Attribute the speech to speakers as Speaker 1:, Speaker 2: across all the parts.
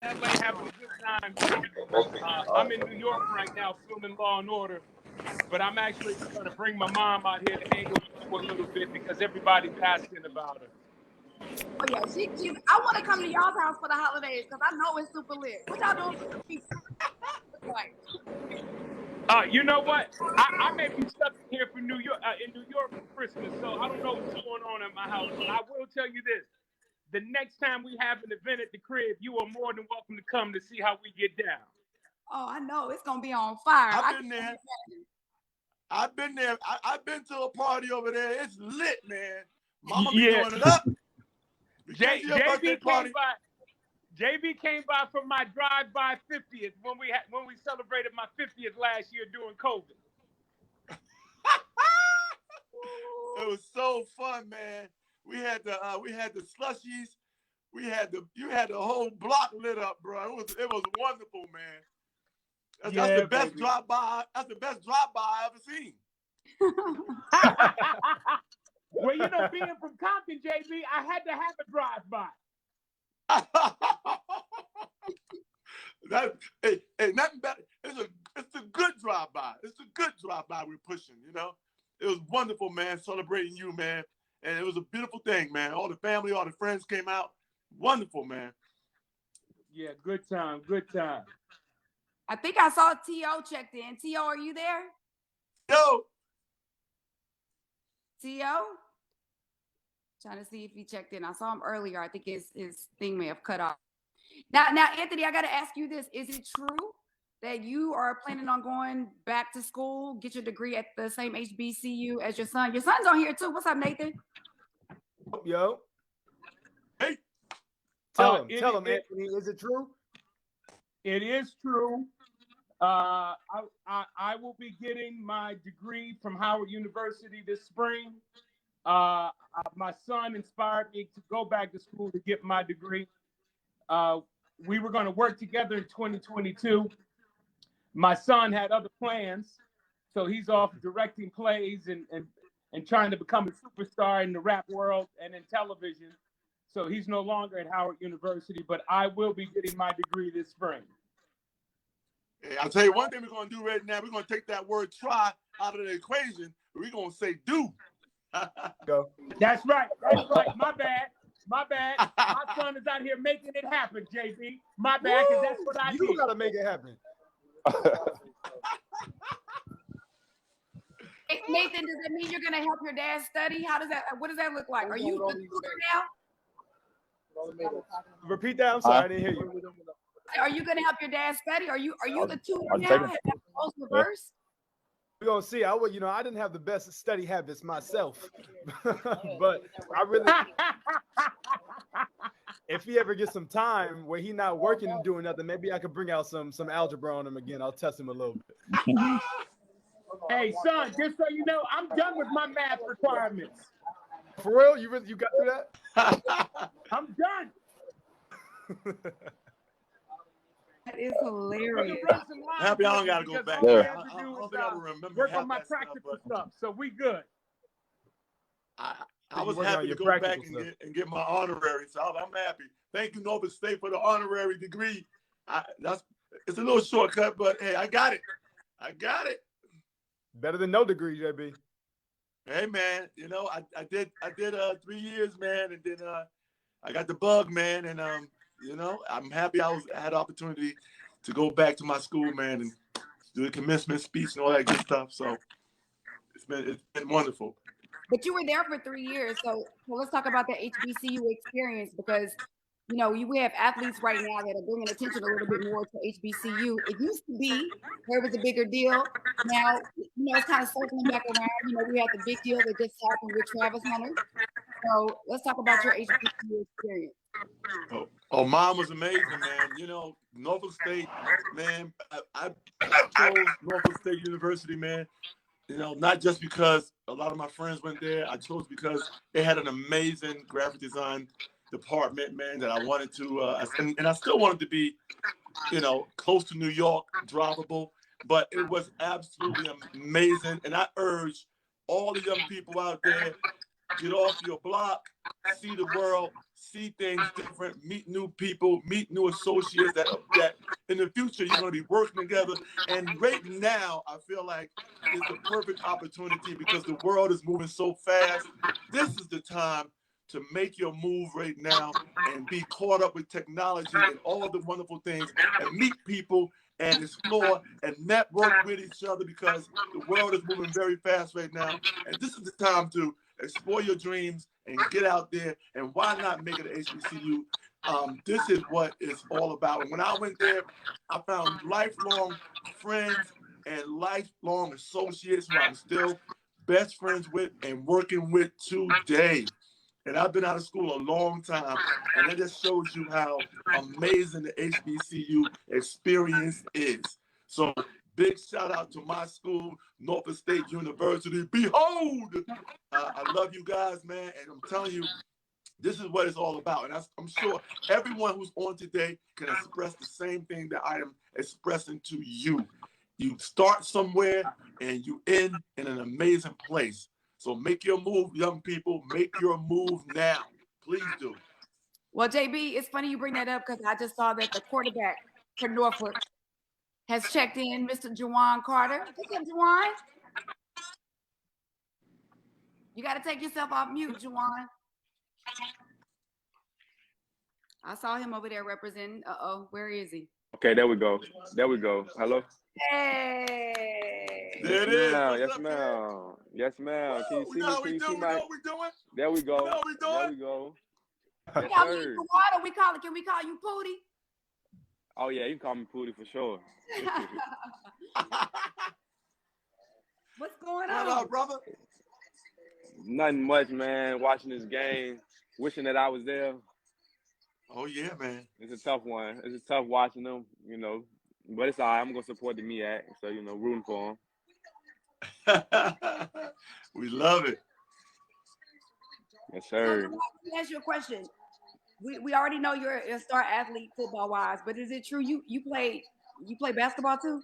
Speaker 1: LA having a good time. I'm in New York right now filming Law and Order, but I'm actually going to bring my mom out here to hang with you for a little bit because everybody's asking about her.
Speaker 2: Oh yeah, I want to come to y'all's house for the holidays because I know it's super lit. What y'all doing for Christmas?
Speaker 1: You know what? I may be stuck here for New York in New York for Christmas, so I don't know what's going on at my house. But I will tell you this: the next time we have an event at the crib, you are more than welcome to come to see how we get down.
Speaker 2: Oh, I know it's gonna be on fire.
Speaker 3: I've been there. I've been there. I've been to a party over there. It's lit, man. Mama be doing it up.
Speaker 1: JB came by for my drive-by 50th when we celebrated my 50th last year during COVID.
Speaker 3: It was so fun, man. We had the slushies. You had the whole block lit up, bro. It was wonderful, man. That's the best drive-by. That's the best drive-by I ever seen.
Speaker 1: Well, being from Compton, JB, I had to have a drive-by.
Speaker 3: Hey, nothing better. It's a good drive-by. It's a good drive-by we're pushing, It was wonderful, man, celebrating you, man. And it was a beautiful thing, man. All the family, all the friends came out. Wonderful, man.
Speaker 1: Yeah, good time, good time.
Speaker 2: I think I saw T.O. checked in. T.O., are you there?
Speaker 3: Yo.
Speaker 2: T.O.? Trying to see if he checked in. I saw him earlier. I think his thing may have cut off. Now, Anthony, I got to ask you this. Is it true that you are planning on going back to school, get your degree at the same HBCU as your son? Your son's on here too. What's up, Nathan?
Speaker 4: Yo.
Speaker 3: Hey.
Speaker 4: Tell him, Anthony, is it true?
Speaker 1: It is true. I will be getting my degree from Howard University this spring. My son inspired me to go back to school to get my degree. We were going to work together in 2022. My son had other plans, so he's off directing plays and trying to become a superstar in the rap world and in television. So he's no longer at Howard University, but I will be getting my degree this spring.
Speaker 3: Hey, I'll tell you one thing we're going to do right now. We're going to take that word try out of the equation. We're going to say do.
Speaker 4: Go.
Speaker 1: That's right. That's right. My bad. My son is out here making it happen, JB. My bad, because that's what I do.
Speaker 4: You got to make it happen.
Speaker 2: Nathan, does that mean you're going to help your dad study? What does that look like? Are you the tutor now?
Speaker 4: Repeat that. I'm sorry, I didn't hear you.
Speaker 2: Are you going to help your dad study? Are you the tutor now? Reverse?
Speaker 4: We're gonna see. I didn't have the best study habits myself, but I really, if he ever gets some time where he's not working and doing nothing, maybe I could bring out some algebra on him again. I'll test him a little bit.
Speaker 1: Hey, son, just so you know, I'm done with my math requirements.
Speaker 4: For real? You got through that?
Speaker 1: I'm done.
Speaker 2: That is hilarious.
Speaker 3: Happy I don't got to go back.
Speaker 1: Work on my practical stuff, so we good.
Speaker 3: I was happy to go back and get my honorary, so I'm happy. Thank you, Nova State, for the honorary degree. It's a little shortcut, but hey, I got it.
Speaker 4: Better than no degree, JB.
Speaker 3: Hey man, I did 3 years, man, and then I got the bug, man, and I'm happy I had the opportunity to go back to my school, man, and do the commencement speech and all that good stuff. So it's been wonderful.
Speaker 2: But you were there for 3 years, so let's talk about the HBCU experience because we have athletes right now that are bringing attention a little bit more to HBCU. It used to be where it was a bigger deal. Now, it's kind of circling back around. We had the big deal that just happened with Travis Hunter. So let's talk about your HBCU experience.
Speaker 3: Oh, mine was amazing, man. Norfolk State, man. I chose Norfolk State University, man. Not just because a lot of my friends went there. I chose because they had an amazing graphic design department, man, that I wanted to, and I still wanted to be, close to New York, drivable, but it was absolutely amazing. And I urge all the young people out there, get off your block, see the world, see things different, meet new people, meet new associates that in the future you're going to be working together. And right now, I feel like it's the perfect opportunity because the world is moving so fast. This is the time to make your move right now and be caught up with technology and all the wonderful things and meet people and explore and network with each other because the world is moving very fast right now. And this is the time to explore your dreams and get out there. And why not make it an HBCU? This is what it's all about. And when I went there, I found lifelong friends and lifelong associates who I'm still best friends with and working with today. And I've been out of school a long time, and that just shows you how amazing the HBCU experience is. So big shout out to my school, Norfolk State University. Behold! I love you guys, man, and I'm telling you, this is what it's all about. And I'm sure everyone who's on today can express the same thing that I am expressing to you. You start somewhere, and you end in an amazing place. So make your move, young people. Make your move now. Please do.
Speaker 2: Well, JB, it's funny you bring that up because I just saw that the quarterback for Norfolk has checked in, Mr. Juwan Carter. What's up, Juwan? You got to take yourself off mute, Juwan. I saw him over there representing. Uh-oh, where is he?
Speaker 5: Okay, there we go. There we go. Hello?
Speaker 2: Hey!
Speaker 3: There it is.
Speaker 5: Yes, ma'am. Yes, ma'am. Can you see me? Can you see my...
Speaker 3: What we doing?
Speaker 5: There we go.
Speaker 3: What we doing?
Speaker 5: There we go.
Speaker 2: We
Speaker 5: Yes,
Speaker 2: call
Speaker 5: sir.
Speaker 2: you Juwan, can we call you Pootie?
Speaker 5: Oh, yeah, you can call me Pootie for sure.
Speaker 2: What's going
Speaker 3: What
Speaker 2: on?
Speaker 3: up, brother?
Speaker 5: Nothing much, man. Watching this game, wishing that I was there.
Speaker 3: Oh, yeah, man.
Speaker 5: It's a tough one. It's tough watching them, But it's all right. I'm going to support the MEAC. So, rooting for them.
Speaker 3: We love it.
Speaker 5: Yes,
Speaker 2: So,
Speaker 5: sir.
Speaker 2: let me ask you a question. We already know you're a star athlete football-wise, but is it true you play basketball too?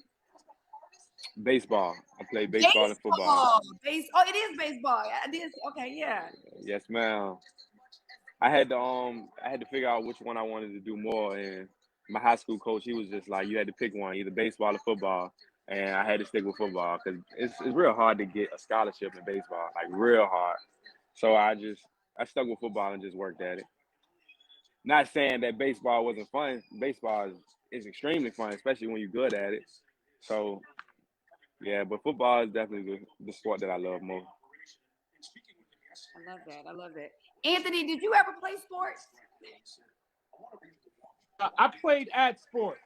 Speaker 5: Baseball. I play baseball and football.
Speaker 2: It is baseball. I did. Okay, yeah.
Speaker 5: Yes, ma'am. I had to figure out which one I wanted to do more, and my high school coach, he was just like, you had to pick one, either baseball or football, and I had to stick with football because it's real hard to get a scholarship in baseball, like real hard. So I stuck with football and just worked at it. Not saying that baseball wasn't fun. Baseball is extremely fun, especially when you're good at it. So yeah, but football is definitely the sport that I love more.
Speaker 2: I love that. Anthony, did you ever play sports?
Speaker 1: I played at sports.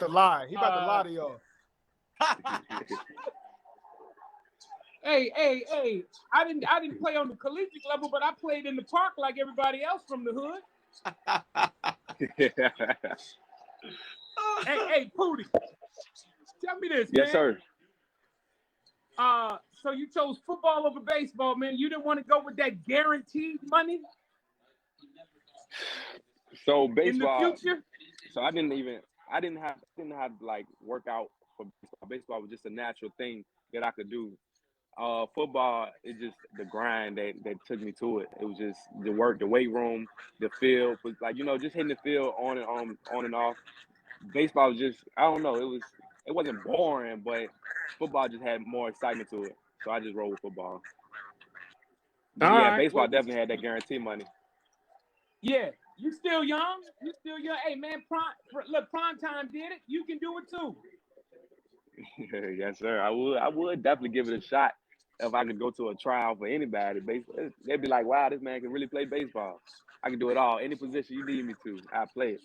Speaker 4: To lie. He about to lie to y'all.
Speaker 1: Hey! I didn't play on the collegiate level, but I played in the park like everybody else from the hood. Hey, Pootie, tell me this,
Speaker 5: Yes,
Speaker 1: man.
Speaker 5: sir.
Speaker 1: So you chose football over baseball, man. You didn't want to go with that guaranteed money
Speaker 5: So baseball.
Speaker 1: in the future.
Speaker 5: So I didn't have like workout for baseball. Baseball was just a natural thing that I could do. Football is just the grind that took me to it. It was just the work, the weight room, the field, was like just hitting the field on and off. Baseball was just, I don't know, it wasn't boring, but football just had more excitement to it. So I just rolled with football. But
Speaker 1: All
Speaker 5: yeah,
Speaker 1: right,
Speaker 5: baseball
Speaker 1: well,
Speaker 5: definitely had that guarantee money.
Speaker 1: Yeah, you still young. Hey, man, prime time did it. You can do it too.
Speaker 5: Yes, sir. I would definitely give it a shot if I could go to a trial for anybody. Baseball, they'd be like, wow, this man can really play baseball. I can do it all. Any position you need me to, I play it.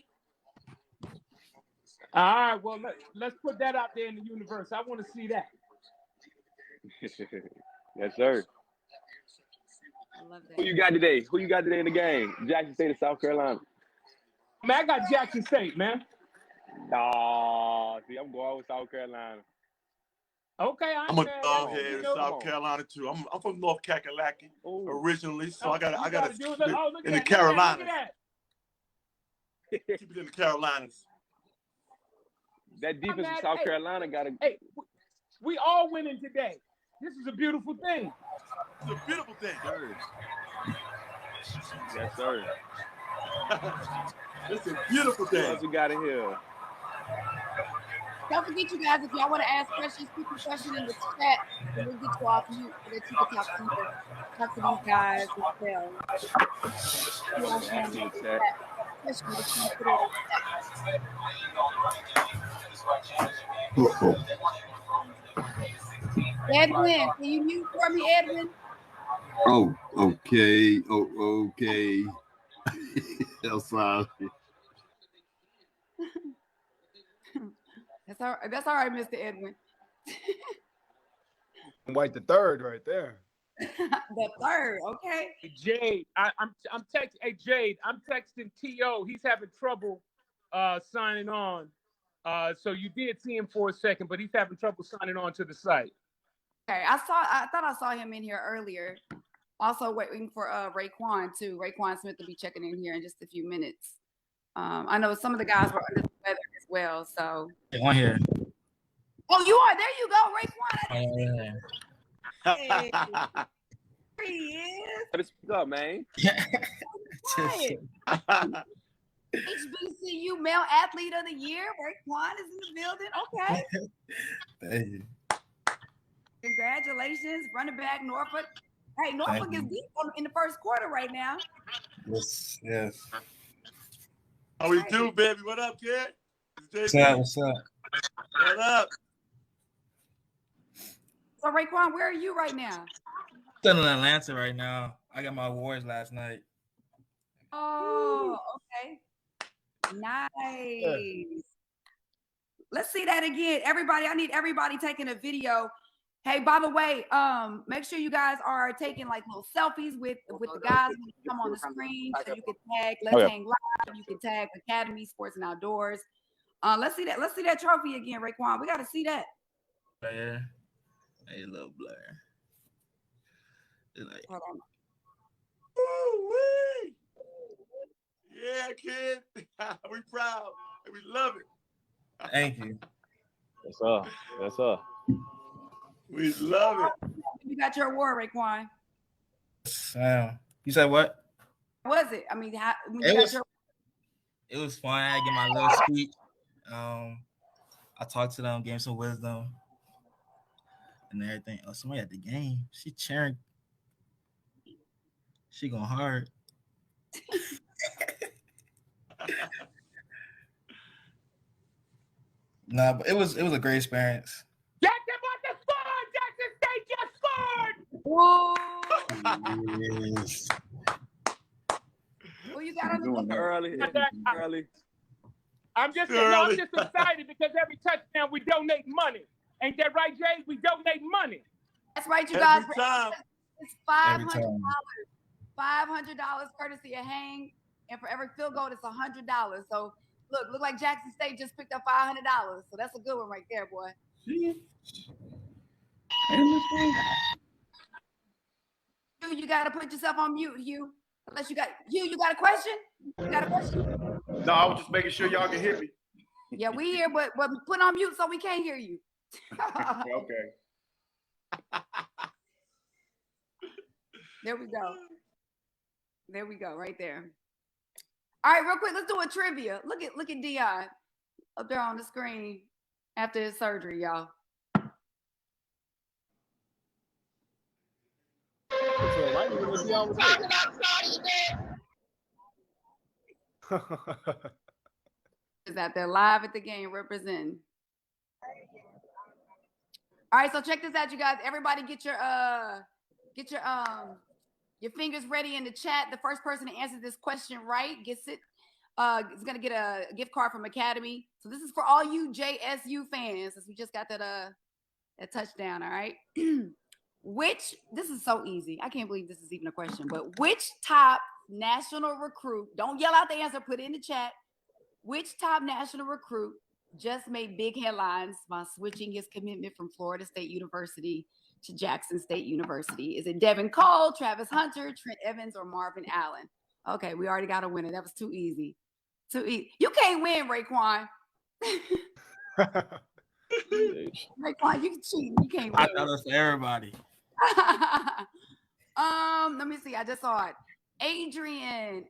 Speaker 1: All right, well, let's put that out there in the universe. I want to see that.
Speaker 5: Yes, sir.
Speaker 2: I love that.
Speaker 5: Who you got today in the game? Jackson State of South Carolina.
Speaker 1: Man, I got Jackson State, man.
Speaker 5: No, see, I'm going with South Carolina.
Speaker 1: Okay,
Speaker 3: I'm a dog head in South Carolina too. I'm from North Kakalaki originally, so I got to keep it in the Carolinas. Keep it in the Carolinas.
Speaker 5: That defense in South Carolina got to.
Speaker 1: Hey, we all winning today. This is a beautiful thing.
Speaker 3: It's a beautiful thing.
Speaker 5: Yes, sir.
Speaker 3: It's a beautiful
Speaker 5: What
Speaker 3: day.
Speaker 5: else we got in here?
Speaker 2: Don't forget, you guys, if y'all want to ask questions, keep your question in the chat, and we'll get you off mute so that you can talk to these guys as well. You guys
Speaker 5: Ask
Speaker 2: want
Speaker 5: in
Speaker 2: to
Speaker 5: the chat.
Speaker 2: question, just put it in the chat. Edwin, can you mute for me, Edwin?
Speaker 6: Oh, okay. Oh, okay. I'm sorry.
Speaker 2: That's all right, Mr. Edwin.
Speaker 4: White the third right there.
Speaker 2: The third, okay.
Speaker 1: Jade, I'm texting. Hey Jade, I'm texting To. He's having trouble signing on. So you did see him for a second, but he's having trouble signing on to the site.
Speaker 2: Okay, I thought I saw him in here earlier. Also waiting for Raekwon too. Raekwon Smith will be checking in here in just a few minutes. I know some of the guys were under the weather as well, so.
Speaker 7: On here.
Speaker 2: Oh, you are. There you go, Raekwon. Hey, there he is.
Speaker 5: Better speak up, man.
Speaker 2: Right. HBCU Male Athlete of the Year. Raekwon is in the building. Okay.
Speaker 7: Thank you.
Speaker 2: Congratulations, running back Norfolk. Hey, Norfolk is deep in the first quarter right now.
Speaker 7: Yes, yes.
Speaker 3: How we do, baby? What up, kid?
Speaker 7: What's up? What's up?
Speaker 3: What up?
Speaker 2: So Raekwon, where are you right now?
Speaker 7: Still in Atlanta right now. I got my awards last night.
Speaker 2: Oh, okay. Nice. Let's see that again. Everybody, I need everybody taking a video. Hey, by the way, make sure you guys are taking like little selfies with the guys when you come on the screen, so you can tag Let's Hang Live. You can tag Academy Sports and Outdoors. Let's see that. Let's see that trophy again, Raekwon. We got to see that.
Speaker 7: Yeah. Hey, a little blur. Like,
Speaker 2: hold on.
Speaker 3: Woo-wee. Yeah, kid. We proud. We love it.
Speaker 7: thank you.
Speaker 5: Yes, sir. Yes, sir.
Speaker 3: We love it.
Speaker 2: You got your award, Raekwon.
Speaker 7: You said what?
Speaker 2: What was it? I mean, when you
Speaker 7: it was fun. I get my little speech. I talked to them, gave some wisdom and everything. Oh, somebody at the game. She cheering. She going hard. Nah, but it was a great experience.
Speaker 1: Jackson about to score! Jackson State just scored!
Speaker 2: Whoa!
Speaker 7: Yes.
Speaker 2: Well, you got on the
Speaker 5: Early.
Speaker 1: I'm just excited because every touchdown we donate money. Ain't that right, Jay? We donate money.
Speaker 2: That's right, you guys.
Speaker 3: Every time.
Speaker 2: It's $500. $500 courtesy of Hang, and for every field goal, it's $100. So look like Jackson State just picked up $500. So that's a good one right there, boy. You got to put yourself on mute, Hugh. Unless you got a question? You got a question?
Speaker 8: No, I was just making sure y'all can hear me.
Speaker 2: Yeah, we here, but put on mute so we can't hear you.
Speaker 8: Okay.
Speaker 2: There we go. There we go, right there. All right, real quick, let's do a trivia. Look at Dion up there on the screen after his surgery, y'all. Is out there live at the game representing. All right, so check this out, you guys. Everybody get your fingers ready in the chat. The first person to answer this question right gets it. Is gonna get a gift card from Academy. So this is for all you JSU fans, since we just got that touchdown. All right. This is so easy. I can't believe this is even a question, but which top national recruit, don't yell out the answer, put it in the chat. Which top national recruit just made big headlines by switching his commitment from Florida State University to Jackson State University? Is it Devin Cole, Travis Hunter, Trent Evans, or Marvin Allen? Okay, we already got a winner. That was too easy. You can't win, Raekwon. Raekwon, you can cheat. You can't win.
Speaker 7: I thought it was for everybody.
Speaker 2: Let me see. I just saw it. Adrian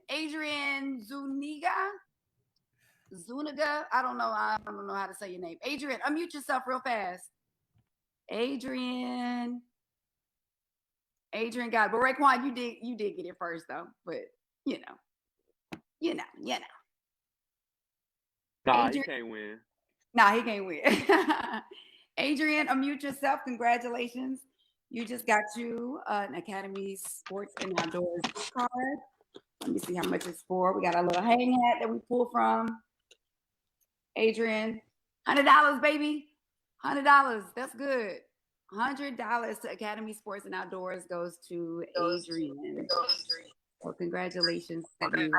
Speaker 2: Zuniga. I don't know how to say your name. Adrian, unmute yourself real fast. Adrian got it. But Raekwon, you did get it first though. But you know.
Speaker 5: Nah,
Speaker 2: Adrian,
Speaker 5: he can't win.
Speaker 2: Nah, he can't win. Adrian, unmute yourself. Congratulations. You just got you an Academy Sports and Outdoors card. Let me see how much it's for. We got a little hang hat that we pull from. Adrian, $100, baby. $100. That's good. $100 to Academy Sports and Outdoors goes to Adrian. So congratulations to you.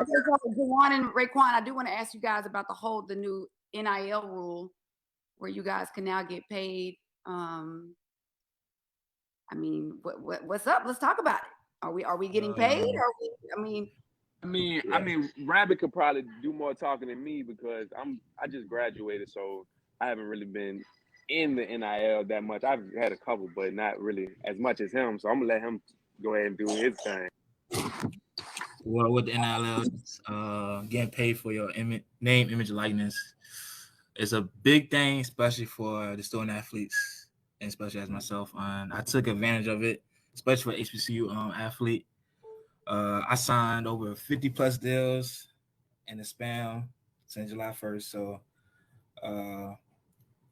Speaker 2: Okay, so Juwan and Raekwon, I do want to ask you guys about the new NIL rule where you guys can now get paid. I mean, what's up? Let's talk about it. Are we getting paid?
Speaker 5: I mean, Rabbit could probably do more talking than me because I just graduated, so I haven't really been in the NIL that much. I've had a couple, but not really as much as him. So I'm gonna let him go ahead and do his thing.
Speaker 7: Well, with the NIL, getting paid for your name, image, likeness is a big thing, especially for the student athletes, and especially as myself. I took advantage of it, especially for HBCU athlete. I signed over 50 plus deals in the span since July 1st. So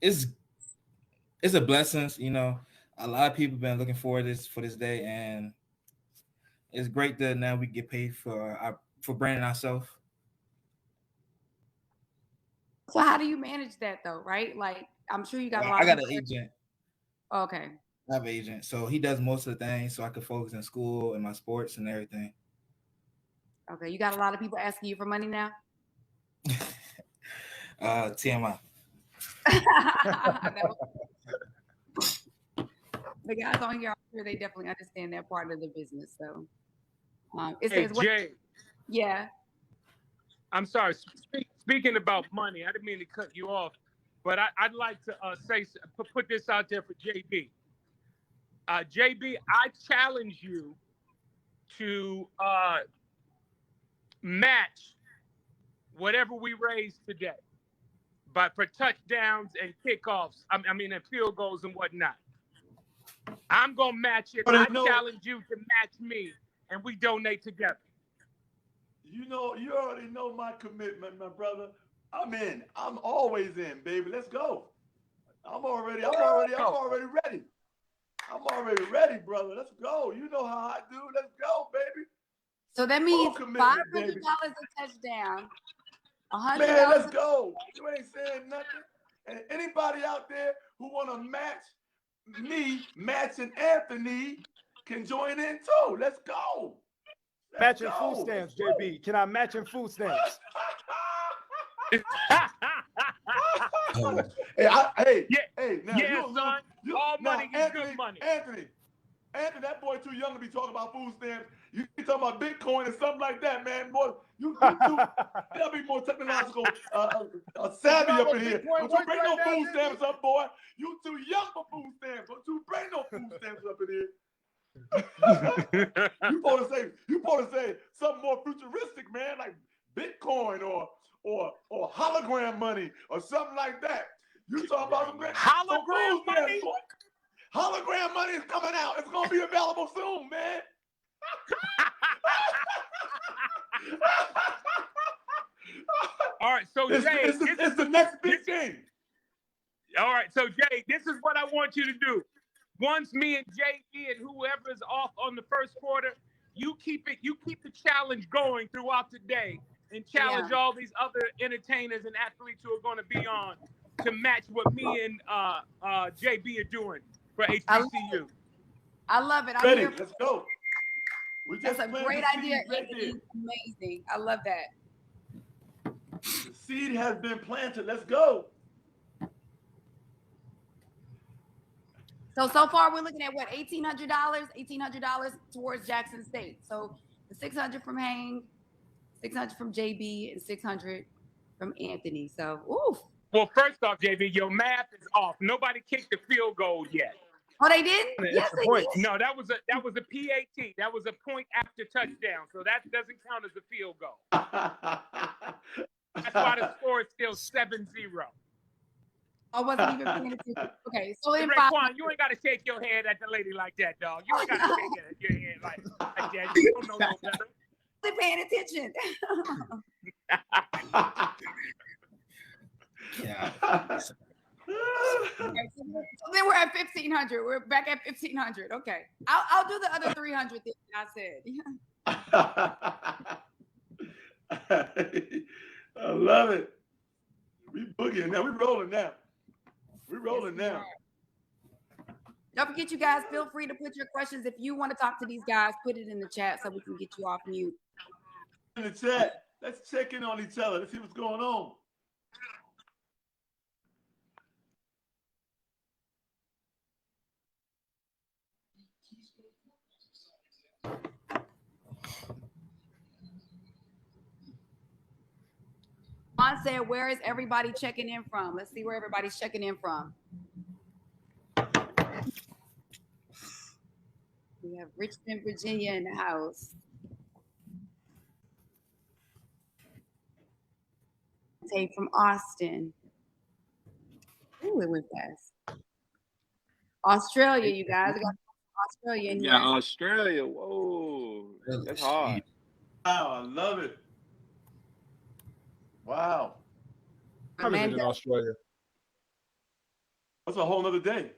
Speaker 7: it's a blessing. You know, a lot of people been looking forward for this day, and it's great that now we get paid for branding ourselves.
Speaker 2: So how do you manage that though, right? Like I'm sure you got a lot
Speaker 7: I got an agent.
Speaker 2: Okay.
Speaker 7: I have an agent. So he does most of the things so I can focus in school and my sports and everything.
Speaker 2: Okay. You got a lot of people asking you for money now?
Speaker 7: TMI.
Speaker 2: The guys on here, I'm sure they definitely understand that part of the business. So
Speaker 1: hey, Jay.
Speaker 2: Yeah.
Speaker 1: I'm sorry. Speaking about money, I didn't mean to cut you off, but I'd like to put this out there for JB. JB, I challenge you to match whatever we raise today, but for touchdowns and kickoffs, I mean, and field goals and whatnot. I'm gonna match it. I challenge you to match me, and we donate together.
Speaker 3: You already know my commitment, my brother. I'm in. I'm always in, baby. Let's go. I'm already ready. I'm already ready, brother. Let's go. You know how I do. Let's go, baby.
Speaker 2: So that means $500 a touchdown. $100.
Speaker 3: Man, let's go. You ain't saying nothing. And anybody out there who want to match me, matching Anthony, can join in too. Let's go.
Speaker 4: Matching food stamps, JB. Can I match in food stamps?
Speaker 1: All money is good money.
Speaker 3: Anthony, that boy too young to be talking about food stamps. You be talking about Bitcoin and something like that, man. Boy, you too. There'll be more technological savvy up in here. Don't you bring no food stamps up, boy. You too young for food stamps. Don't you bring no food stamps up in here. You supposed to say something more futuristic, man, like Bitcoin or hologram money or something like that. You talking about some
Speaker 1: hologram money?
Speaker 3: Hologram money is coming out. It's gonna be available soon, man.
Speaker 1: All right, so Jay,
Speaker 3: it's the next big thing.
Speaker 1: All right, so Jay, this is what I want you to do. Once me and JD and whoever is off on the first quarter, you keep the challenge going throughout the day and challenge all these other entertainers and athletes who are going to be on to match what me and JB are doing for HBCU.
Speaker 2: I love it.
Speaker 3: Ready, let's go.
Speaker 2: That's a great idea. Amazing. I love that.
Speaker 3: The seed has been planted. Let's go.
Speaker 2: So far we're looking at what, $1,800 towards Jackson State. So the $600 from Hang, $600 from JB, and $600 from Anthony. So, oof.
Speaker 1: Well, first off, JB, your math is off. Nobody kicked the field goal yet.
Speaker 2: Oh, they didn't?
Speaker 4: An
Speaker 2: Yes,
Speaker 4: extra
Speaker 2: they
Speaker 4: point.
Speaker 2: did.
Speaker 1: No, that was a PAT. That was a point after touchdown. So that doesn't count as a field goal. That's why the score is still 7-0.
Speaker 2: I wasn't even paying attention. Okay, so
Speaker 1: Hey,
Speaker 2: in
Speaker 1: Raekwon, you ain't got to shake your head at the lady like that, dog. You ain't got to shake your head like that. You don't know no better.
Speaker 2: wasn't paying attention.
Speaker 7: Yeah.
Speaker 2: Okay, so then we're at 1,500. We're back at 1,500. Okay, I'll do the other 300 things I said.
Speaker 3: I love it. We boogieing now. We rolling now. We rolling now.
Speaker 2: Don't forget, you guys, feel free to put your questions. If you want to talk to these guys, put it in the chat so we can get you off mute.
Speaker 3: In the chat, let's check in on each other. Let's see what's going on.
Speaker 2: Juan said, where is everybody checking in from? Let's see where everybody's checking in from. We have Richmond, Virginia in the house. Tay from Austin. Ooh, it went fast. Australia, you guys. I got Australia in
Speaker 5: Yeah,
Speaker 2: here.
Speaker 5: Australia. Whoa, that's hard.
Speaker 3: Wow, I love it. Wow.
Speaker 4: I'm in Australia.
Speaker 3: That's a whole nother day.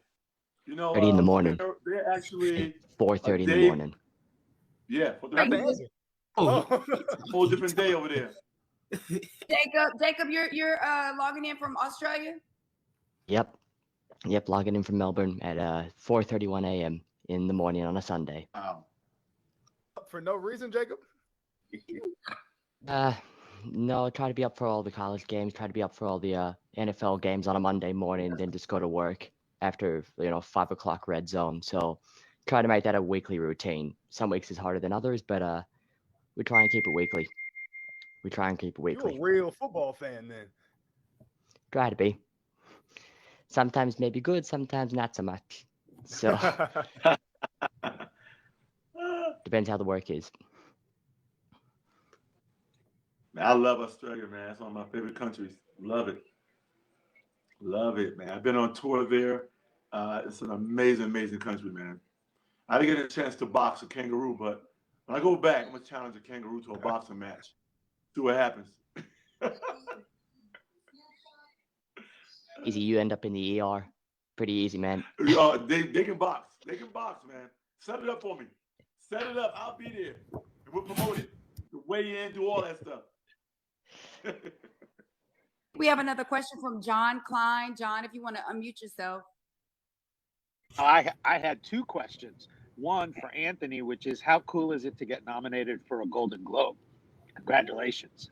Speaker 3: You know,
Speaker 9: 30 in the morning.
Speaker 3: They're actually
Speaker 9: 4:30 in the
Speaker 3: day-
Speaker 9: morning.
Speaker 3: Yeah,
Speaker 4: Not the answer.
Speaker 7: Oh,
Speaker 3: a whole different day over there.
Speaker 2: Jacob, you're logging in from Australia?
Speaker 9: Yep, logging in from Melbourne at 4:31 a.m. in the morning on a Sunday.
Speaker 3: Wow.
Speaker 4: For no reason, Jacob?
Speaker 9: No, try to be up for all the college games, try to be up for all the NFL games on a Monday morning, then just go to work after 5 o'clock red zone. So try to make that a weekly routine. Some weeks is harder than others, but we try and keep it weekly.
Speaker 4: You're a real football fan then.
Speaker 9: Try to be. Sometimes maybe good, sometimes not so much. So depends how the work is.
Speaker 3: Man, I love Australia, man. It's one of my favorite countries. Love it. Love it, man. I've been on tour there. It's an amazing, amazing country, man. I didn't get a chance to box a kangaroo, but when I go back, I'm going to challenge a kangaroo to a boxing match. See what happens.
Speaker 9: Easy, you end up in the ER. Pretty easy, man.
Speaker 3: They can box. They can box, man. Set it up for me. Set it up. I'll be there. And we'll promote it. Weigh in, do all that stuff.
Speaker 2: We have another question from John Klein. John, if you want to unmute yourself.
Speaker 10: I had two questions. One for Anthony, which is how cool is it to get nominated for a Golden Globe? Congratulations.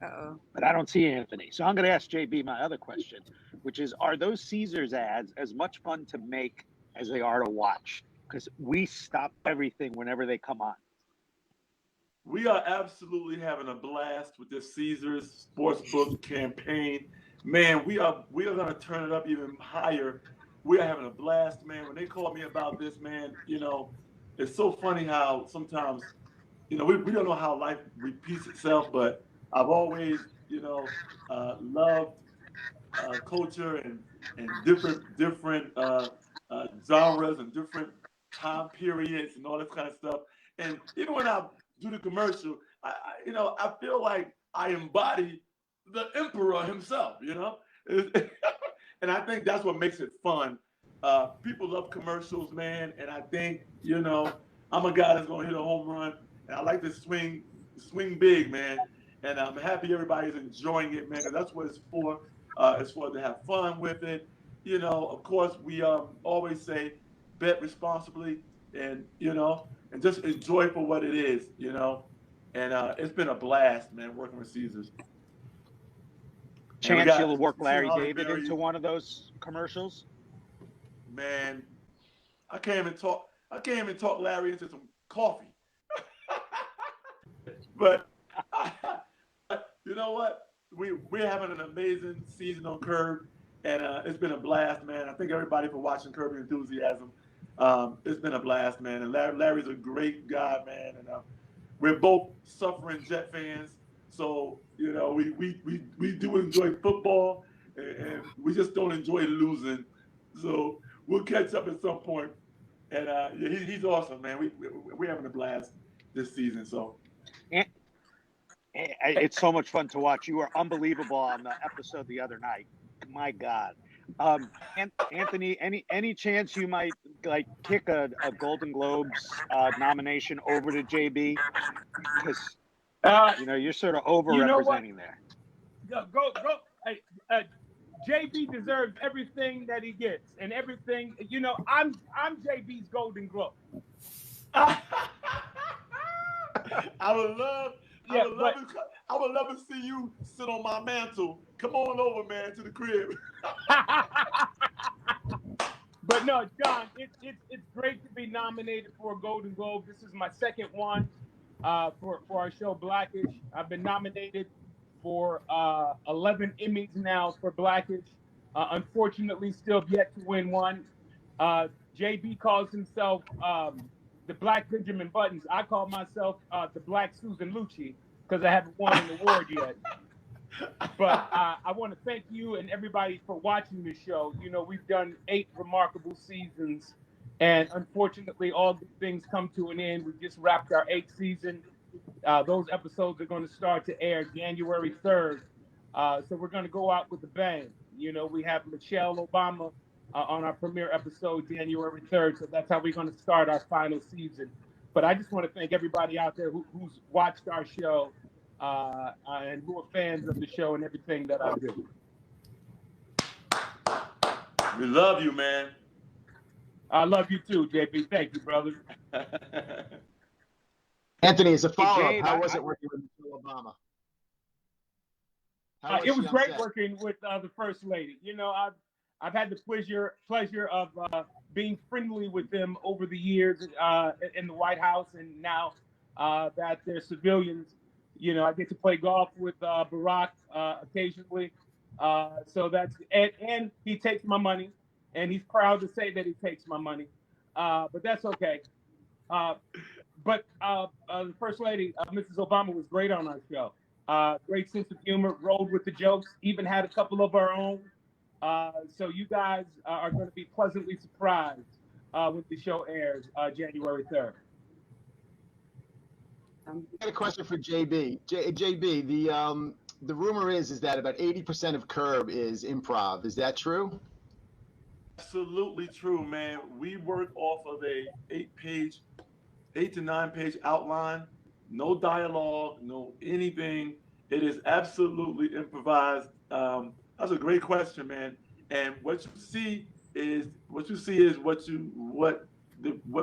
Speaker 2: Uh-oh.
Speaker 10: But I don't see Anthony. So I'm going to ask JB my other question, which is, are those Caesars ads as much fun to make as they are to watch? Because we stop everything whenever they come on.
Speaker 3: We are absolutely having a blast with this Caesars Sportsbook campaign. Man, we are going to turn it up even higher. We are having a blast, man. When they called me about this, man, it's so funny how sometimes, we don't know how life repeats itself, but I've always, loved culture and different genres and different time periods and all this kind of stuff. And even when I do the commercial, I feel like I embody the emperor himself, and I think that's what makes it fun. People love commercials, man, and I think, I'm a guy that's gonna hit a home run, and I like to swing big, man. And I'm happy everybody's enjoying it, man, because that's what it's for. It's for to have fun with it. Of course, we always say bet responsibly, and and just enjoy for what it is, And it's been a blast, man, working with Caesars.
Speaker 10: Chance you'll work Larry David into one of those commercials?
Speaker 3: Man, I can't even talk Larry into some coffee. But you know what? We're having an amazing season on Curve, and it's been a blast, man. I thank everybody for watching Curb Your Enthusiasm. It's been a blast, man. And Larry's a great guy, man. And we're both suffering Jet fans, so you know we do enjoy football, and we just don't enjoy losing. So we'll catch up at some point. And yeah, he's awesome, man. We're having a blast this season. So
Speaker 10: And it's so much fun to watch. You were unbelievable on the episode the other night. My God. Anthony, any chance you might like kick a Golden Globes nomination over to JB? Because you're sort of overrepresenting there.
Speaker 1: Go. Hey, JB deserves everything that he gets, and everything. I'm JB's Golden Globe.
Speaker 3: I would love to see you sit on my mantle. Come on over, man, to the crib.
Speaker 1: But no, John, it's great to be nominated for a Golden Globe. This is my second one for our show Blackish. I've been nominated for 11 Emmys now for Blackish. Unfortunately, still yet to win one. JB calls himself the Black Benjamin Buttons. I call myself the Black Susan Lucci because I haven't won an award yet. But I want to thank you and everybody for watching this show. We've done 8 remarkable seasons, and unfortunately, all good things come to an end. We just wrapped our 8th season. Those episodes are going to start to air January 3rd. So we're going to go out with a bang. We have Michelle Obama on our premiere episode January 3rd. So that's how we're going to start our final season. But I just want to thank everybody out there who's watched our show and who are fans of the show and everything that I do.
Speaker 3: We love you, man.
Speaker 1: I love you too, JB. Thank you, brother.
Speaker 4: Anthony, as a follow-up,
Speaker 10: Gabe,
Speaker 4: how was it working with Michelle Obama?
Speaker 1: It was great working with the First Lady. I've had the pleasure of being friendly with them over the years in the White House, and now that they're civilians, I get to play golf with Barack occasionally. So and he takes my money, and he's proud to say that he takes my money, but that's okay. But the First Lady, Mrs. Obama, was great on our show. Great sense of humor, rolled with the jokes, even had a couple of our own. So you guys are going to be pleasantly surprised when the show airs January 3rd.
Speaker 4: I got a question for JB. JB, the rumor is that about 80% of Curb is improv. Is that true?
Speaker 3: Absolutely true, man. We work off of a 8 to 9 page outline, no dialogue, no anything. It is absolutely improvised. That's a great question, man. And what you see is what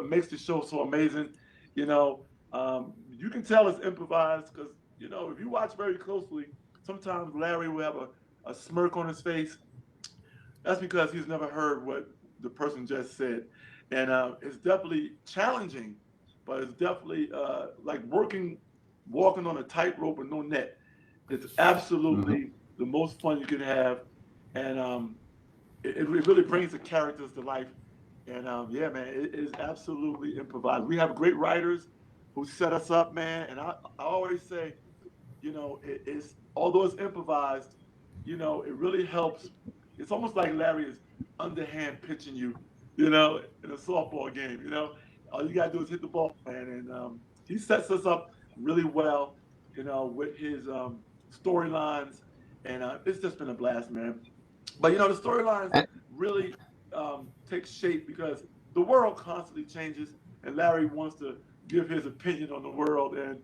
Speaker 3: makes the show so amazing. You can tell it's improvised because if you watch very closely, sometimes Larry will have a smirk on his face. That's because he's never heard what the person just said, and it's definitely challenging, but it's definitely like walking on a tightrope with no net. It's absolutely the most fun you can have, and it really brings the characters to life. And yeah, man, it is absolutely improvised. We have great writers who set us up, man. And I always say, it's although it's improvised, it really helps. It's almost like Larry is underhand pitching you, in a softball game. All you gotta do is hit the ball, man. And he sets us up really well, with his storylines, and it's just been a blast, man. But the storylines really take shape because the world constantly changes, and Larry wants to give his opinion on the world, and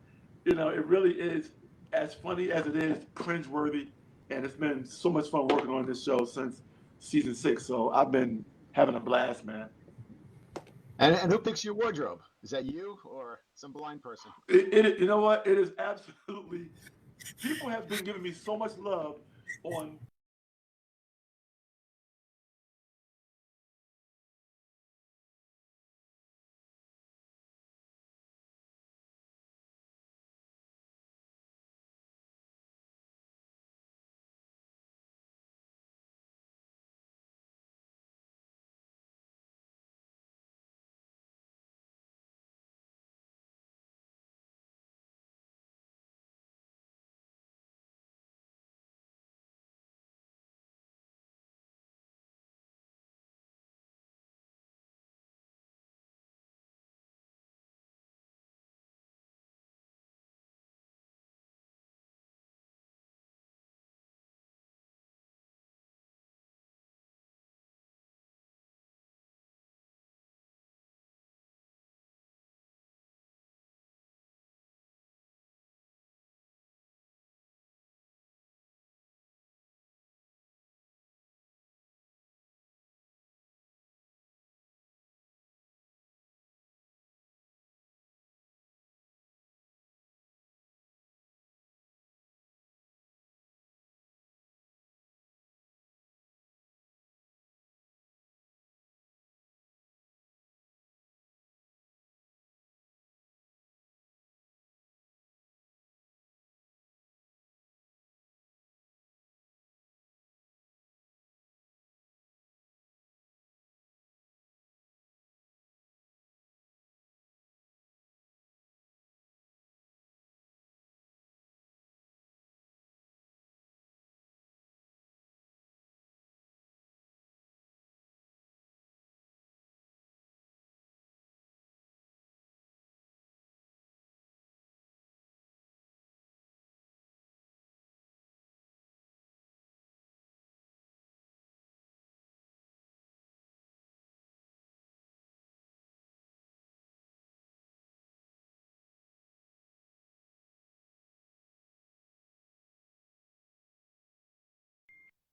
Speaker 3: it really is as funny as it is cringeworthy, and it's been so much fun working on this show since season 6. So I've been having a blast, man.
Speaker 4: And who picks your wardrobe? Is that you or some blind person?
Speaker 3: You know what? It is absolutely. People have been giving me so much love on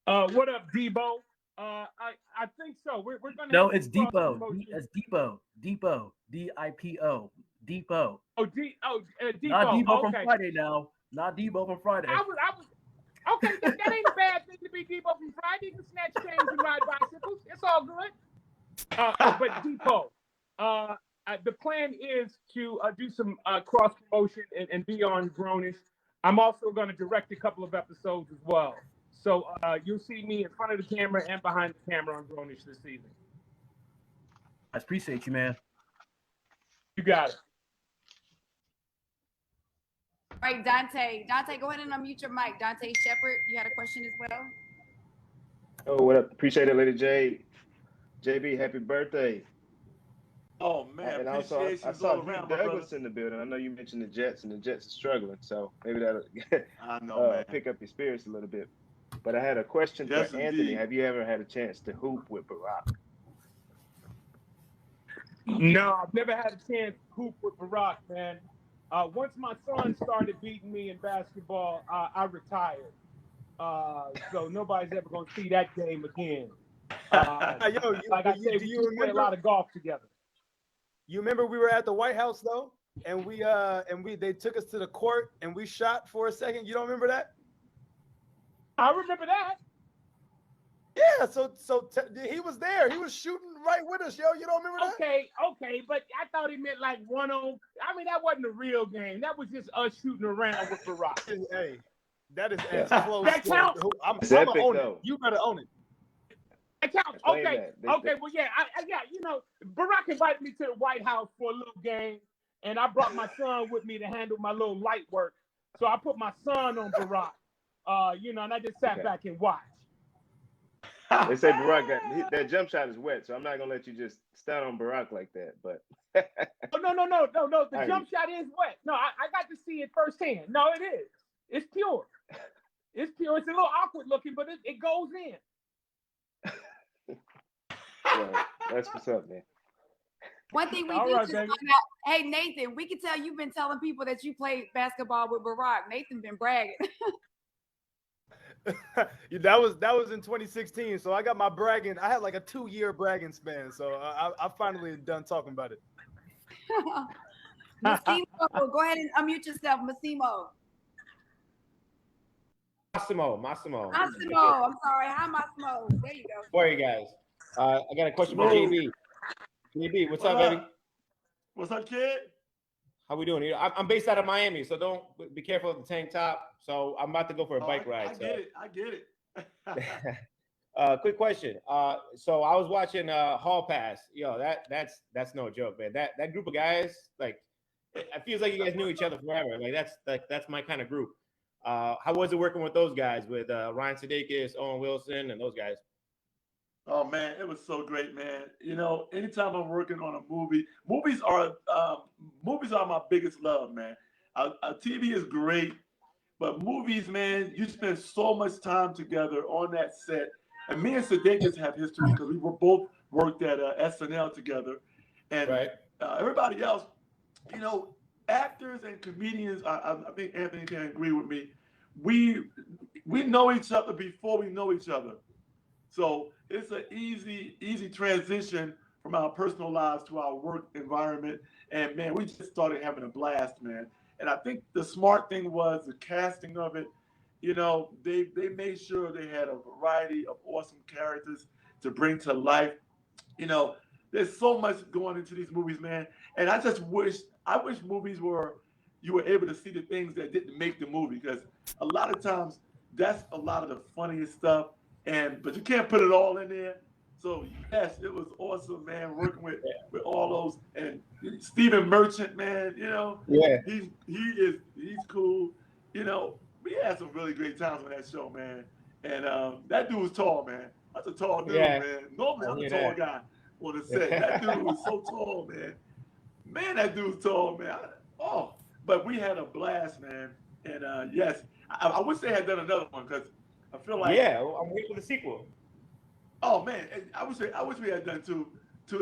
Speaker 1: What up, Debo? I think so. We're gonna
Speaker 11: No,
Speaker 1: have
Speaker 11: it's
Speaker 1: some cross
Speaker 11: Depot.
Speaker 1: promotion.
Speaker 11: It's Depot. Depot. Dipo. Depot.
Speaker 1: Debo.
Speaker 11: Not Debo from
Speaker 1: Okay.
Speaker 11: Friday now. Not Debo from Friday.
Speaker 1: I was okay. That ain't a bad thing to be Debo from Friday. You can snatch chains and ride bicycles. It's all good. But Depot, the plan is to do some cross promotion and be on Grownish. I'm also going to direct a couple of episodes as well. So you'll see me in front of the camera and behind the camera on Grownish this season.
Speaker 11: I appreciate you, man.
Speaker 1: You got it.
Speaker 2: All right, Dante. Dante, go ahead and unmute your mic. Dante Shepard, you had a question as well?
Speaker 8: Oh, what up? Appreciate it, Lady J. JB, happy birthday.
Speaker 3: Oh man,
Speaker 8: And also, I
Speaker 3: appreciations
Speaker 8: saw
Speaker 3: all
Speaker 8: Hugh
Speaker 3: around, my
Speaker 8: Douglas
Speaker 3: brother.
Speaker 8: in the building. I know you mentioned the Jets, and the Jets are struggling, so maybe that'll
Speaker 3: I know, man.
Speaker 8: pick up your spirits a little bit. But I had a question
Speaker 3: Yes,
Speaker 8: for Anthony.
Speaker 3: indeed.
Speaker 8: Have you ever had a chance to hoop with Barack?
Speaker 1: No, I've never had a chance to hoop with Barack, man. Once my son started beating me in basketball, I retired. So nobody's ever going to see that game again. Like I said, we play a lot of golf together.
Speaker 12: You remember we were at the White House though, and they took us to the court and we shot for a second. You don't remember that?
Speaker 1: I remember that.
Speaker 12: Yeah, so he was there. He was shooting right with us, yo. You don't remember that?
Speaker 1: Okay, but I thought he meant like one on. I mean, that wasn't a real game. That was just us shooting around with Barack.
Speaker 12: Hey, that is as close.
Speaker 1: That counts.
Speaker 12: I'm
Speaker 8: It's
Speaker 12: gonna
Speaker 8: epic,
Speaker 12: own
Speaker 8: though.
Speaker 12: it. You better own it.
Speaker 1: That counts.
Speaker 8: Explain
Speaker 1: Okay.
Speaker 8: that.
Speaker 1: Okay. Well, yeah. You know, Barack invited me to the White House for a little game, and I brought my son with me to handle my little light work. So I put my son on Barack. You know, and I just sat back and watched.
Speaker 8: They say Barack that jump shot is wet, so I'm not gonna let you just stand on Barack like that. But
Speaker 1: No. The jump shot is wet. No, I got to see it firsthand. No, it is. It's pure. It's pure. It's a little awkward looking, but it goes in.
Speaker 8: Well, that's what's up, man.
Speaker 2: One thing we
Speaker 1: All
Speaker 2: did
Speaker 1: right,
Speaker 2: just
Speaker 1: baby.
Speaker 2: find out, hey Nathan, we can tell you've been telling people that you played basketball with Barack. Nathan been bragging.
Speaker 12: That was in 2016. So I got my bragging. I had like a 2-year bragging span. So I finally done talking about it.
Speaker 2: Massimo, go ahead and unmute yourself, Massimo.
Speaker 13: Massimo.
Speaker 2: Massimo, I'm sorry. Hi, Massimo. There you go.
Speaker 13: For you guys. I got a question for JB. JB, what's up, baby?
Speaker 3: What's up, kid?
Speaker 13: How we doing? I'm based out of Miami, so don't be careful of the tank top. So I'm about to go for a bike ride.
Speaker 3: I get it.
Speaker 13: Quick question. So I was watching Hall Pass. Yo, that's no joke, man. That group of guys, like, it feels like you guys knew each other forever. Like that's my kind of group. How was it working with those guys, with Ryan Sudeikis, Owen Wilson, and those guys?
Speaker 3: Oh man, it was so great, man. You know, anytime I'm working on a movie, movies are my biggest love, man. TV is great, but movies, man, you spend so much time together on that set. And me and Sudeikis have history because we were both worked at SNL together, and everybody else, you know, actors and comedians. I think Anthony can agree with me. We know each other before we know each other. So it's an easy transition from our personal lives to our work environment. And man, we just started having a blast, man. And I think the smart thing was the casting of it. You know, they made sure they had a variety of awesome characters to bring to life. You know, there's so much going into these movies, man. And I wish movies you were able to see the things that didn't make the movie, because a lot of times that's a lot of the funniest stuff. But you can't put it all in there. So yes, it was awesome, man, working with all those. And Stephen Merchant, man, you know, he's cool. You know, we had some really great times on that show, man. And that dude was tall, man. That's a tall dude, man. Normally I'm a tall guy on the set. That dude was so tall, man. Man, that dude's tall, man. But we had a blast, man. And yes, I wish they had done another one, because I feel like
Speaker 13: I'm waiting for the sequel.
Speaker 3: Oh man, I wish we had done at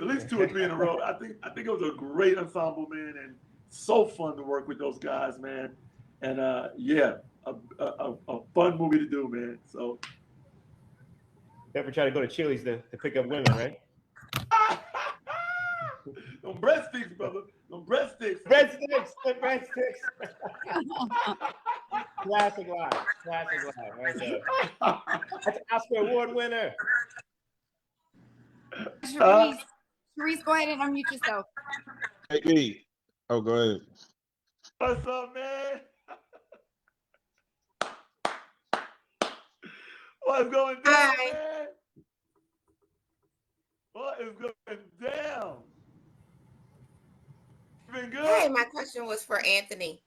Speaker 3: least 2 or 3 in a row. I think it was a great ensemble, man, and so fun to work with those guys, man. And a fun movie to do, man. So
Speaker 13: Ever try to go to Chili's to pick up women, right?
Speaker 3: Them breadsticks, brother. Them breadsticks.
Speaker 13: Breadsticks. The breadsticks. Classic line. Classic line right there. That's an Oscar Award winner.
Speaker 2: Sharice, go ahead and unmute yourself.
Speaker 14: Hey, oh, go ahead.
Speaker 3: What's up, man? What's going down, man? What is going down? Been good?
Speaker 15: Hey, my question was for Anthony.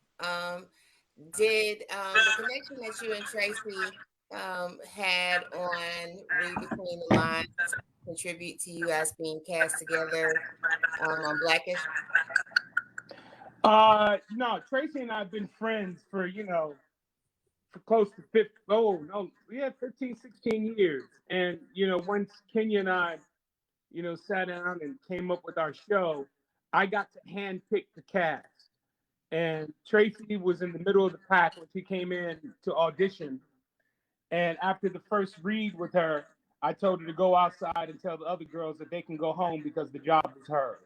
Speaker 15: Did the connection that you and Tracy had on Read Between the Lines contribute to you guys being cast together on Blackish?
Speaker 1: No, Tracy and I have been friends for, for close to 15, 16 years. And, once Kenya and I, sat down and came up with our show, I got to handpick the cast. And Tracy was in the middle of the pack when she came in to audition. And after the first read with her, I told her to go outside and tell the other girls that they can go home because the job was hers.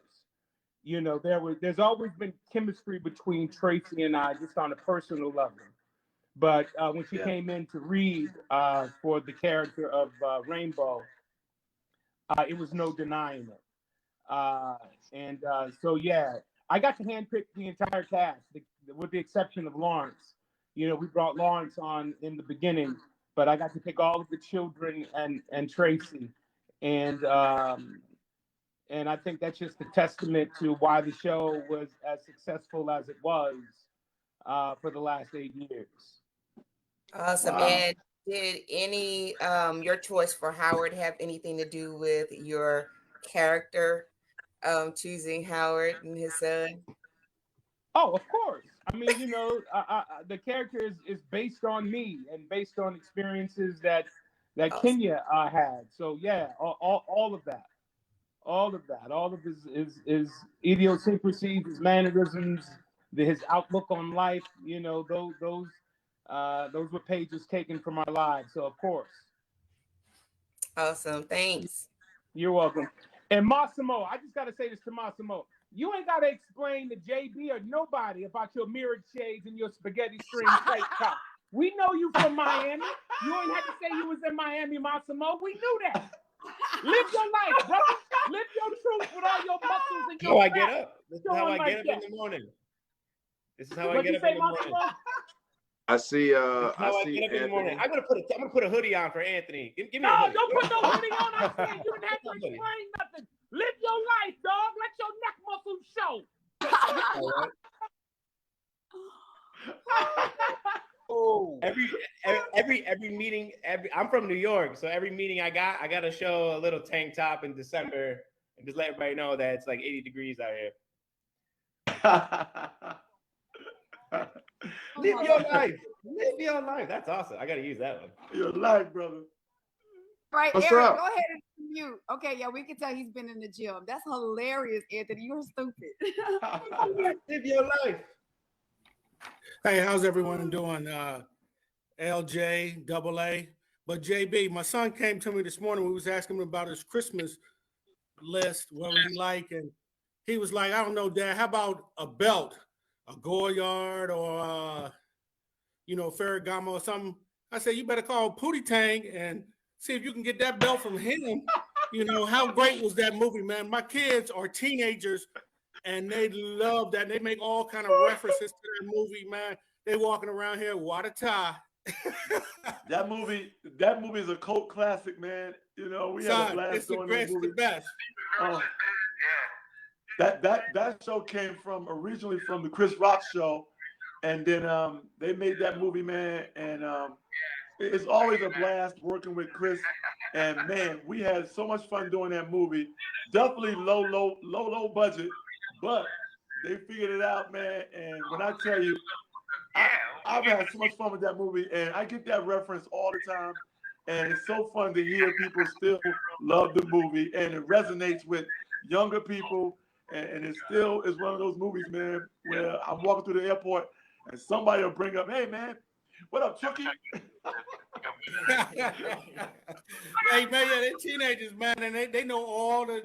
Speaker 1: There's always been chemistry between Tracy and I, just on a personal level. But when she came in to read for the character of Rainbow, it was no denying it. So I got to handpick the entire cast, with the exception of Lawrence. We brought Lawrence on in the beginning, but I got to pick all of the children and Tracy. And I think that's just a testament to why the show was as successful as it was for the last 8 years.
Speaker 15: Awesome.
Speaker 1: Wow.
Speaker 15: And did any your choice for Howard have anything to do with your character choosing Howard and his son?
Speaker 1: Oh, of course. I mean, the character is based on me and based on experiences that Kenya had. So all of that. All of his idiosyncrasies, his mannerisms, his outlook on life. Those were pages taken from our lives. So of course.
Speaker 15: Awesome. Thanks.
Speaker 1: You're welcome. And Massimo, I just got to say this to Massimo. You ain't got to explain to JB or nobody about your mirrored shades and your spaghetti string tight top. We know you from Miami. You ain't had to say you was in Miami, Massimo. We knew that. Live your life, brother. Live your truth with all your muscles and your
Speaker 13: How I get up. This is how I
Speaker 1: like
Speaker 13: get up
Speaker 1: that.
Speaker 13: in the morning. This is how I
Speaker 1: What'd
Speaker 13: get
Speaker 1: you
Speaker 13: up
Speaker 1: say,
Speaker 13: in the morning.
Speaker 1: Massimo?
Speaker 14: I see.
Speaker 13: How
Speaker 14: I
Speaker 13: I
Speaker 14: see
Speaker 13: get up in the morning.
Speaker 14: Anthony.
Speaker 13: I'm gonna put a hoodie on for Anthony. Give me a
Speaker 1: No,
Speaker 13: hoodie.
Speaker 1: don't put no hoodie on. I said you didn't have to explain nothing. Live your life, dog. Let your neck muscles show.
Speaker 13: All right. Oh, every meeting, I'm from New York, so every meeting I got to show a little tank top in December and just let everybody know that it's like 80 degrees out here. Live your life. Live your life. That's awesome. I got to use that one.
Speaker 3: Your life, brother.
Speaker 2: Right,
Speaker 3: What's
Speaker 2: Eric,
Speaker 3: up?
Speaker 2: go ahead and mute. Okay, yeah, we can tell he's been in the gym. That's hilarious, Anthony. You're stupid.
Speaker 13: Live your life.
Speaker 16: Hey, how's everyone doing? LJ, double A. But JB, my son came to me this morning. We was asking him about his Christmas list, what would he like? And he was like, I don't know, Dad, how about a belt, a Goyard or, Ferragamo or something? I said, you better call Pootie Tang and see if you can get that belt from him. How great was that movie, man? My kids are teenagers and they love that. They make all kind of references to that movie, man. They walking around here, what a tie.
Speaker 3: That movie is a cult classic, man. We had a blast
Speaker 16: it's the
Speaker 3: doing that
Speaker 16: best,
Speaker 3: movie.
Speaker 16: the best.
Speaker 3: That show came originally from the Chris Rock show, and then they made that movie, man. And it's always a blast working with Chris. And man, we had so much fun doing that movie. Definitely low budget, but they figured it out, man. And when I tell you, I've had so much fun with that movie, and I get that reference all the time. And it's so fun to hear people still love the movie, and it resonates with younger people. And it still is one of those movies, man, where I'm walking through the airport and somebody will bring up, hey, man, what up, Chucky?
Speaker 16: Hey man, yeah, they're teenagers, man, and they know all the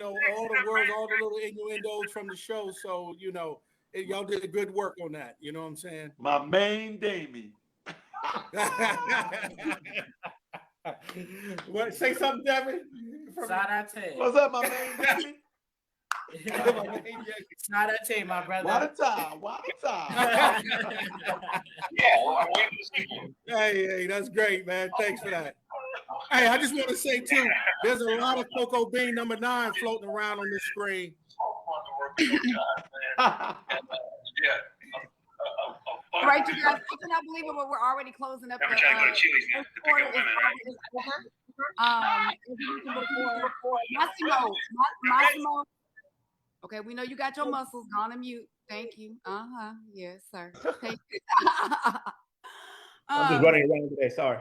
Speaker 16: all the words, all the little innuendos from the show. So y'all did a good work on that. You know what I'm saying?
Speaker 3: My main Damie.
Speaker 1: What? Say something, Devin.
Speaker 17: Sarate.
Speaker 3: What's up, my main Damie?
Speaker 17: Sarate, my brother.
Speaker 3: Wada.
Speaker 16: Hey, that's great, man. Thanks for that. Hey, I just want to say too, there's a lot of Cocoa Bean #9 floating around on this screen.
Speaker 2: All right, you guys, I cannot believe it, but we're already closing up. The first quarter is already over. As you mentioned before, Massimo. Okay, we know you got your muscles on mute. Thank you. Yes, sir. Thank you.
Speaker 13: I'm just running around today. Sorry.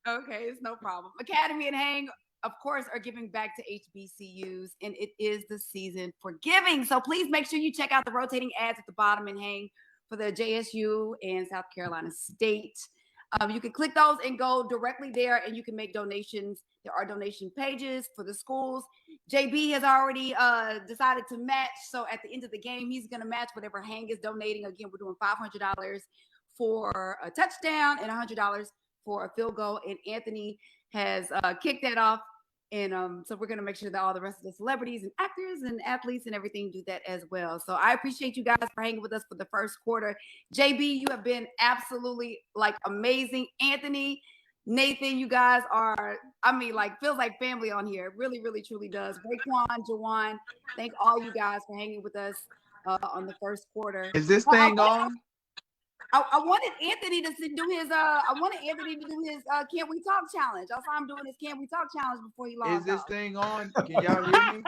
Speaker 2: Okay, it's no problem. Academy and Hang, of course, are giving back to HBCUs, and it is the season for giving. So please make sure you check out the rotating ads at the bottom and Hang for the JSU and South Carolina State. You can click those and go directly there, and you can make donations. There are donation pages for the schools. JB has already decided to match. So at the end of the game, he's going to match whatever Hang is donating. Again, we're doing $500 for a touchdown and $100 for a field goal. And Anthony has kicked that off. And so we're going to make sure that all the rest of the celebrities and actors and athletes and everything do that as well. So I appreciate you guys for hanging with us for the first quarter. JB, you have been absolutely amazing. Anthony, Nathan, you guys are, feels like family on here. It really, really, truly does. Raekwon, Jawan, thank all you guys for hanging with us on the first quarter.
Speaker 18: Is this thing on?
Speaker 2: I wanted Anthony to do his Can We Talk challenge. I saw him doing his Can We Talk challenge before he logged
Speaker 18: Is this
Speaker 2: off.
Speaker 18: thing on? Can y'all hear me?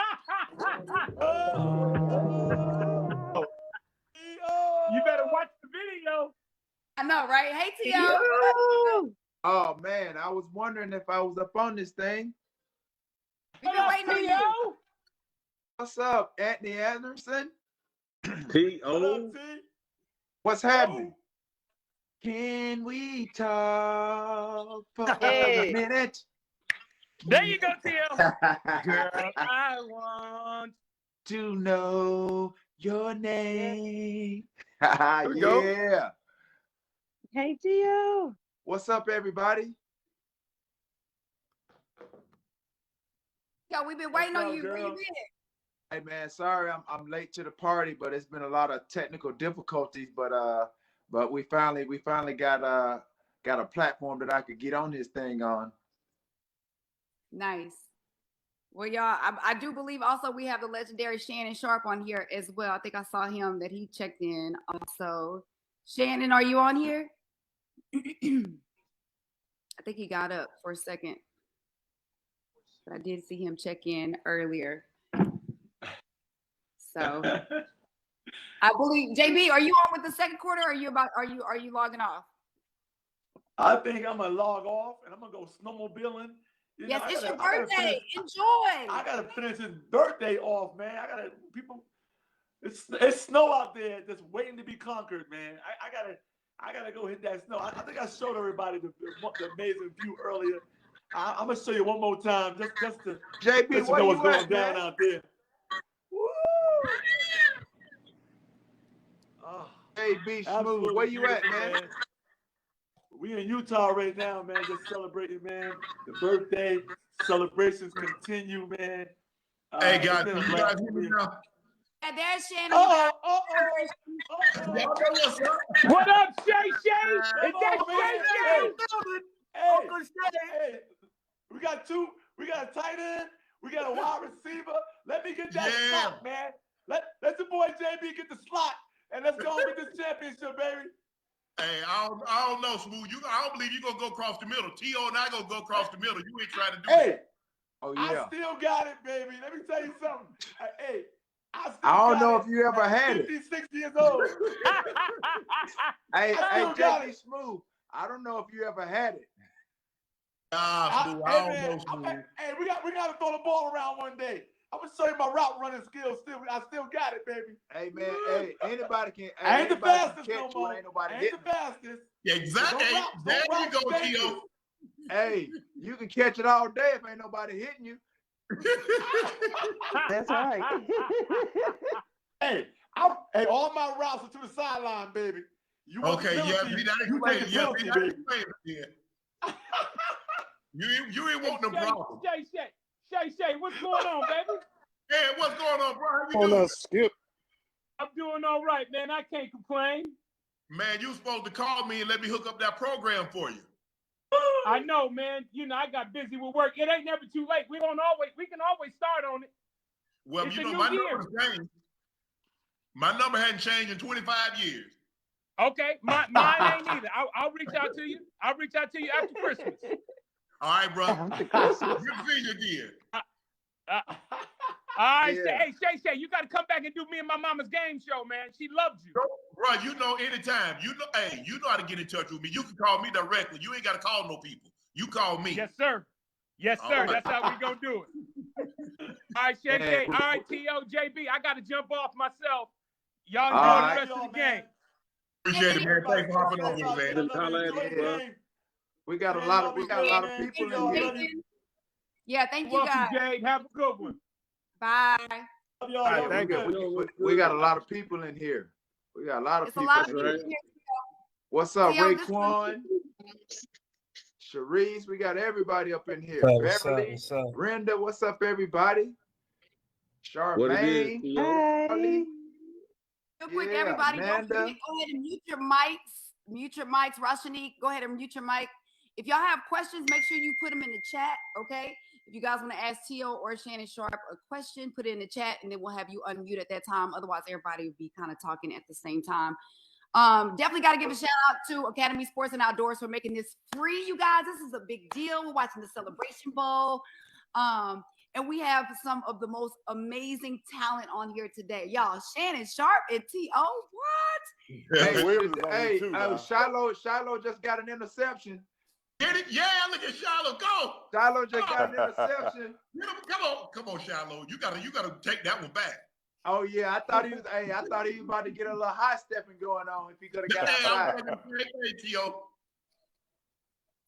Speaker 1: You better watch the video.
Speaker 2: I know, right? Hey, T.O.
Speaker 18: Oh man, I was wondering if I was up on this thing.
Speaker 2: We've been waiting on you.
Speaker 18: What's up, Anthony Anderson?
Speaker 14: T.O.
Speaker 18: What's happening? Can we talk for a minute?
Speaker 1: There you go, T.O. Girl, I want
Speaker 18: to know your name.
Speaker 14: we go.
Speaker 18: Yeah.
Speaker 19: Hey, Gio.
Speaker 18: What's up, everybody?
Speaker 2: Yo, we've been waiting on you.
Speaker 18: girl?
Speaker 2: Where you been?
Speaker 18: Hey man, sorry I'm late to the party, but it's been a lot of technical difficulties. But we finally got a platform that I could get on this thing on.
Speaker 2: Nice. Well, y'all, I do believe also we have the legendary Shannon Sharp on here as well. I think I saw him that he checked in also. Shannon, are you on here? I think he got up for a second. But I did see him check in earlier. So I believe JB, are you on with the second quarter? Or are you logging off?
Speaker 3: I think I'm gonna log off and I'm gonna go snowmobiling.
Speaker 2: Yes, it's your birthday. Enjoy.
Speaker 3: I gotta finish his birthday off, man. It's snow out there that's waiting to be conquered, man. I gotta go hit that snow. I think I showed everybody the amazing view earlier. I'm gonna show you one more time just to
Speaker 18: JB,
Speaker 3: let you know what's going down out there.
Speaker 18: Hey, B Smooth, where you at, man?
Speaker 3: We in Utah right now, man. Just celebrating, man. The birthday celebrations continue, man.
Speaker 14: Hey guys, can you guys hear me now?
Speaker 2: And there's Shannon.
Speaker 1: What up, Shay? Is that Shay?
Speaker 3: Hey, we got a tight end, we got a wide receiver. Let me get that slot, man. Let the boy JB get the slot, and let's go with this championship, baby.
Speaker 14: Hey, I don't know, Smooth. I don't believe you're gonna go across the middle. T.O. and I gonna go across the middle. You ain't trying to do that.
Speaker 18: Oh yeah.
Speaker 3: I still got it, baby. Let me tell you something. Hey,
Speaker 18: I don't know if you ever had it.
Speaker 3: 56 years old.
Speaker 18: Hey, JB Smooth. I don't know if you ever had it.
Speaker 14: Smooth. I don't know, Smooth.
Speaker 3: Hey, we got to throw the ball around one day. I'm gonna show you my route running skills. I still got it, baby.
Speaker 18: Hey man, hey, anybody can.
Speaker 3: I ain't the fastest
Speaker 18: no
Speaker 3: more.
Speaker 18: Ain't nobody
Speaker 3: I ain't the fastest.
Speaker 14: Yeah, exactly. There you go, T.O.
Speaker 18: Hey, you can catch it all day if ain't nobody hitting you.
Speaker 19: That's right.
Speaker 3: Hey, all my routes are to the sideline, baby. You want
Speaker 14: Okay,
Speaker 3: the
Speaker 14: yeah,
Speaker 3: penalty,
Speaker 14: see, that
Speaker 3: you take
Speaker 14: explains.
Speaker 3: the
Speaker 14: Yeah,
Speaker 3: penalty,
Speaker 14: see, that
Speaker 3: baby.
Speaker 14: explains it. You ain't want no
Speaker 1: Shay,
Speaker 14: problem.
Speaker 1: Shay, what's going on, baby?
Speaker 14: Hey, what's going on, bro? How you
Speaker 10: Oh no,
Speaker 14: doing?
Speaker 10: Skip.
Speaker 1: I'm doing all right, man. I can't complain.
Speaker 14: Man, you supposed to call me and let me hook up that program for you.
Speaker 1: I know, man. You know, I got busy with work. It ain't never too late. We can always start on it.
Speaker 14: Well,
Speaker 1: It's
Speaker 14: you
Speaker 1: a
Speaker 14: know,
Speaker 1: new
Speaker 14: my
Speaker 1: year.
Speaker 14: number's changed. My number hadn't changed in 25 years.
Speaker 1: Okay, mine ain't either. I'll reach out to you. I'll reach out to you after Christmas.
Speaker 14: All right, bro.
Speaker 19: After Christmas.
Speaker 14: Good to see you again.
Speaker 1: All right,
Speaker 18: Yeah.
Speaker 1: Shay, you got to come back and do me and my mama's game show, man. She loves you.
Speaker 14: Bro, you know anytime. You know, hey, you know how to get in touch with me. You can call me directly. You ain't got to call no people. You call me.
Speaker 1: Yes, sir. Yes, sir.
Speaker 14: All right.
Speaker 1: That's how we gonna do it. All right, Shay. All right, T.O., JB, I got to jump off myself. Y'all enjoy
Speaker 18: All
Speaker 1: the
Speaker 18: right.
Speaker 1: rest of the game.
Speaker 14: Appreciate it, man. Thanks for hopping on with me, man.
Speaker 18: Yeah. We got a lot of people in here.
Speaker 2: Yeah, thank you
Speaker 1: Welcome,
Speaker 2: guys.
Speaker 1: Jade. Have a good one.
Speaker 2: Bye.
Speaker 18: All right, we got a lot of people in here. We got a lot of
Speaker 2: It's a
Speaker 18: people.
Speaker 2: lot of people here.
Speaker 18: What's up,
Speaker 2: Theo, this
Speaker 18: Raekwon? Sharice, we got everybody up in here.
Speaker 20: What's up,
Speaker 18: Beverly,
Speaker 20: what's up?
Speaker 18: Brenda, what's up, everybody?
Speaker 20: What it is,
Speaker 18: Charmaine,
Speaker 20: Theo?
Speaker 18: Charlie.
Speaker 2: Real quick,
Speaker 18: Yeah,
Speaker 2: everybody, don't
Speaker 18: Amanda.
Speaker 2: forget, go ahead and mute your mics. Mute your mics. Rashani, go ahead and mute your mic. If y'all have questions, make sure you put them in the chat, okay? If you guys want to ask Tio or Shannon Sharp a question, put it in the chat, and then we'll have you unmute at that time. Otherwise, everybody will be kind of talking at the same time. Definitely got to give a shout out to Academy Sports and Outdoors for making this free, you guys. This is a big deal. We're watching the Celebration Bowl. And we have some of the most amazing talent on here today. Y'all, Shannon Sharp and T.O. What?
Speaker 18: Hey, Shiloh just got an interception.
Speaker 14: Get it? Yeah, look at Shiloh. Go.
Speaker 18: Shiloh just got an interception.
Speaker 14: Come on, Shiloh. You gotta take that one back.
Speaker 18: Oh yeah, I thought he was about to get a little high stepping going on if he could have got outside.
Speaker 14: T.O.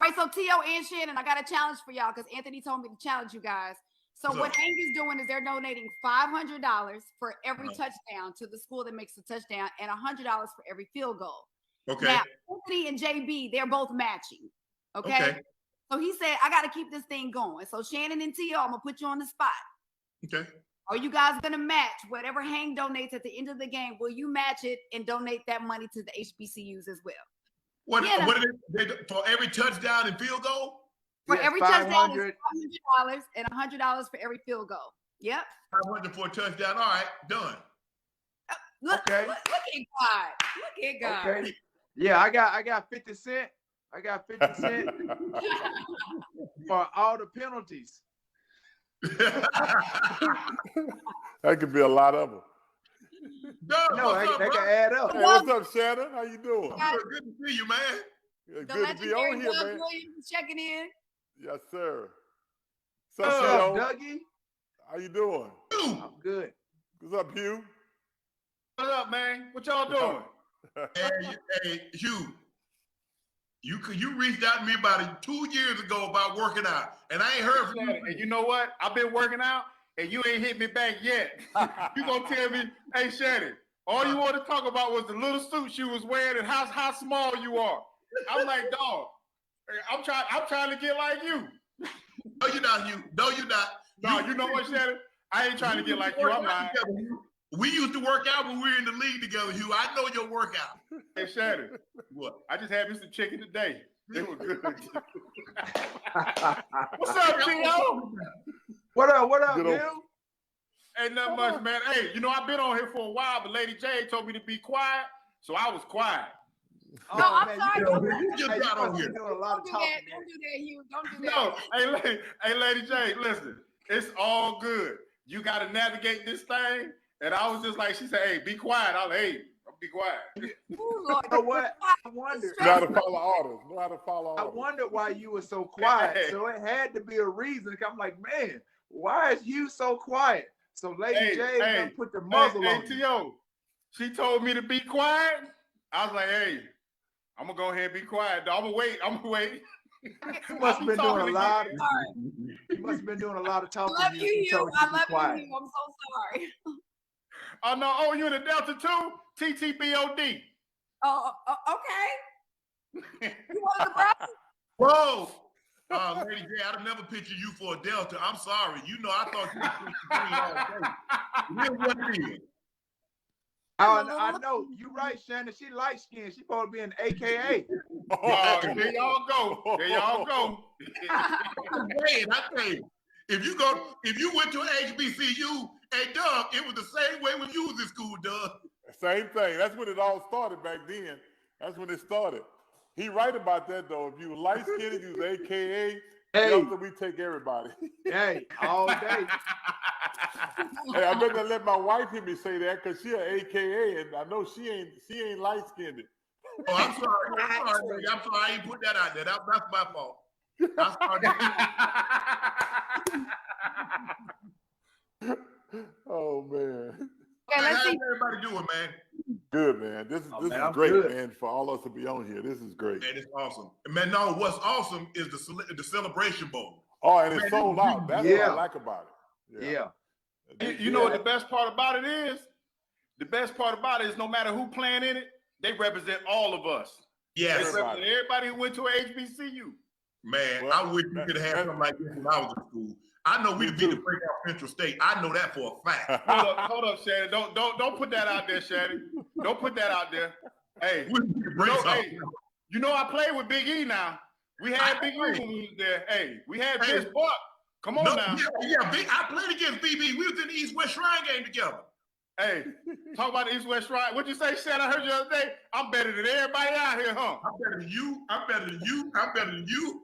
Speaker 2: Right, so T.O. and Shannon, I got a challenge for y'all because Anthony told me to challenge you guys. So what Hank is doing is they're donating $500 for every touchdown to the school that makes the touchdown and $100 for every field goal.
Speaker 14: Okay.
Speaker 2: Now, Anthony and JB, they're both matching. Okay. So he said, I got to keep this thing going. So Shannon and T.O., I'm going to put you on the spot.
Speaker 14: Okay.
Speaker 2: Are you guys going to match whatever Hank donates at the end of the game? Will you match it and donate that money to the HBCUs as well?
Speaker 14: What for every touchdown and field goal?
Speaker 2: For every touchdown, $500 and $100 for every field goal. Yep.
Speaker 14: 500 for a touchdown. All right, done.
Speaker 2: Look at God. Look at God.
Speaker 18: Okay. Yeah, I got 50 cents. I got 50 cents for all the penalties.
Speaker 21: That could be a lot of them.
Speaker 18: No, they can add up.
Speaker 21: Hey, what's up, Shannon? How you doing?
Speaker 14: Good to see you, man.
Speaker 21: Yeah,
Speaker 2: The
Speaker 21: good to be on
Speaker 2: legendary
Speaker 21: here,
Speaker 2: Doug
Speaker 21: man.
Speaker 2: Williams checking in.
Speaker 21: Yes, sir.
Speaker 18: What's up, Dougie?
Speaker 21: How you doing?
Speaker 18: I'm good.
Speaker 21: What's up, Hugh?
Speaker 14: What up, man? What y'all doing? Hey, Hugh. You reached out to me about 2 years ago about working out, and I ain't heard from you.
Speaker 22: And you know what? I've been working out, and you ain't hit me back yet. You gonna tell me, hey Shannon, all you want to talk about was the little suits you was wearing and how small you are. I'm like, dog, I'm trying to get like you.
Speaker 14: No, you're not, Hugh. No, you're not.
Speaker 22: No, you know what, Shannon? I ain't trying to get like you. I'm lying.
Speaker 14: We used to work out when we were in the league together, Hugh. I know your workout.
Speaker 22: Hey, Shannon. What? I just had me some chicken today. It was good. What's up, T.O.?
Speaker 18: What up,
Speaker 22: Good
Speaker 18: Bill?
Speaker 22: Ain't nothing much, man. Hey, you know, I've been on here for a while, but Lady J told me to be quiet, so I was quiet.
Speaker 2: No, I'm sorry.
Speaker 14: You just got on here.
Speaker 18: Doing a lot of
Speaker 2: Don't do
Speaker 18: talking.
Speaker 2: that. Don't do that, Hugh. Don't do that.
Speaker 22: No, hey, Lady J, listen, it's all good. You got to navigate this thing. And I was just like, she said, hey, be quiet. I was like, hey, be quiet.
Speaker 2: Ooh, Lord.
Speaker 18: You know what? I wonder.
Speaker 21: Know how to follow orders. Know how to follow orders.
Speaker 18: I wondered why you were so quiet. So it had to be a reason. I'm like, man, why is you so quiet? So Lady J done put the muzzle on you.
Speaker 22: T.O., she told me to be quiet. I was like, hey, I'm going to go ahead and be quiet. I'm going to wait.
Speaker 18: You must have been doing a lot. You must have been doing a lot of talking.
Speaker 2: I love you,
Speaker 18: He
Speaker 2: Hugh.
Speaker 18: told
Speaker 2: I
Speaker 18: to be
Speaker 2: love
Speaker 18: quiet.
Speaker 2: you, Hugh. I'm so sorry.
Speaker 22: Oh no! Oh, you in the Delta too? TTBOD.
Speaker 2: Okay. You wanted the brother?
Speaker 14: Whoa! Lady J, I'd have never pictured you for a Delta. I'm sorry. You know, I thought you were green all day. It is what it is.
Speaker 18: I know. You're right, Shannon. She light skinned. She supposed to be an AKA.
Speaker 22: Oh, there y'all go. There y'all go.
Speaker 14: I'm saying, I tell you, if you went to an HBCU, hey Doug, it was the same way when you was in school, Doug.
Speaker 21: Same thing. That's when it all started back then. That's when it started. He right about that though. If you light skinned, you was AKA.
Speaker 18: Hey.
Speaker 21: Delta, we take everybody.
Speaker 18: Hey, all day.
Speaker 21: Hey, I better not let my wife hear me say that because she an AKA, and I know she ain't light skinned.
Speaker 14: Oh, I'm sorry, lady. I'm sorry. I ain't put that out there. That's my fault.
Speaker 21: Oh man.
Speaker 2: Okay, let's
Speaker 14: How's
Speaker 2: see.
Speaker 14: everybody doing, man?
Speaker 21: Good, man. This is
Speaker 18: I'm
Speaker 21: great,
Speaker 18: good.
Speaker 21: man, for all of us to be on here. This is great.
Speaker 14: Man, it's awesome. Man, no, what's awesome is the Celebration Bowl.
Speaker 21: Oh, and it's
Speaker 14: Man,
Speaker 21: sold out. That's what I like about it.
Speaker 18: Yeah.
Speaker 22: You know what the best part about it is? The best part about it is no matter who playing in it, they represent all of us.
Speaker 14: Yes.
Speaker 22: They represent everybody who went to an HBCU.
Speaker 14: Man, I wish we could have something like this when I was in school. I know we'd beat the break out Central State. I know that for a fact.
Speaker 22: Hold up, Shannon. Don't put that out there, Shannon. Don't put that out there. Hey, you know I played with Big E now. We had Big E when we was there. Hey, we had Vince Buck. Come on now.
Speaker 14: Yeah, Big. I played against BB. We was in the East-West Shrine game together.
Speaker 22: Hey, talk about the East-West Shrine. What'd you say, Shannon? I heard you the other day. I'm better than everybody out here, huh?
Speaker 14: I'm better than you. I'm better than you. I'm better than you.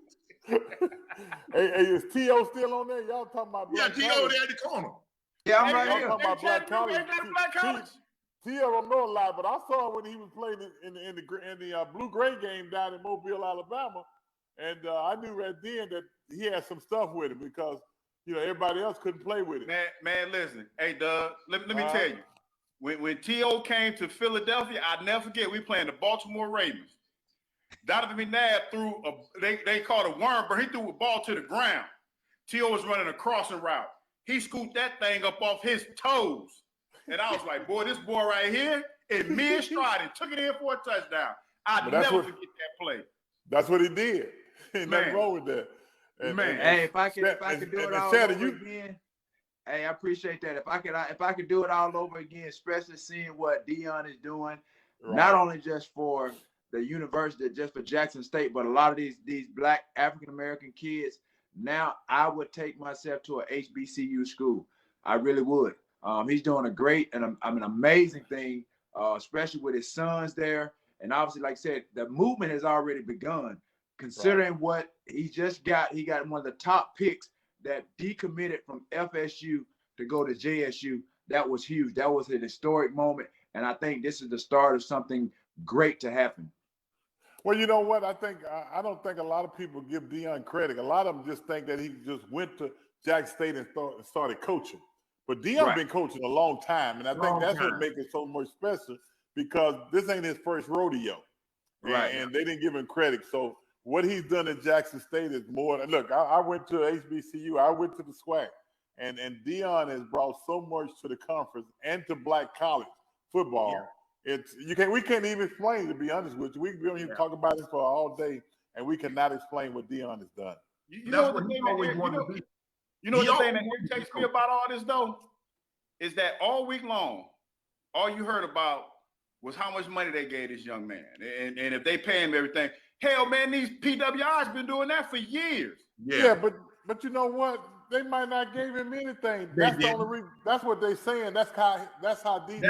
Speaker 21: Hey, is T.O. still on there? Y'all talking about Black
Speaker 14: T.O.
Speaker 21: College?
Speaker 14: there at the corner.
Speaker 18: Yeah, I'm right
Speaker 21: Y'all
Speaker 18: here.
Speaker 21: talking about Black College.
Speaker 22: Black College.
Speaker 21: T.O. don't know a lot, but I saw him when he was playing in the blue-gray game down in Mobile, Alabama, and I knew right then that he had some stuff with him because everybody else couldn't play with it.
Speaker 22: Man, listen. Hey, Doug, let me tell you. When T.O. came to Philadelphia, I'll never forget, we playing the Baltimore Ravens. Donovan McNabb threw they called a worm, but he threw a ball to the ground. T.O. was running a crossing route. He scooped that thing up off his toes. And I was like, boy, this boy right here in mid-stride and took it in for a touchdown. I'd never forget that play.
Speaker 21: That's what he did. Ain't nothing wrong with that.
Speaker 18: Hey, if I could do it all over again, hey, I appreciate that. If I could do it all over again, especially seeing what Dion is doing, not only just for the university, just for Jackson State, but a lot of these Black African American kids. Now I would take myself to a HBCU school. I really would. He's doing a great and an amazing thing, especially with his sons there. And obviously, like I said, the movement has already begun. Considering what he just got, he got one of the top picks that decommitted from FSU to go to JSU. That was huge. That was an historic moment. And I think this is the start of something great to happen.
Speaker 21: Well, you know what? I don't think a lot of people give Dion credit. A lot of them just think that he just went to Jackson State and started coaching. But Dion's been coaching a long time, and I think that's what makes it so much special because this ain't his first rodeo.
Speaker 18: Right.
Speaker 21: And they didn't give him credit. So what he's done at Jackson State is more than, look, I went to HBCU, I went to the SWAC, and Dion has brought so much to the conference and to Black college football. Yeah. We can't even explain, to be honest with you. We can talk about this for all day, and we cannot explain what Dion has done.
Speaker 22: You know what the thing that irritates me about all this though is that all week long, all you heard about was how much money they gave this young man, and if they pay him everything. Hell, man, these PWIs been doing that for years.
Speaker 21: Yeah, but you know what? They might not give him anything. That's the only reason. That's what they're saying. That's how deep.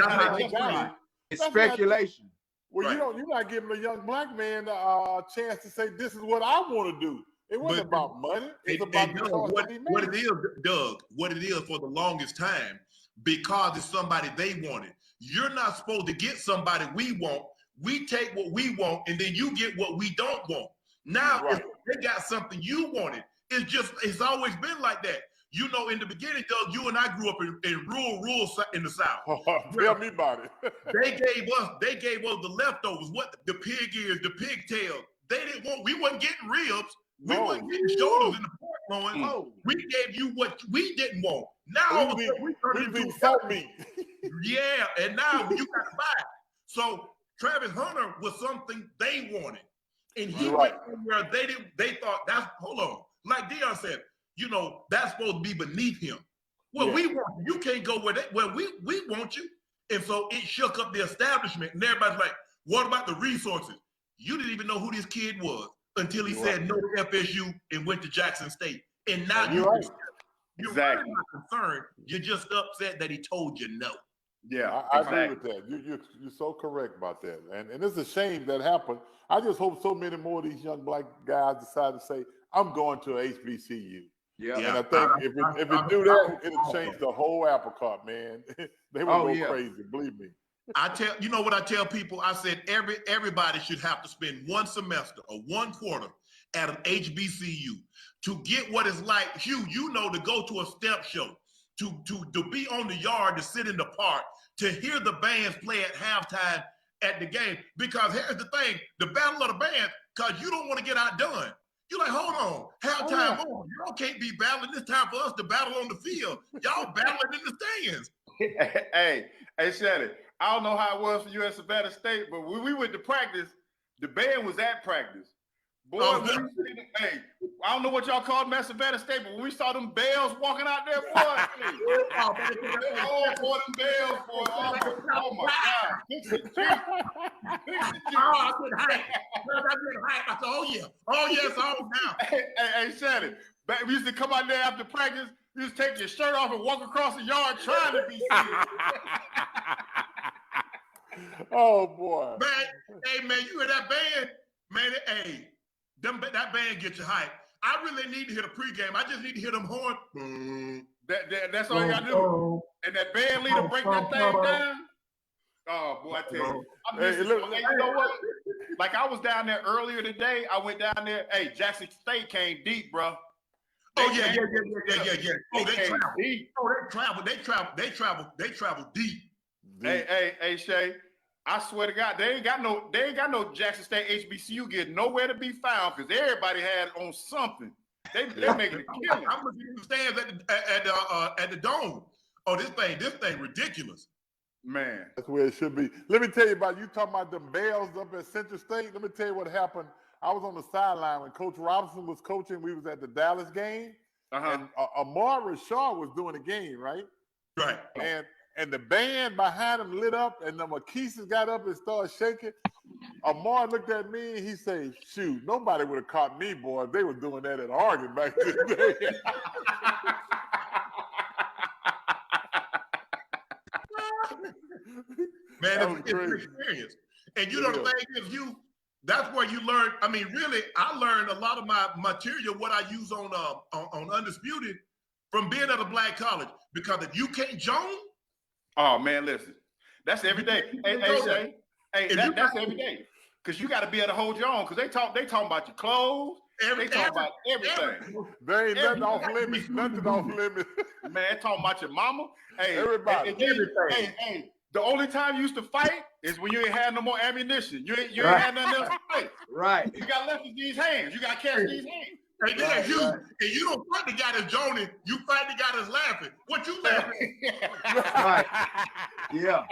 Speaker 18: It's speculation.
Speaker 21: You're not giving a young Black man a chance to say this is what I want to do. It wasn't about money. It's about
Speaker 14: what it is, Doug. What it is for the longest time, because it's somebody they wanted. You're not supposed to get somebody we want. We take what we want, and then you get what we don't want. Now, if they got something you wanted, it's always been like that. You know, in the beginning, Doug, you and I grew up in rural in the South.
Speaker 21: Tell me about it.
Speaker 14: They gave us the leftovers, what the pig ears, the pigtail. They didn't want. We wasn't getting ribs. We
Speaker 21: No.
Speaker 14: weren't getting shoulders in the park going,
Speaker 21: Oh.
Speaker 14: we gave you what we didn't want. Now all of a sudden we turned into
Speaker 21: eating salt meat.
Speaker 14: Yeah, and now you got to buy it. So Travis Hunter was something they wanted. And he went where they thought that's, hold on. Like Dion said, you know, that's supposed to be beneath him. Well, we want you. You can't go where we want you. And so it shook up the establishment. And everybody's like, what about the resources? You didn't even know who this kid was until he said no to FSU and went to Jackson State. And now you're really not concerned. You're just upset that he told you no.
Speaker 21: Yeah, I agree with that. You're so correct about that. And it's a shame that happened. I just hope so many more of these young black guys decide to say, I'm going to a HBCU.
Speaker 18: Yeah.
Speaker 21: And I think if it do that, it'll change the whole apple cart, man. They will go crazy, believe me.
Speaker 14: You know what I tell people? I said everybody should have to spend one semester or one quarter at an HBCU to get what it's like. Hugh, you know, to go to a step show, to be on the yard, to sit in the park, to hear the bands play at halftime at the game. Because here's the thing, the battle of the bands, because you don't want to get outdone. You're like, hold on, halftime on. Y'all can't be battling. It's time for us to battle on the field. Y'all battling in the stands.
Speaker 22: Hey, Shannon, I don't know how it was for you at Savannah State, but when we went to practice, the band was at practice. Boy, hey, I don't know what y'all called them at Savannah State, but when we saw them bells walking out there, boy, boy, them bells, boy. Oh my God.
Speaker 14: I get hype. I said, oh yeah, it's on now.
Speaker 22: Hey, Shannon, we used to come out there after practice, you just take your shirt off and walk across the yard trying to be serious.
Speaker 21: Oh boy.
Speaker 14: Man, hey man, you hear that band? Man, that band gets you hype. I really need to hear the pregame. I just need to hear them horn.
Speaker 22: That's all you gotta do. And that band leader break that thing down. Oh boy, I tell you. You know what? Like I was down there earlier today. I went down there. Hey, Jackson State came deep, bro.
Speaker 14: Oh yeah. Oh, they travel deep.
Speaker 22: Hey, Shay. I swear to God, they ain't got no Jackson State HBCU getting nowhere to be found because everybody had on something. They making a killing.
Speaker 14: I'm looking at the stands at the dome. Oh, this thing ridiculous.
Speaker 22: Man.
Speaker 21: That's where it should be. Let me tell you about, you talking about them bells up at Central State. Let me tell you what happened. I was on the sideline when Coach Robinson was coaching. We was at the Dallas game. And Amar Rashard was doing the game, right?
Speaker 14: Right.
Speaker 21: And the band behind him lit up, and the Marquises got up and started shaking. Amar looked at me and he said, shoot, nobody would have caught me, boy, if they were doing that at Oregon back in the day.
Speaker 14: Man, it's an experience. And you know, the thing is, that's where you learn. I mean, really, I learned a lot of my material, what I use on Undisputed, from being at a black college. Because if you can't join,
Speaker 22: oh man, listen, that's every day. Hey, that's every day. Because you got to be able to hold your own. Because they talking about your clothes. They talking about everything.
Speaker 21: There ain't nothing off limits. Nothing off limits.
Speaker 22: Man, talking about your mama. Hey,
Speaker 21: everybody.
Speaker 22: Hey, the only time you used to fight is when you ain't had no more ammunition. You ain't had nothing else to fight.
Speaker 18: Right.
Speaker 22: You got left with these hands. You got to catch these hands.
Speaker 14: And then you don't fight the guy that's joning. You fight the guy that's laughing. What you laughing?
Speaker 18: Right. Yeah.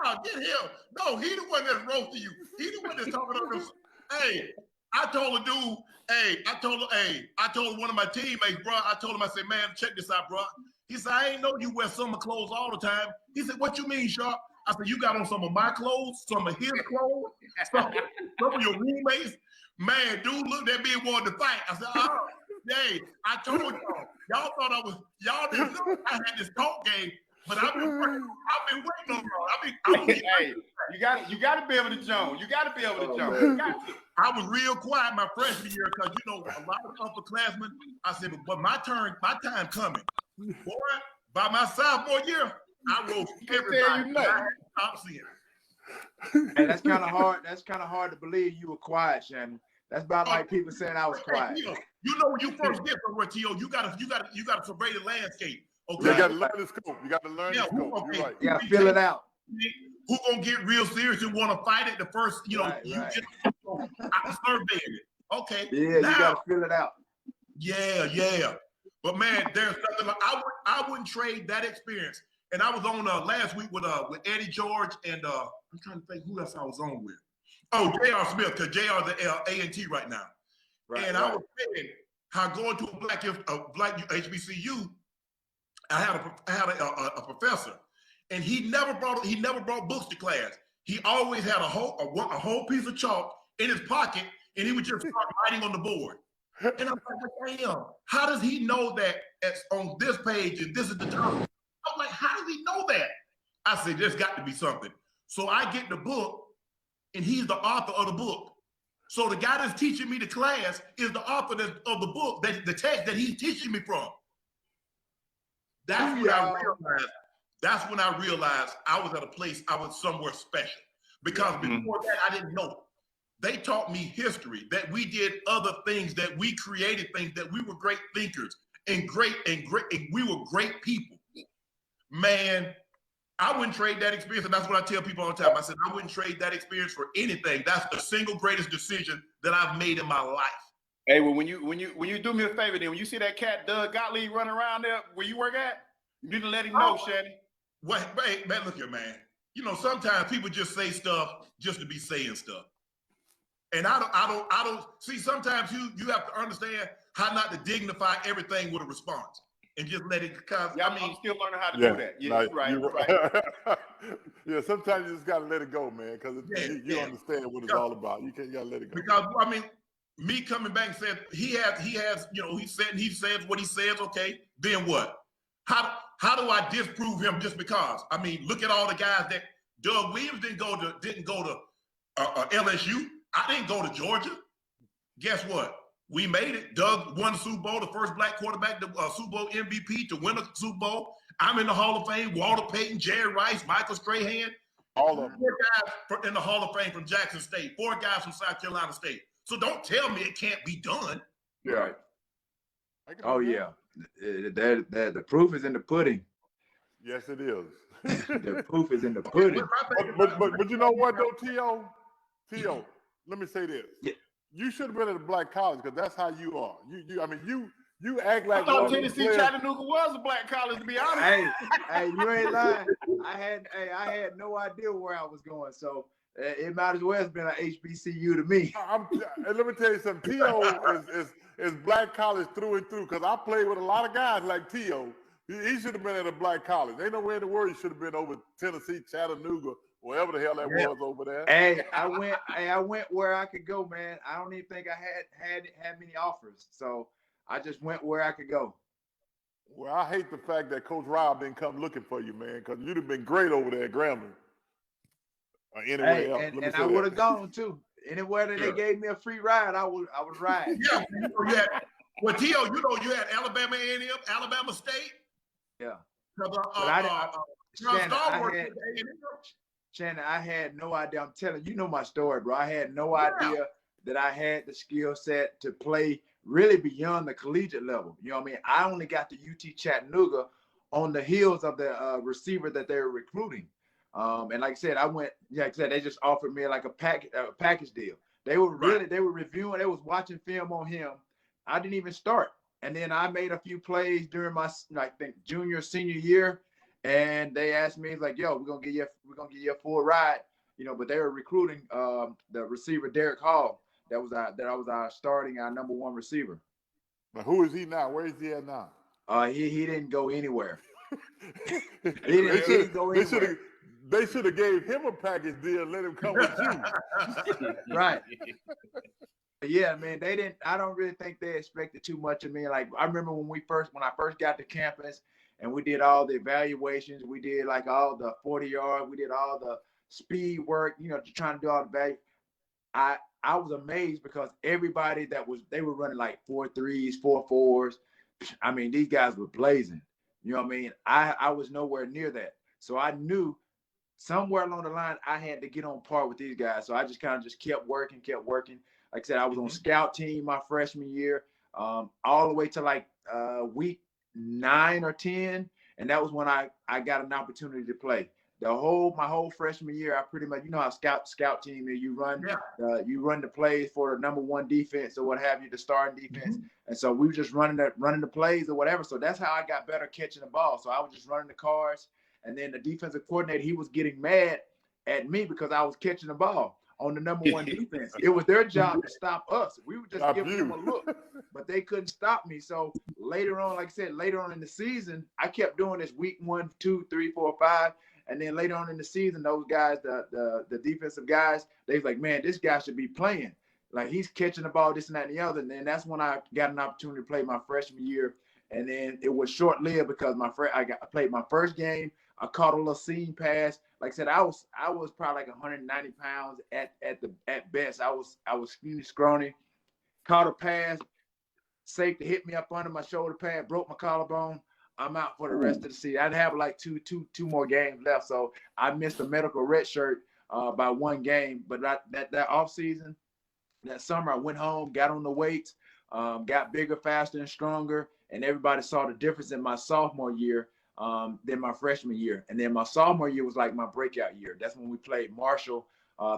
Speaker 14: Oh, get him. No, he the one that's roasting you. He the one that's talking about this. Hey, I told a dude, I told one of my teammates, bro, I told him, I said, man, check this out, bro. He said, I ain't know you wear summer clothes all the time. He said, what you mean, Sharp? I said, you got on some of my clothes, some of his clothes, some of your roommates. Man, dude looked at me and wanted to fight. I said, oh, hey, I told y'all thought y'all didn't know I had this talk game, but I've been waiting on y'all.
Speaker 22: Hey, you got to be able to join. You got to be able to join.
Speaker 14: I was real quiet my freshman year because, you know, a lot of upperclassmen, I said, but my time coming. Boy, by my sophomore year, I wrote everybody.
Speaker 18: Hey, that's kind of hard. That's kind of hard to believe you were quiet, Shannon. That's about like people saying I was quiet.
Speaker 14: You know, when you first get somewhere, T.O., you gotta survey the landscape. Okay,
Speaker 21: you gotta learn the scope. You gotta learn the scope. You're right.
Speaker 18: You gotta fill it out.
Speaker 14: Who gonna get real serious and want to fight it the first? You know, I surveyed it. Okay.
Speaker 18: Yeah,
Speaker 14: now,
Speaker 18: you got to fill it out.
Speaker 14: Yeah. But man, there's nothing like I wouldn't trade that experience. And I was on last week with Eddie George and I'm trying to think who else I was on with. Oh, J.R. Smith, because J.R. is at A&T right now.
Speaker 18: Right,
Speaker 14: and I was saying how going to a black HBCU, I had a professor, and he never brought books to class. He always had a whole piece of chalk in his pocket, and he would just start writing on the board. And I'm like, damn, how does he know that it's on this page and this is the term? I'm like, how does he know that? I said, there's got to be something. So I get the book, and he's the author of the book. So the guy that's teaching me the class is the author of the book, the text that he's teaching me from. That's when I realized I was at a place, I was somewhere special. Because before that, I didn't know. They taught me history, that we did other things, that we created things, that we were great thinkers and we were great people. Man, I wouldn't trade that experience, and that's what I tell people all the time. I said, I wouldn't trade that experience for anything. That's the single greatest decision that I've made in my life.
Speaker 22: Hey, well, when you do me a favor, then when you see that cat Doug Gottlieb running around there where you work at, you need to let him know, Shanny.
Speaker 14: What, hey, man, look here, man. You know, sometimes people just say stuff just to be saying stuff. And I don't see, sometimes you have to understand how not to dignify everything with a response and just let it come.
Speaker 22: Yeah, I mean, still learning how to do that. Yeah, right.
Speaker 21: Yeah, sometimes you just gotta let it go, man, because you understand what it's all about. You gotta let it go.
Speaker 14: Because I mean, me coming back and saying he has, you know, he says what he says. Okay, then what? How do I disprove him just because? I mean, look at all the guys that Doug Williams didn't go to LSU. I didn't go to Georgia. Guess what? We made it. Doug won the Super Bowl, the first black quarterback, the Super Bowl MVP to win a Super Bowl. I'm in the Hall of Fame. Walter Payton, Jerry Rice, Michael Strahan.
Speaker 21: All of them.
Speaker 14: 4 guys in the Hall of Fame from Jackson State. 4 guys from South Carolina State. So don't tell me it can't be done.
Speaker 18: Right. Oh yeah. The proof is in the pudding.
Speaker 21: Yes, it is.
Speaker 18: The proof is in the pudding.
Speaker 21: But you know what though, T.O., let me say this. Yeah. You should have been at a black college because that's how you are. You act like
Speaker 22: I thought Tennessee Chattanooga was a black college, to be honest.
Speaker 18: Hey, you ain't lying. I had no idea where I was going, so it might as well have been an HBCU to me.
Speaker 21: And let me tell you something. T.O. is black college through and through because I played with a lot of guys like T.O. He should have been at a black college. Ain't nowhere in the world he should have been over Tennessee, Chattanooga, wherever the hell that was over there.
Speaker 18: Hey, I went where I could go, man. I don't even think I had many offers, so I just went where I could go.
Speaker 21: Well, I hate the fact that Coach Rob didn't come looking for you, man, because you'd have been great over there at Grambling. Or anywhere else.
Speaker 18: And I would have gone too. Anywhere that they gave me a free ride, I would ride.
Speaker 14: Yeah. Well, T.O., you had Alabama A&M, Alabama State.
Speaker 18: Yeah. Shannon, I had no idea. I'm telling you, my story, bro. I had no idea that I had the skill set to play really beyond the collegiate level. You know what I mean? I only got to UT Chattanooga on the heels of the receiver that they were recruiting. And like I said, they just offered me like a package deal. They were reviewing, they was watching film on him. I didn't even start. And then I made a few plays during my, I think, senior year. And they asked me, like, yo, we're gonna give you a full ride, but they were recruiting the receiver Derek Hall. That was our starting, our number 1 receiver.
Speaker 21: But who is he now? Where is he at now?
Speaker 18: He didn't go anywhere. He didn't go anywhere.
Speaker 21: They should have gave him a package deal and let him come with you.
Speaker 18: Right. Yeah, man, they didn't. I don't really think they expected too much of me. Like, I remember when I first got to campus and we did all the evaluations, we did like all the 40 yard, we did all the speed work, trying to do all the value. I was amazed because everybody they were running like 4.3s, 4.4s. I mean, these guys were blazing. You know what I mean? I was nowhere near that. So I knew somewhere along the line I had to get on par with these guys. So I just kind of kept working. Like I said, I was on scout team my freshman year, all the way to like week 9 or 10. And that was when I got an opportunity to play. my whole freshman year, I pretty much, you know how scout team is. You run the plays for the number one defense or what have you, the starting defense. And so we were just running the plays or whatever. So that's how I got better catching the ball. So I was just running the cards, and then the defensive coordinator, he was getting mad at me because I was catching the ball on the number one defense. It was their job to stop us. We were just giving them a look, but they couldn't stop me. So later on, like I said, later on in the season, I kept doing this week 1, 2, 3, 4, 5. And then later on in the season, those guys, the defensive guys, they was like, man, this guy should be playing. Like, he's catching the ball, this and that and the other. And then that's when I got an opportunity to play my freshman year. And then it was short-lived because I played my first game. I caught a little seam pass. Like I said, I was probably like 190 pounds at best. I was skinny, scrawny. Caught a pass. Safety hit me up under my shoulder pad, broke my collarbone. I'm out for the rest of the season. I'd have like two more games left, so I missed a medical red shirt by one game. But that off season, that summer, I went home, got on the weights, got bigger, faster, and stronger, and everybody saw the difference in my sophomore year than my freshman year. And then my sophomore year was like my breakout year. That's when we played Marshall,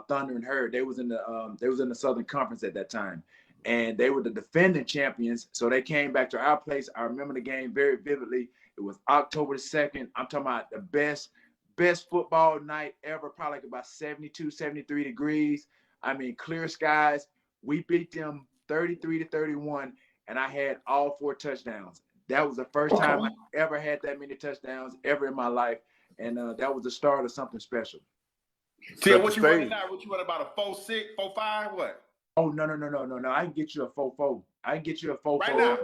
Speaker 18: Thunder, and Herd. They was in the Southern Conference at that time. And they were the defending champions. So they came back to our place. I remember the game very vividly. It was October the 2nd. I'm talking about the best football night ever, probably like about 72, 73 degrees. I mean, clear skies. We beat them 33-31, and I had all 4 touchdowns. That was the first time I ever had that many touchdowns ever in my life. And that was the start of something special.
Speaker 22: See, what you running now? What you run about a 4.6, 4.5, what?
Speaker 18: Oh, no. I can get you a 4.4. I can get you a 4.4.
Speaker 22: Right now?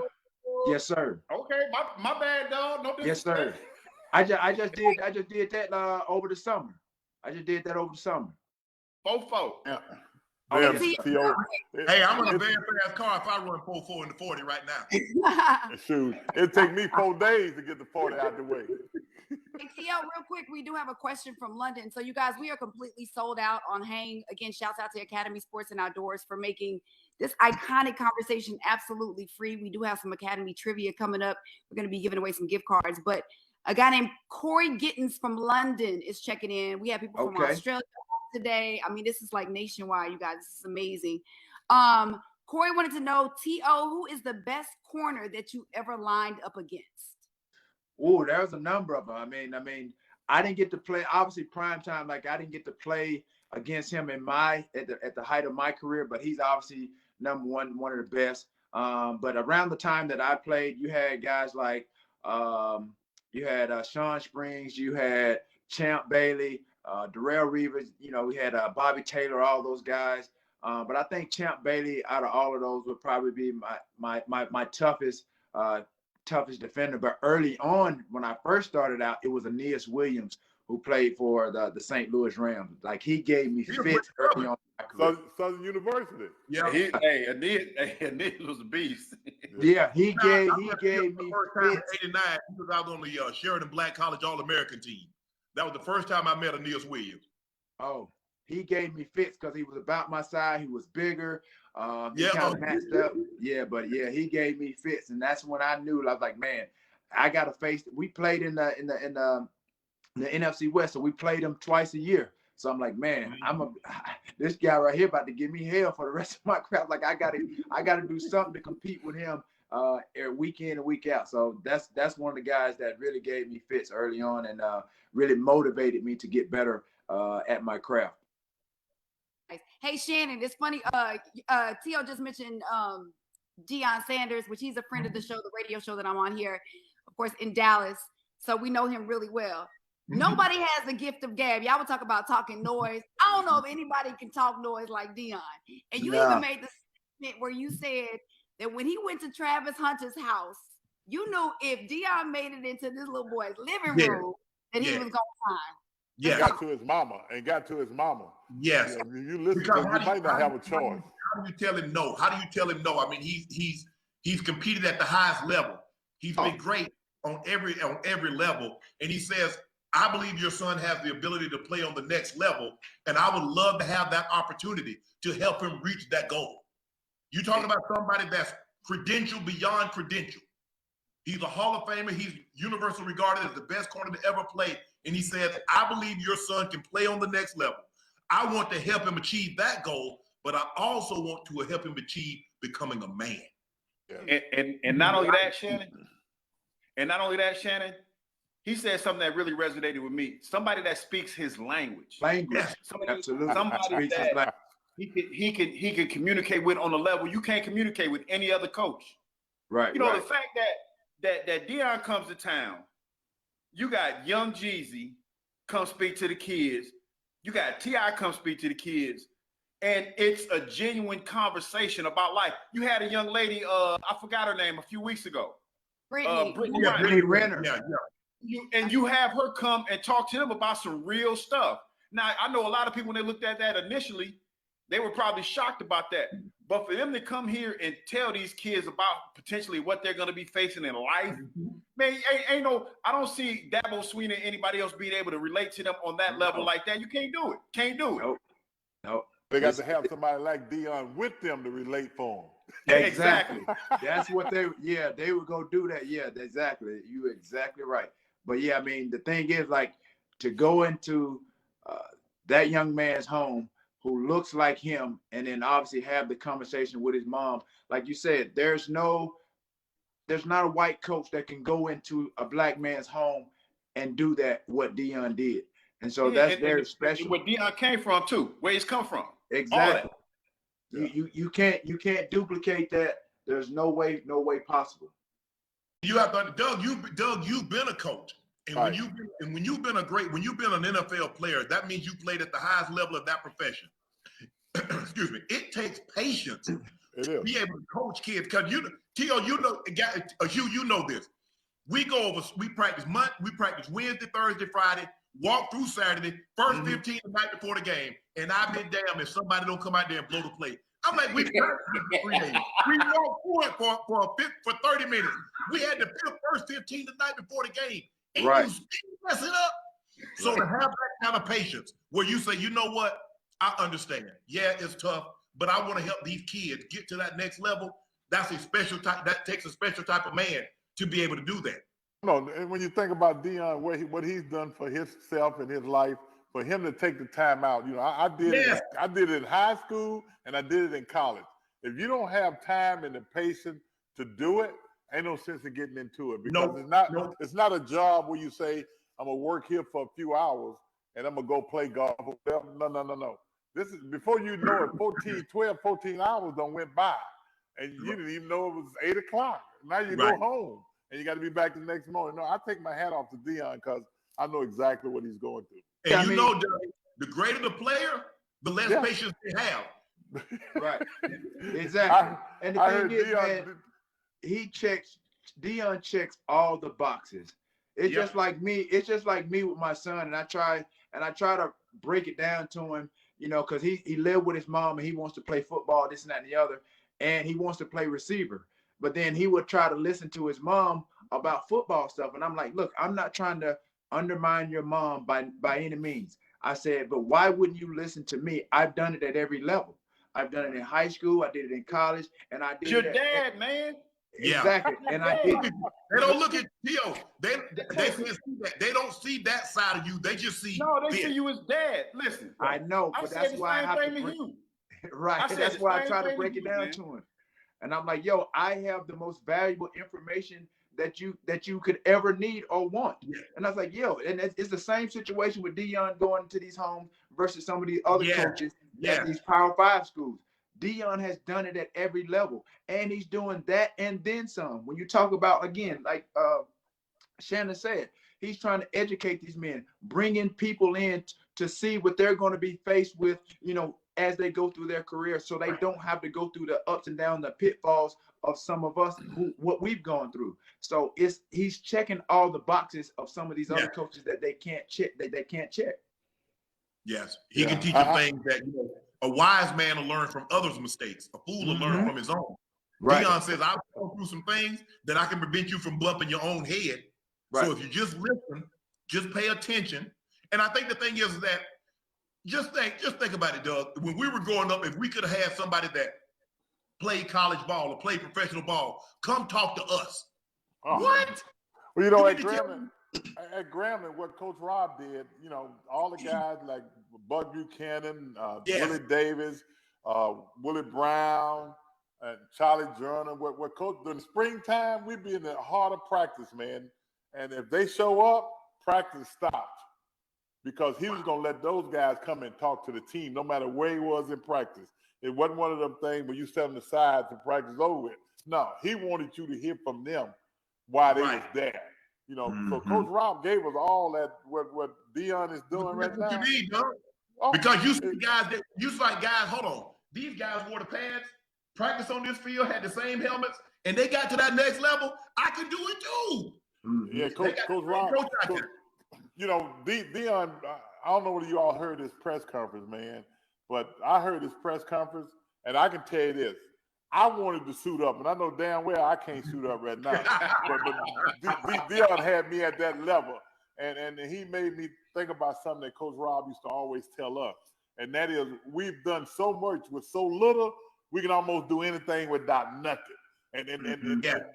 Speaker 18: Yes, sir.
Speaker 22: Okay, my bad, dog. No disrespect.
Speaker 18: Yes, sir. I just did that over the summer. I just did that over the summer.
Speaker 22: 4.4.
Speaker 18: Yeah.
Speaker 14: Hey, I'm in a very fast car if I run 4.4 in the 40 right now.
Speaker 21: Shoot, it'd take me 4 days to get the 40 out the way.
Speaker 2: Hey, TL, real quick, we do have a question from London. So you guys, we are completely sold out on Hang. Again, shouts out to Academy Sports and Outdoors for making this iconic conversation absolutely free. We do have some Academy trivia coming up. We're going to be giving away some gift cards. But a guy named Corey Gittins from London is checking in. We have people from Australia today. I mean, this is like nationwide, you guys. This is amazing. Corey wanted to know, T.O., who is the best corner that you ever lined up against?
Speaker 18: Oh, there's a number of them. I mean, I didn't get to play, obviously prime time. Like, I didn't get to play against him at the height of my career, but he's obviously number one of the best. But around the time that I played, you had guys like you had Sean Springs, you had Champ Bailey, Darrell Reeves. You know, we had Bobby Taylor, all those guys. But I think Champ Bailey, out of all of those, would probably be my toughest defender. But early on, when I first started out, it was Aeneas Williams who played for the St. Louis Rams. Like, he gave me fits early on in my career.
Speaker 21: Southern University.
Speaker 22: Yeah, Aeneas was a beast.
Speaker 18: Yeah, he gave me
Speaker 14: first time in '89. He was out on the Sheridan Black College All-American team. That was the first time I met Aeneas Williams.
Speaker 18: Oh, he gave me fits because he was about my size. He was bigger. He kind of matched up. Yeah, but yeah, he gave me fits, and that's when I knew. I was like, man, I got to face. We played in the NFC West, so we played him twice a year. So I'm like, man, this guy right here about to give me hell for the rest of my crap. Like, I gotta do something to compete with him week in and week out. So that's one of the guys that really gave me fits early on and really motivated me to get better at my craft.
Speaker 2: Hey, Shannon, it's funny. T.O. just mentioned Deion Sanders, which he's a friend of the show, the radio show that I'm on here, of course, in Dallas. So we know him really well. Nobody has the gift of gab. Y'all would talk about talking noise. I don't know if anybody can talk noise like Deion. And you even made the statement where you said that when he went to Travis Hunter's house, you knew if Deion made it into this little boy's living room, that he was going to find.
Speaker 21: Yeah, got to his mama.
Speaker 14: Yes.
Speaker 21: Yeah, you listen to him, you might not have a choice.
Speaker 14: How do you tell him no? How do you tell him no? I mean, he's competed at the highest level. He's been great on every level, and he says, I believe your son has the ability to play on the next level, and I would love to have that opportunity to help him reach that goal. You're talking about somebody that's credential beyond credential. He's a Hall of Famer. He's universally regarded as the best corner to ever play and he says, I believe your son can play on the next level. I want to help him achieve that goal, but I also want to help him achieve becoming a man.
Speaker 22: And not only that, Shannon, he said something that really resonated with me. Somebody that speaks his language.
Speaker 18: Absolutely.
Speaker 22: Somebody that he can communicate with on a level you can't communicate with any other coach.
Speaker 18: Right.
Speaker 22: You know, the fact that Deion comes to town, you got young Jeezy come speak to the kids, you got T.I. come speak to the kids, and it's a genuine conversation about life. You had a young lady, I forgot her name a few weeks ago.
Speaker 18: Brittany Renner.
Speaker 22: You have her come and talk to them about some real stuff. Now, I know a lot of people, when they looked at that initially, they were probably shocked about that. But for them to come here and tell these kids about potentially what they're going to be facing in life, man, I don't see Dabo Swinney and anybody else being able to relate to them on that level like that. You can't do it. Can't do it.
Speaker 18: No.
Speaker 21: They got to have somebody like Deion with them to relate for
Speaker 18: them. Exactly. That's what they would go do that. Yeah, exactly. You're exactly right. But yeah, I mean, the thing is, like, to go into that young man's home who looks like him, and then obviously have the conversation with his mom. Like you said, there's not a white coach that can go into a black man's home and do that, what Deion did. And so that's very special.
Speaker 22: Where Deion came from too, where he's come from.
Speaker 18: Exactly. You can't duplicate that. There's no way possible.
Speaker 14: You have to, Doug, you've been a coach. And when you've been an NFL player, that means you played at the highest level of that profession. Excuse me. It takes patience to be able to coach kids. Because T.O., you know this. We practice Wednesday, Thursday, Friday, walk through Saturday, first 15 the night before the game, and I've been damned if somebody don't come out there and blow the plate. I'm like, we practiced 3 days. We walked through it for 30 minutes. We had the first 15 the night before the game. And you mess it up. So to have that kind of patience where you say, you know what, I understand. Yeah, it's tough, but I want to help these kids get to that next level. That's a special type. That takes a special type of man to be able to do that.
Speaker 21: No, and when you think about Deion, what he's done for himself and his life, for him to take the time out, I did it in high school and I did it in college. If you don't have time and the patience to do it, ain't no sense in getting into it, because it's not a job where you say, I'm gonna work here for a few hours and I'm gonna go play golf. No. This is, before you know it, 14 hours done went by and you didn't even know it was 8 o'clock. Now you go home and you got to be back the next morning. No, I take my hat off to Deion because I know exactly what he's going through.
Speaker 14: And the greater the player, the less patience they have.
Speaker 18: Right. Exactly. And the thing is, man, Deion checks all the boxes. It's just like me. It's just like me with my son, and I try to break it down to him, because he lived with his mom and he wants to play football, this and that and the other, and he wants to play receiver. But then he would try to listen to his mom about football stuff, and I'm like, look, I'm not trying to undermine your mom by any means. I said, but why wouldn't you listen to me? I've done it at every level. I've done it in high school. I did it in college, and I did
Speaker 22: your dad, man.
Speaker 18: Exactly. And I did.
Speaker 14: They don't look at Theo. They don't see that side of you. They just see.
Speaker 22: No, they see you as dad. Listen.
Speaker 18: I know, but that's why I have to bring, right. That's why I try to break it down to him. And I'm like, yo, I have the most valuable information that you could ever need or want. Yeah. And I was like, yo, and it's the same situation with Deion going to these homes versus some of these other coaches at these Power 5 schools. Deion has done it at every level, and he's doing that and then some. When you talk about, again, like Shannon said, he's trying to educate these men, bringing people in to see what they're going to be faced with, as they go through their career, so they don't have to go through the ups and downs, the pitfalls of some of us, what we've gone through. So he's checking all the boxes of some of these other coaches that they can't check.
Speaker 14: Yes, he can teach you things that a wise man will learn from others' mistakes. A fool will learn from his own. Right. Deion says, I've gone through some things that I can prevent you from bumping your own head. Right. So if you just listen, just pay attention. And I think the thing is that just think about it, Doug. When we were growing up, if we could have had somebody that played college ball or played professional ball come talk to us.
Speaker 21: Oh.
Speaker 14: What?
Speaker 21: Well, at Grambling, At Grambling, what Coach Rob did, you know, all the guys like Bud Buchanan, Willie Davis, Willie Brown, and Charlie Jordan. What Coach, during the springtime, we'd be in the heart of practice, man. And if they show up, practice stopped because he was going to let those guys come and talk to the team, no matter where he was in practice. It wasn't one of them things where you set them aside to practice over with. No, he wanted you to hear from them while they was there. You know, so Coach Rob gave us all that what Deion is doing right now.
Speaker 14: What you need, dog. Because you see guys that you like guys. Hold on, these guys wore the pads, practice on this field, had the same helmets, and they got to that next level. I can do it too.
Speaker 21: Yeah, Coach Rob. You know, Deion. I don't know whether you all heard his press conference, man, but I heard his press conference, and I can tell you this. I wanted to suit up, and I know damn well I can't suit up right now. but Deion had me at that level, and he made me think about something that Coach Rob used to always tell us, and that is we've done so much with so little, we can almost do anything without nothing. And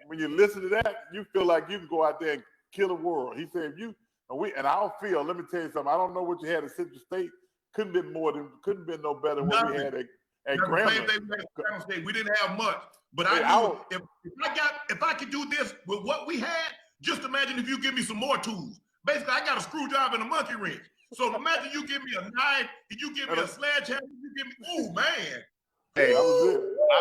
Speaker 21: when you listen to that, you feel like you can go out there and kill the world. He said, and I don't feel, let me tell you something, I don't know what you had at Central State, couldn't been no better than what we had at Grambling.
Speaker 14: We didn't have much, but I knew if I could do this with what we had, just imagine if you give me some more tools. Basically, I got a screwdriver and a monkey wrench. So imagine you give me a knife, and you give me a sledgehammer, you give me, oh man.
Speaker 22: Hey,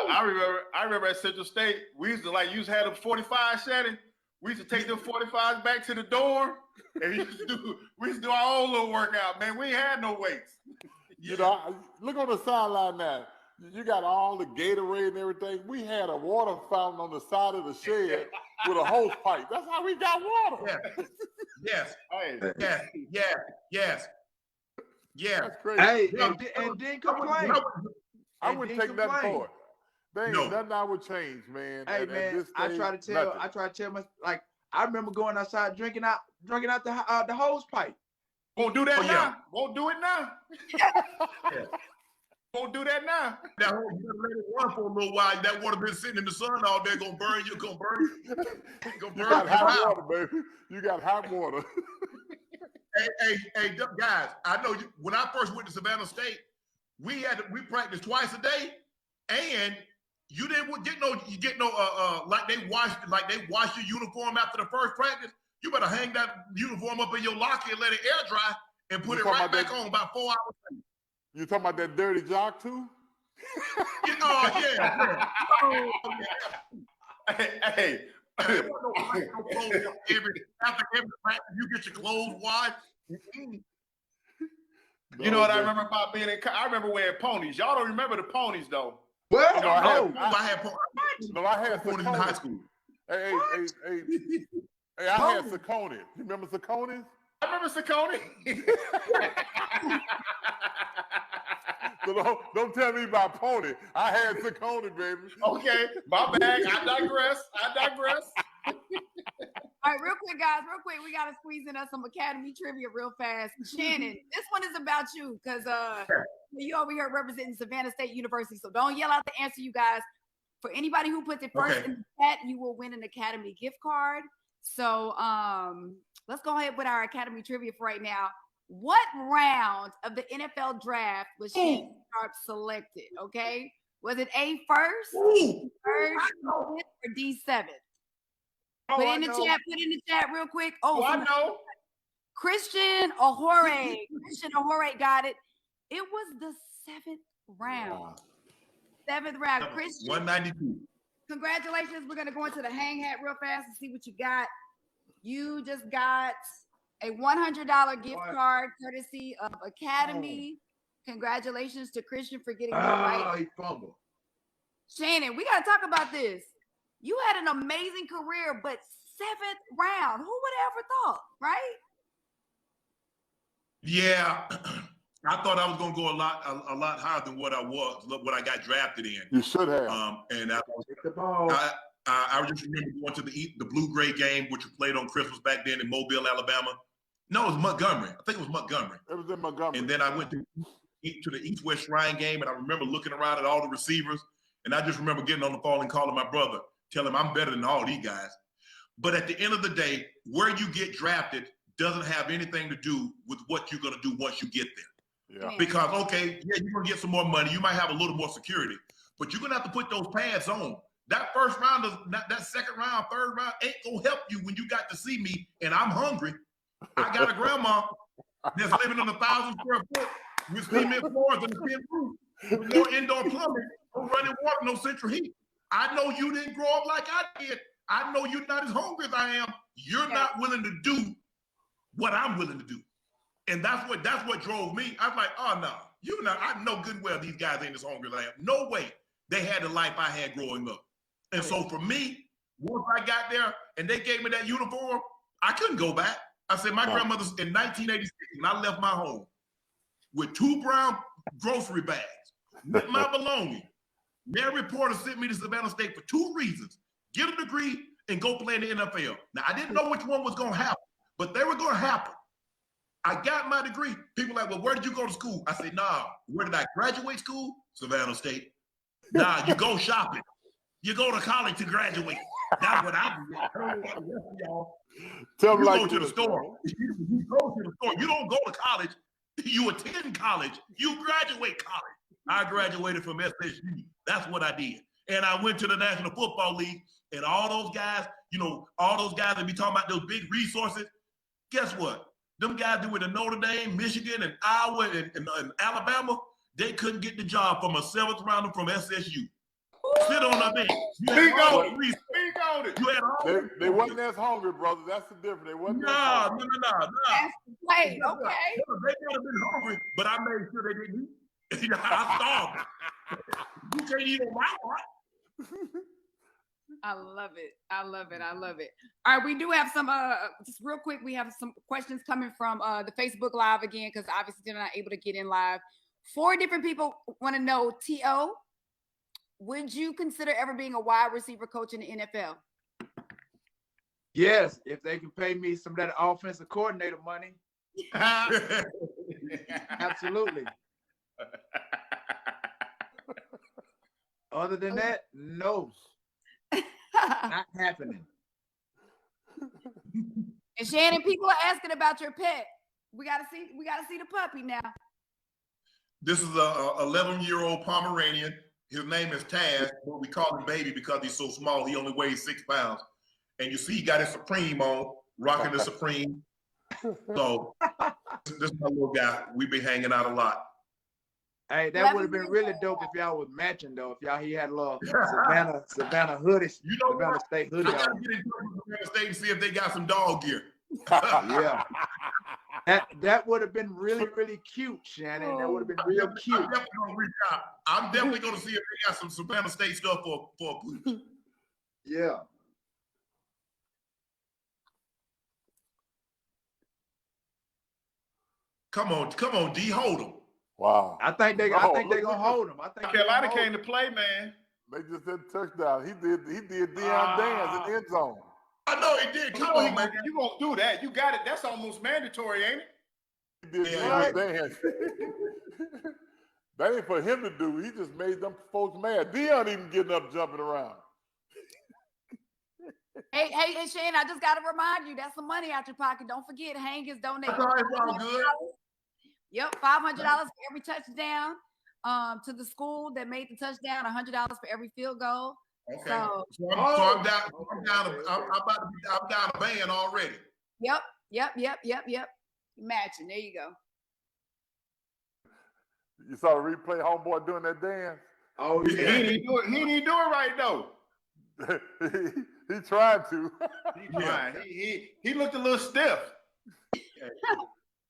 Speaker 22: I remember at Central State, we used to had them 45 Shannon. We used to take them 45s back to the dorm, and we used to do our own little workout, man. We ain't had no weights.
Speaker 21: You know, look on the sideline now. You got all the Gatorade and everything. We had a water fountain on the side of the shed with a hose pipe. That's how we got water.
Speaker 14: Yes.
Speaker 21: That's crazy.
Speaker 18: Hey, and didn't complain.
Speaker 21: I wouldn't take nothing for it. There ain't nothing I would change, man.
Speaker 18: Hey, man, I try to tell my, like, I remember going outside drinking out the hose pipe.
Speaker 22: Won't do that now. Won't do it now. Won't do that now.
Speaker 14: That you gotta let it run for a little while. That water been sitting in the sun all day, gonna burn you.
Speaker 21: You got hot water, baby. You got hot water.
Speaker 14: Hey, guys! I know when I first went to Savannah State, we practiced twice a day, and you didn't get no like they wash your uniform after the first practice. You better hang that uniform up in your locker and let it air dry and put it right back on about 4 hours later.
Speaker 21: You talking about that dirty jock too?
Speaker 14: Yeah.
Speaker 22: Hey.
Speaker 14: After every practice, you get your clothes washed.
Speaker 22: You know what I remember about being in? I remember wearing ponies. Y'all don't remember the ponies though.
Speaker 21: Well,
Speaker 14: I had
Speaker 21: ponies
Speaker 14: in high school.
Speaker 21: Hey, I had Saucony. You remember Saucony?
Speaker 22: I remember Saucony.
Speaker 21: So don't tell me about pony. I had Saucony, baby.
Speaker 22: Okay, my bad. I digress.
Speaker 2: All right, real quick, guys, we got to squeeze in us some Academy trivia real fast. Shannon, this one is about you because you over here representing Savannah State University, so don't yell out the answer, you guys. For anybody who puts it first in the chat, you will win an Academy gift card. So let's go ahead with our Academy trivia for right now. What round of the NFL draft was Shannon Sharp selected? Okay, was it A first, third, or D7? Put in the chat real quick.
Speaker 22: I know.
Speaker 2: Christian Ohore. Got it. It was the 7th round. 7th round. Christian.
Speaker 14: 192.
Speaker 2: Congratulations. We're going to go into the hang hat real fast and see what you got. You just got a $100 gift card courtesy of Academy. Congratulations to Christian for getting that right.
Speaker 18: He fumbled.
Speaker 2: Shannon, we got to talk about this. You had an amazing career, but 7th round. Who would have ever thought, right?
Speaker 14: Yeah. I thought I was going to go a lot higher than what I was, what I got drafted in.
Speaker 21: You should have.
Speaker 14: And I just remember going to the blue-gray game, which we played on Christmas back then in Mobile, Alabama. No, it was Montgomery. I think it was Montgomery.
Speaker 21: It was in Montgomery.
Speaker 14: And then I went to the East-West Shrine game, and I remember looking around at all the receivers, and I just remember getting on the phone and calling my brother, telling him I'm better than all these guys. But at the end of the day, where you get drafted doesn't have anything to do with what you're going to do once you get there.
Speaker 21: Yeah.
Speaker 14: Because, okay, yeah, you're going to get some more money. You might have a little more security, but you're going to have to put those pads on. That first round, that second round, third round ain't going to help you when you got to see me and I'm hungry. I got a grandma that's living in 1,000 square foot with cement floors and a tin roof, with no indoor plumbing, no running water, no central heat. I know you didn't grow up like I did. I know you're not as hungry as I am. You're not willing to do what I'm willing to do. And that's what drove me. I was like, oh no, you know, I know good well these guys ain't as hungry as I am. No way they had the life I had growing up. And so for me, once I got there and they gave me that uniform, I couldn't go back. I said, my grandmother's in 1986, when I left my home with 2 brown grocery bags with my belongings. Mary Porter sent me to Savannah State for 2 reasons: get a degree and go play in the NFL. Now, I didn't know which one was going to happen, but they were going to happen. I got my degree. People like, well, where did you go to school? I said, nah, where did I graduate school? Savannah State. Nah, you go shopping. You go to college to graduate. That's what I do.
Speaker 21: Tell me
Speaker 14: you
Speaker 21: like
Speaker 14: go to the store. You go to the store. You don't go to college. You attend college. You graduate college. I graduated from SSU. That's what I did. And I went to the National Football League, and all those guys, you know, all those guys that be talking about those big resources, guess what? Them guys that went to Notre Dame, Michigan, and Iowa, and Alabama, they couldn't get the job from a 7th rounder from SSU. Sit on the bench.
Speaker 21: Speak on it.
Speaker 14: Speak on it. You had all
Speaker 21: They wasn't as hungry, brother. That's the difference. They wasn't as
Speaker 14: No.
Speaker 21: hungry.
Speaker 2: Wait, okay.
Speaker 14: They might have been hungry, but I made sure they didn't eat. I starved. You can't eat on my watch.
Speaker 2: I love it. I love it. I love it. All right, we do have some just real quick, we have some questions coming from the Facebook Live again, because obviously they're not able to get in live. 4 different people want to know, T.O., would you consider ever being a wide receiver coach in the NFL?
Speaker 18: Yes, if they can pay me some of that offensive coordinator money. Absolutely. Other than that, no. Not happening.
Speaker 2: And Shannon, people are asking about your pet. We gotta see the puppy now.
Speaker 14: This is a 11-year-old Pomeranian. His name is Taz, but we call him Baby because he's so small. He only weighs 6 pounds. And you see he got his Supreme on, rocking the Supreme. So this is my little guy. We be hanging out a lot.
Speaker 18: Hey, that would have been really dope if y'all was matching though. If he had a little Savannah hoodie,
Speaker 14: you know,
Speaker 18: Savannah State hoodie.
Speaker 14: I gotta get into Savannah State and see if they got some dog gear.
Speaker 18: Yeah. That would have been really, really cute, Shannon. That would have been real cute.
Speaker 14: I'm definitely gonna reach out. I'm definitely gonna see if they got some Savannah State stuff for a pooch.
Speaker 18: Yeah.
Speaker 14: Come on, D, hold them.
Speaker 21: Wow.
Speaker 18: I think they're gonna hold him. I think
Speaker 22: Carolina came to play, man.
Speaker 21: They just did touchdown. He did Deion dance in the end zone.
Speaker 14: I know he did. Come on, man.
Speaker 22: You gonna do that? You got it. That's almost mandatory, ain't it?
Speaker 21: He did Deion dance. That ain't for him to do. He just made them folks mad. Deion even getting up, jumping around.
Speaker 2: Hey, Shane, I just got to remind you, that's some money out your pocket. Don't forget, Hangers donated.
Speaker 14: That's all good.
Speaker 2: Yep, $500 for every touchdown to the school that made the touchdown, $100 for every field goal.
Speaker 14: Okay.
Speaker 2: So
Speaker 14: I'm down. I'm down a band already.
Speaker 2: Yep. Matching. There you go.
Speaker 21: You saw the replay, homeboy doing that dance?
Speaker 18: Oh,
Speaker 22: yeah. He didn't do it right though.
Speaker 21: He tried to.
Speaker 22: He tried. He looked a little stiff.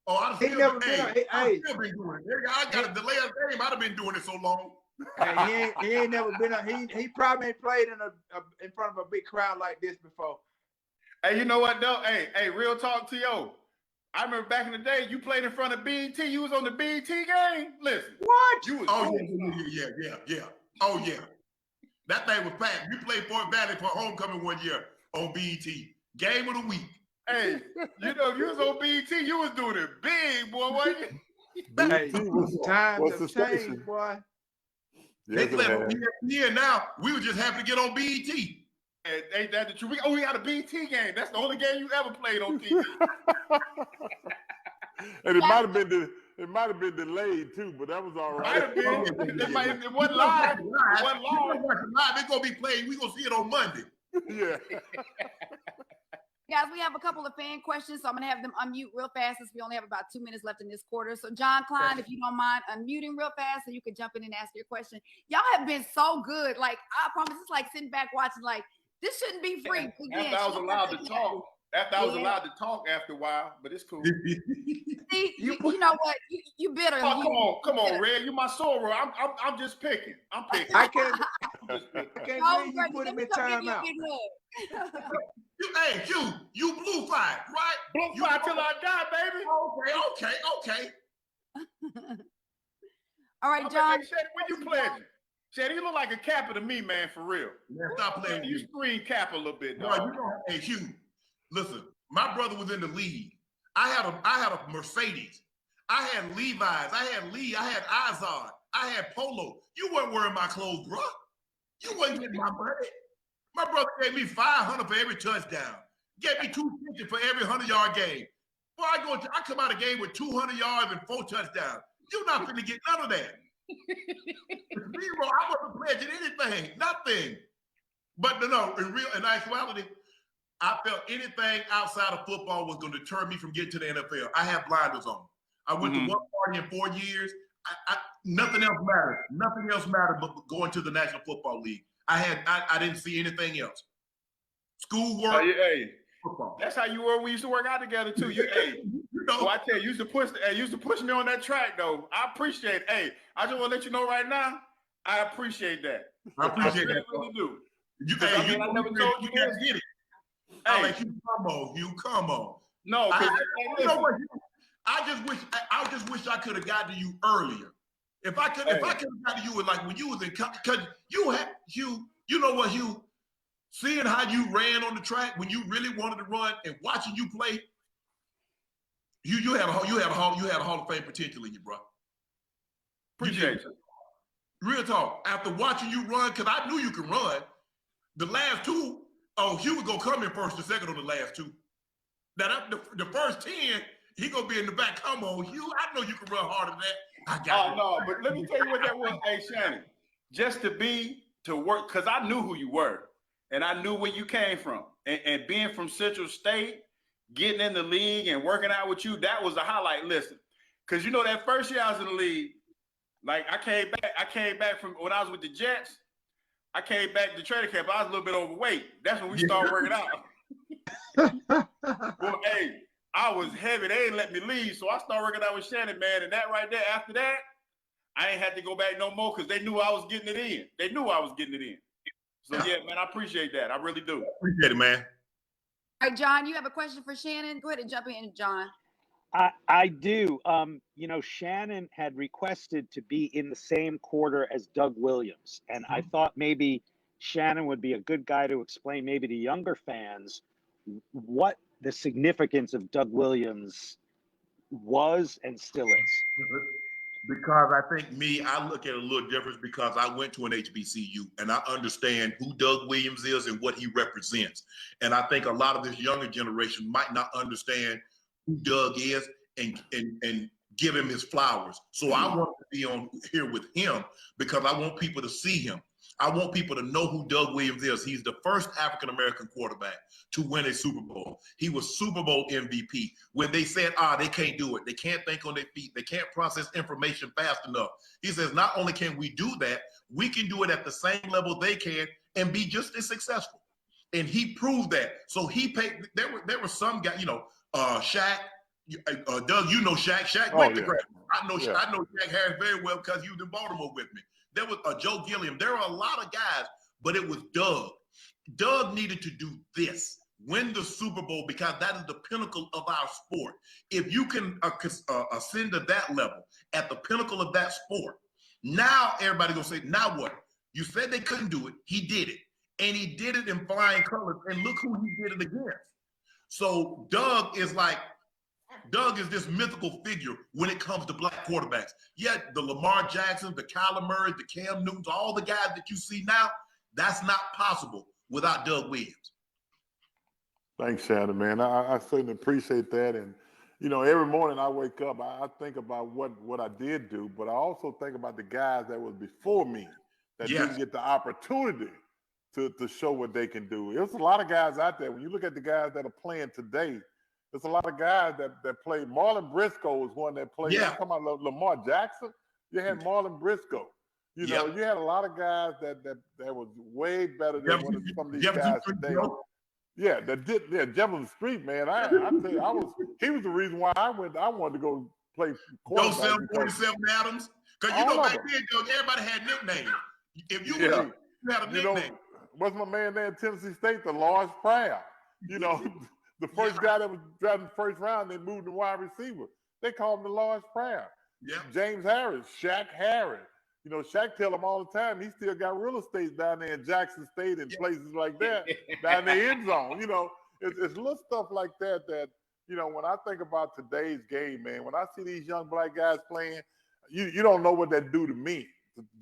Speaker 14: Oh, I've still been doing it. I got a delay of game. I'd have been doing it so long.
Speaker 18: Hey, he ain't never been. He probably ain't played in front of a big crowd like this before.
Speaker 22: Hey, you know what though? Hey, real talk, T.O. I remember back in the day, you played in front of BET. You was on the BET game. Listen,
Speaker 18: what?
Speaker 22: You was
Speaker 14: yeah. Oh yeah. That thing was packed. You played Fort Valley for homecoming one year on BET. Game of the week.
Speaker 22: Hey, you know, if you was on BET, you was doing it big, boy, wasn't you?
Speaker 18: Hey, times have changed, boy.
Speaker 14: They left ESPN now. We were just happy to get on BET.
Speaker 22: Ain't that the truth? We got a BT game. That's the only game you ever played on TV.
Speaker 21: And it might have been delayed too, but that was all right.
Speaker 22: Might have been. It wasn't live. It wasn't live.
Speaker 14: It's gonna be played. We gonna see it on Monday.
Speaker 21: Yeah.
Speaker 2: Guys, we have a couple of fan questions, so I'm gonna have them unmute real fast since we only have about 2 minutes left in this quarter. So, John Klein, if you don't mind unmuting real fast, so you can jump in and ask your question. Y'all have been so good. Like, I promise, it's like sitting back watching. Like, this shouldn't be free.
Speaker 22: After I was allowed to talk. After I was allowed to talk after a while, but it's cool.
Speaker 2: See, you know what? You bitter.
Speaker 22: Oh, come on, Red. You my soror. I'm just picking. I'm picking.
Speaker 18: I can't believe you put him in timeout.
Speaker 14: Hey, you blue fire, right?
Speaker 22: Blue fire till I die, baby.
Speaker 14: Okay.
Speaker 2: All right, John.
Speaker 22: Hey, Shetty, when you pledging? Shetty, you look like a Kappa to me, man, for real.
Speaker 14: Man, stop playing.
Speaker 22: You scream Kappa a little bit,
Speaker 14: Boy,
Speaker 22: dog.
Speaker 14: hey, Hugh, listen. My brother was in the league. I had a Mercedes. I had Levi's. I had Lee. I had Izod. I had Polo. You weren't wearing my clothes, bro. You wasn't getting my money. My brother gave me $500 for every touchdown. Gave me $250 for every 100-yard game. Boy, I come out of game with 200 yards and 4 touchdowns. You're not going to get none of that. Zero. I wasn't pledging anything. Nothing. But no, in actuality, I felt anything outside of football was going to deter me from getting to the NFL. I have blinders on. I went to one party in 4 years. Nothing else mattered. Nothing else mattered but going to the National Football League. I didn't see anything else. Schoolwork.
Speaker 22: Football. That's how you were. We used to work out together too. So I tell you, used to push me on that track though. I appreciate it. Hey, I just want to let you know right now, I appreciate that.
Speaker 14: I appreciate that.
Speaker 22: Really do.
Speaker 14: I never told you guys get it.
Speaker 22: Hey,
Speaker 14: like, you come on.
Speaker 22: No,
Speaker 14: you know what? I just wish I could have got to you earlier. If I could have got to you like when you was in, because you know what, Hugh, seeing how you ran on the track when you really wanted to run and watching you play, you had a Hall of Fame potential in you, bro.
Speaker 22: Appreciate you.
Speaker 14: Real talk. After watching you run, because I knew you could run, the last two, Hugh was gonna come in first or second on the last two. Now the first 10, he gonna be in the back. Come on, Hugh. I know you can run harder than that.
Speaker 22: No, but let me tell you what that was, hey Shannon. Just to work, because I knew who you were, and I knew where you came from, and being from Central State, getting in the league and working out with you, that was a highlight. Listen, because you know that first year I was in the league, like I came back from when I was with the Jets. I came back to training camp. I was a little bit overweight. That's when we started working out. Well, hey, I was heavy. They didn't let me leave, so I started working out with Shannon, man. And that right there, after that, I ain't had to go back no more because they knew I was getting it in. They knew I was getting it in. So yeah, man, I appreciate that. I really do.
Speaker 14: Appreciate it, man.
Speaker 2: All right, John, you have a question for Shannon? Go ahead and jump in, John.
Speaker 10: I do. Shannon had requested to be in the same quarter as Doug Williams. And I thought maybe Shannon would be a good guy to explain maybe to younger fans what the significance of Doug Williams was and still is.
Speaker 14: Because I think I look at it a little different because I went to an HBCU and I understand who Doug Williams is and what he represents. And I think a lot of this younger generation might not understand who Doug is and give him his flowers. So I want to be on here with him because I want people to see him. I want people to know who Doug Williams is. He's the first African-American quarterback to win a Super Bowl. He was Super Bowl MVP. When they said, they can't do it. They can't think on their feet. They can't process information fast enough. He says, not only can we do that, we can do it at the same level they can and be just as successful. And he proved that. So he paid, there were some guys, Shaq, Doug, you know Shaq. Shaq went to Grant. I know Shaq Harris very well because he was in Baltimore with me. There was Joe Gilliam. There were a lot of guys, but it was Doug. Doug needed to do this, win the Super Bowl, because that is the pinnacle of our sport. If you can ascend to that level, at the pinnacle of that sport, now everybody's going to say, now what? You said they couldn't do it. He did it. And he did it in flying colors. And look who he did it against. So Doug is this mythical figure when it comes to black quarterbacks. Yet the Lamar Jacksons, the Kyler Murrays, the Cam Newtons, all the guys that you see now, that's not possible without Doug Williams.
Speaker 21: Thanks, Shannon, man. I certainly appreciate that. And, you know, every morning I wake up, I think about what I did do, but I also think about the guys that was before me that didn't get the opportunity to show what they can do. There's a lot of guys out there. When you look at the guys that are playing today, there's a lot of guys that play. Marlon Briscoe is one that played. I'm talking about Lamar Jackson. You had Marlon Briscoe. You know, you had a lot of guys that was way better than some of these guys today. Yeah, Jefferson Street, man. I tell you, he was the reason why I wanted to go play quarterback.
Speaker 14: 47 Adams. Because you know back then, everybody had nicknames. If you had a nickname.
Speaker 21: You know, what's my man there in Tennessee State? The Lars Pryor. You know, the first guy that was drafted in the first round, they moved to wide receiver. They called him the Lars Pryor.
Speaker 14: Yeah.
Speaker 21: James Harris, Shaq Harris. You know, Shaq tell him all the time he still got real estate down there in Jackson State and places like that, down the end zone. You know, it's little stuff like that, you know, when I think about today's game, man, when I see these young black guys playing, you don't know what that do to me,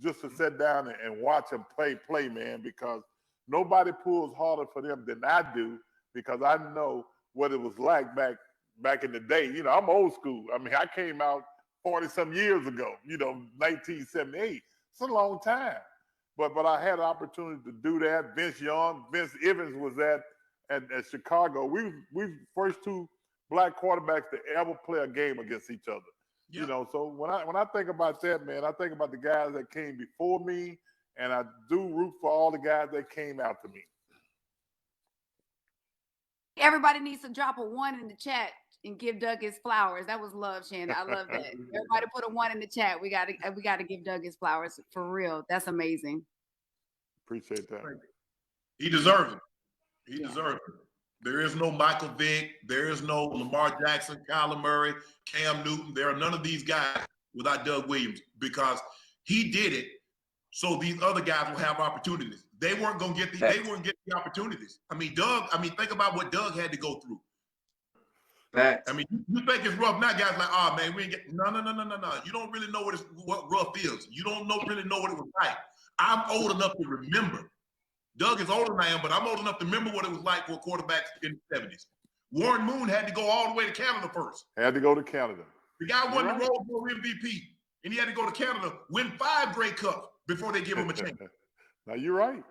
Speaker 21: just to sit down and watch them play, man, because nobody pulls harder for them than I do, because I know what it was like back in the day. You know, I'm old school. I mean, I came out 40-some years ago, you know, 1978. It's a long time. But I had an opportunity to do that. Vince Evans was at Chicago. We first two black quarterbacks to ever play a game against each other. Yeah. You know, so when I think about that, man, I think about the guys that came before me, and I do root for all the guys that came after me.
Speaker 2: Everybody needs to drop a 1 in the chat and give Doug his flowers. That was love, Shannon. I love that. Everybody put a 1 in the chat. We gotta give Doug his flowers for real. That's amazing.
Speaker 21: Appreciate that.
Speaker 14: He deserves it. He deserves it. There is no Michael Vick. There is no Lamar Jackson, Kyler Murray, Cam Newton. There are none of these guys without Doug Williams, because he did it so these other guys will have opportunities. They weren't going to get the opportunities. I mean, think about what Doug had to go through. I mean, you think it's rough now, guys like, oh man, we ain't get no. You don't really know what rough is. You don't really know what it was like. I'm old enough to remember. Doug is older than I am, but I'm old enough to remember what it was like for quarterbacks in the 70s. Warren Moon had to go all the way to Canada first.
Speaker 21: Had to go to Canada.
Speaker 14: The guy won the Rose Bowl MVP, and he had to go to Canada, win 5 Grey Cups before they give him a chance.
Speaker 21: Now you're right.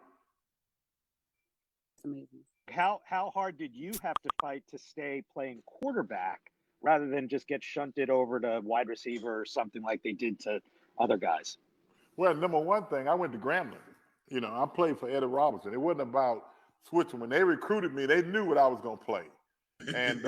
Speaker 2: That's amazing.
Speaker 10: How hard did you have to fight to stay playing quarterback rather than just get shunted over to wide receiver or something like they did to other guys?
Speaker 21: Well, number one thing, I went to Grambling. You know, I played for Eddie Robinson. It wasn't about switching. When they recruited me, they knew what I was going to play. And,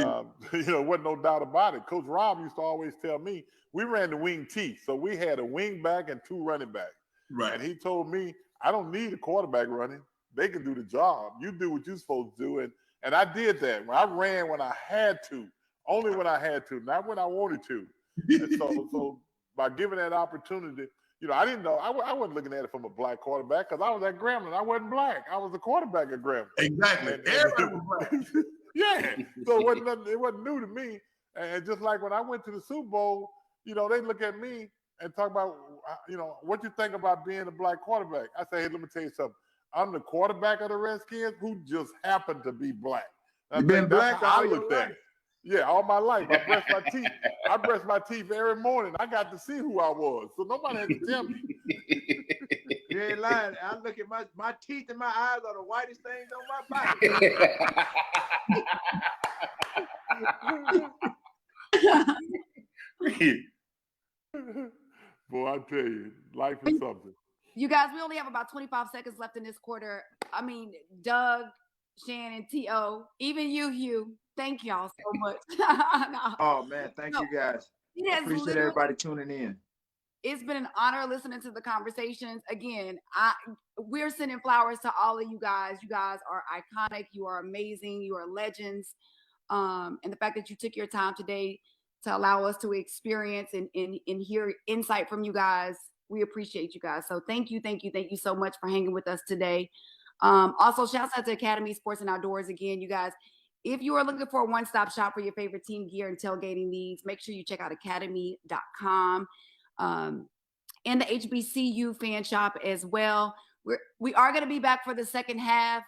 Speaker 21: you know, wasn't no doubt about it. Coach Rob used to always tell me, we ran the wing T. So we had a wing back and 2 running backs.
Speaker 14: Right.
Speaker 21: And he told me, I don't need a quarterback running. They can do the job. You do what you're supposed to do. And I did that. I ran when I had to, only when I had to, not when I wanted to. And so by giving that opportunity, you know, I didn't know. I wasn't looking at it from a black quarterback, because I was at Grambling. I wasn't black. I was a quarterback at Grambling.
Speaker 14: Exactly. Everybody was black.
Speaker 21: Yeah. So it wasn't new to me. And just like when I went to the Super Bowl, you know, they look at me and talk about, you know, what you think about being a black quarterback. I say, hey, let me tell you something. I'm the quarterback of the Redskins who just happened to be black.
Speaker 18: You've been black all your life.
Speaker 21: Yeah, all my life. I brushed my teeth. I brushed my teeth every morning. I got to see who I was. So nobody had to tell me.
Speaker 18: You ain't lying. I look at my teeth and my eyes are the whitest things on my body.
Speaker 21: Boy, I tell you, life is something.
Speaker 2: You guys, we only have about 25 seconds left in this quarter. I mean, Doug, Shannon, T.O., even you, Hugh. Thank y'all so much. No.
Speaker 18: Oh, man. Thank you, guys. I appreciate everybody tuning in.
Speaker 2: It's been an honor listening to the conversations. Again, we're sending flowers to all of you guys. You guys are iconic. You are amazing. You are legends. And the fact that you took your time today to allow us to experience and hear insight from you guys, we appreciate you guys. So thank you so much for hanging with us today. Also, shouts out to Academy Sports and Outdoors again, you guys. If you are looking for a one-stop shop for your favorite team gear and tailgating needs, make sure you check out academy.com and the HBCU fan shop as well. We are going to be back for the second half.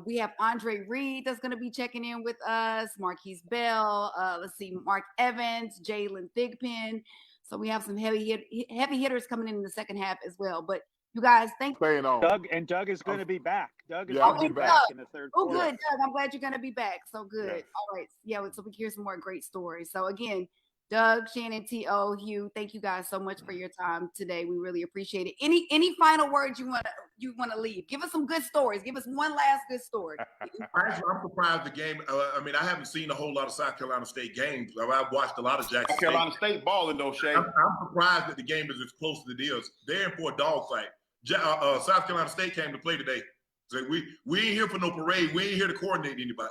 Speaker 2: We have Andre Reed that's going to be checking in with us, Marquise Bell, let's see, Mark Evans, Jalen Thigpen. So we have some heavy hitters coming in the second half as well. But you guys, thank you.
Speaker 10: Doug is going to be back. Doug is
Speaker 2: I'll
Speaker 10: going to
Speaker 2: be
Speaker 10: be back in the third
Speaker 2: Oh,
Speaker 10: quarter.
Speaker 2: good, Doug. I'm glad you're going to be back. So good.
Speaker 10: Yes.
Speaker 2: All right. Yeah, so we can hear some more great stories. So again, Doug, Shannon, T.O., Hugh, thank you guys so much for your time today. We really appreciate it. Any final words you want to leave? Give us some good stories. Give us one last good story.
Speaker 14: Actually, I'm surprised the game. I mean, I haven't seen a whole lot of South Carolina State games. I've watched a lot of Jackson
Speaker 22: South Carolina State balling though, Shay.
Speaker 14: I'm surprised that the game is as close as it is. They're in for a dogfight. South Carolina State came to play today. So we ain't here for no parade. We ain't here to coordinate anybody.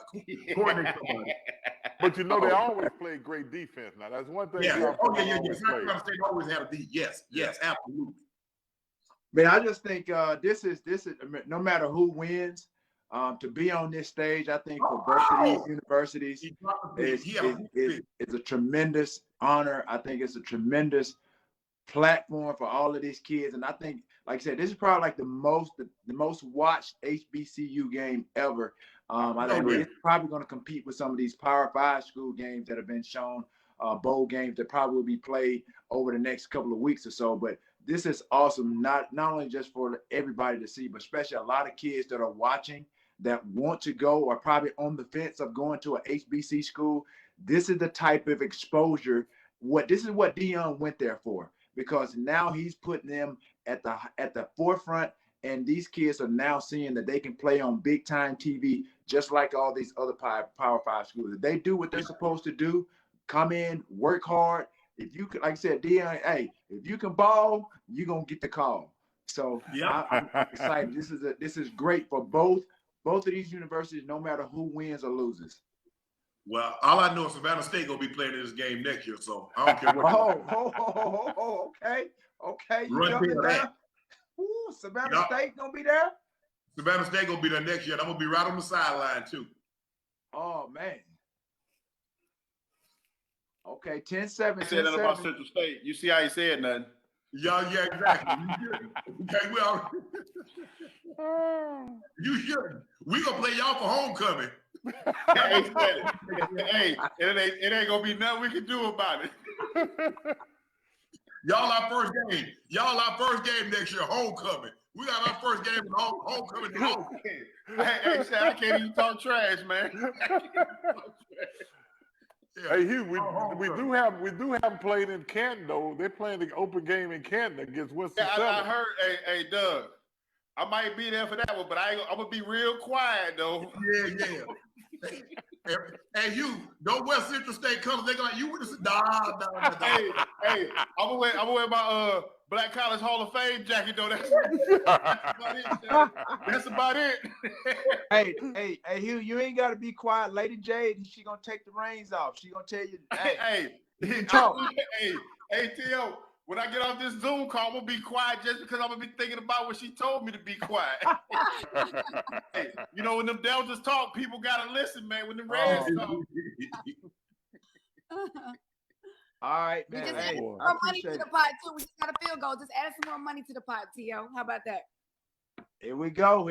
Speaker 14: Coordinate somebody.
Speaker 21: But you know they always play great defense. Now that's one thing.
Speaker 14: Yeah.
Speaker 21: South Carolina always
Speaker 14: South Carolina State always had a D. Yes, absolutely.
Speaker 18: Man, I just think this is no matter who wins, to be on this stage, I think for both of these universities is a tremendous honor. I think it's a tremendous platform for all of these kids, and I think, like I said, this is probably like the most watched HBCU game ever. I think it's probably going to compete with some of these Power 5 school games that have been shown, bowl games that probably will be played over the next couple of weeks or so. But this is awesome, not only just for everybody to see, but especially a lot of kids that are watching that want to go or probably on the fence of going to a HBC school. This is the type of exposure. This is what Deion went there for, because now he's putting them at the forefront, and these kids are now seeing that they can play on big time TV just like all these other Power 5 schools. If they do what they're supposed to do, come in, work hard. If you can, like I said, Deion, hey, if you can ball, you're gonna get the call. So I'm excited. This is great for both of these universities, no matter who wins or loses.
Speaker 14: Well, all I know is Savannah State gonna be playing in this game next year, so I don't care what.
Speaker 18: Okay. You jumping down? Ooh, Savannah State gonna be there?
Speaker 14: Savannah State gonna be there next year, and I'm gonna be right on the sideline too.
Speaker 18: Oh man. Okay, 10-7.
Speaker 22: I said nothing about Central State. You see how he said nothing?
Speaker 14: Yeah, exactly. Okay, well, you shouldn't. We gonna play y'all for homecoming.
Speaker 22: Hey, it ain't gonna be nothing we can do about it.
Speaker 14: Y'all our first game. Y'all our first game next year, homecoming. We got our first game in homecoming.
Speaker 22: Hey, Shaq, I can't even talk trash, man.
Speaker 21: Hey Hugh, we do have played in Canton though. They're playing the open game in Canton against Winston.
Speaker 22: I heard. Hey, Doug, I might be there for that one, but I'm gonna be real quiet though.
Speaker 14: Yeah. Hey, Hugh, don't wear Central State colors. They like you with the nah.
Speaker 22: Hey, I'm gonna wear my Black College Hall of Fame jacket though. That's about it. That's about it.
Speaker 18: Hey, Hugh, you ain't gotta be quiet. Lady Jade, she gonna take the reins off. She gonna tell you,
Speaker 22: hey, T.O., when I get off this Zoom call, I'm gonna be quiet just because I'm gonna be thinking about what she told me to be quiet. Hey, you know, when them Deltas talk, people gotta listen, man. When the Reds talk.
Speaker 18: All right,
Speaker 2: We
Speaker 18: man.
Speaker 2: just
Speaker 18: Hey,
Speaker 2: add some
Speaker 18: I
Speaker 2: more money
Speaker 18: appreciate
Speaker 2: to
Speaker 18: it.
Speaker 2: the pot too. We just got a field goal. Just add some more money to the pot, T.O. How about that?
Speaker 18: Here we go.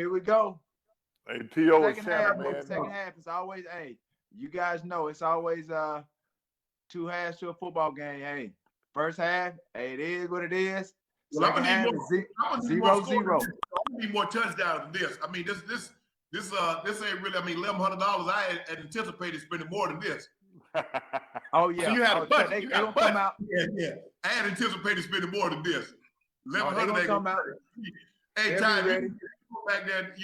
Speaker 21: Hey, T.O. and
Speaker 18: Second half,
Speaker 21: Shannon, man.
Speaker 18: second half is always, hey, you guys know it's always two halves to a football game. Hey, first half, hey, it is what it is.
Speaker 14: Well,
Speaker 18: Second half is 0-0.
Speaker 14: I'm gonna need more touchdowns than this. I mean, this ain't really. I mean, $1,100. I had anticipated spending more than this.
Speaker 18: Oh yeah.
Speaker 22: So you had a budget.
Speaker 18: They gonna come out.
Speaker 14: Yeah. I had anticipated spending more than this.
Speaker 18: They gonna come out.
Speaker 14: Hey,
Speaker 18: They'll
Speaker 14: Ty,
Speaker 18: be ready.
Speaker 14: back there,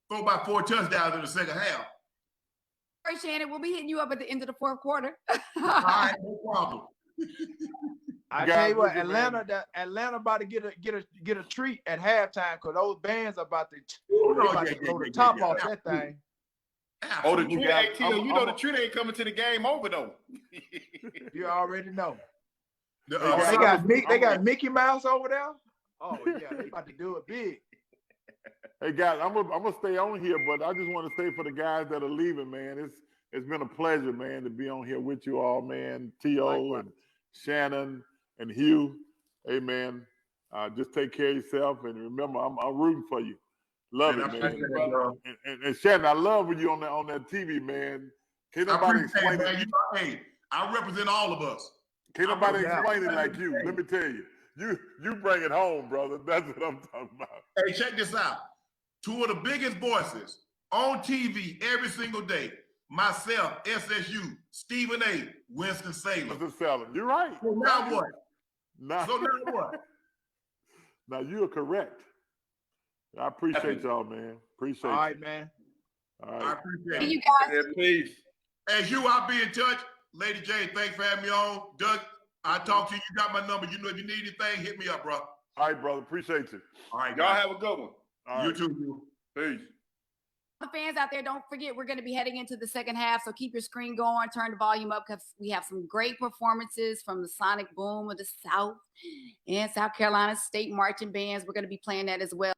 Speaker 14: throw about 4 touchdowns in the second half.
Speaker 2: All right, Shannon, we'll be hitting you up at the end of the fourth quarter.
Speaker 14: All right, no problem.
Speaker 18: I tell you what, Atlanta about to get a treat at halftime because those bands are about to blow the top off that thing.
Speaker 22: Oh, the treat ain't you know the treat ain't coming to the game over though.
Speaker 18: You already know. They got Mickey Mouse over there. Oh yeah, they about to do it big.
Speaker 21: Hey guys, I'm gonna stay on here, but I just want to say for the guys that are leaving, man, it's been a pleasure, man, to be on here with you all, man. T.O. and Shannon and Hugh. Hey man, just take care of yourself and remember, I'm rooting for you. Love
Speaker 14: Man,
Speaker 21: it,
Speaker 14: I
Speaker 21: man.
Speaker 14: appreciate it, bro.
Speaker 21: And Shannon, I love when you on that TV, man. Can't
Speaker 14: I
Speaker 21: nobody
Speaker 14: appreciate
Speaker 21: explain
Speaker 14: it,
Speaker 21: it.
Speaker 14: man. Hey, I represent all of us.
Speaker 21: Can't
Speaker 14: I
Speaker 21: nobody
Speaker 14: represent
Speaker 21: explain it
Speaker 14: everybody.
Speaker 21: like you. Let me tell you. You bring it home, brother. That's what I'm talking about.
Speaker 14: Hey, check this out. Two of the biggest voices on TV every single day. Myself, SSU, Stephen A., Winston-Salem.
Speaker 21: Winston-Salem. You're right.
Speaker 14: So now what?
Speaker 21: Nah.
Speaker 14: So now what?
Speaker 21: Now you are correct. I appreciate y'all, man. Appreciate
Speaker 18: All
Speaker 21: you.
Speaker 18: right, man.
Speaker 21: All right.
Speaker 14: I appreciate
Speaker 2: See
Speaker 14: it.
Speaker 2: you guys.
Speaker 21: Yeah, peace.
Speaker 14: As you, I'll be in touch. Lady J, thanks for having me on. Doug, I talk to you. You got my number. You know if you need anything, hit me up, bro.
Speaker 21: All right, brother. Appreciate you.
Speaker 14: All right,
Speaker 21: Y'all
Speaker 14: guys.
Speaker 21: have a good one. All
Speaker 14: You
Speaker 21: right.
Speaker 14: too.
Speaker 21: Peace.
Speaker 2: The fans out there, don't forget we're going to be heading into the second half, so keep your screen going, turn the volume up because we have some great performances from the Sonic Boom of the South and South Carolina State Marching Bands. We're going to be playing that as well.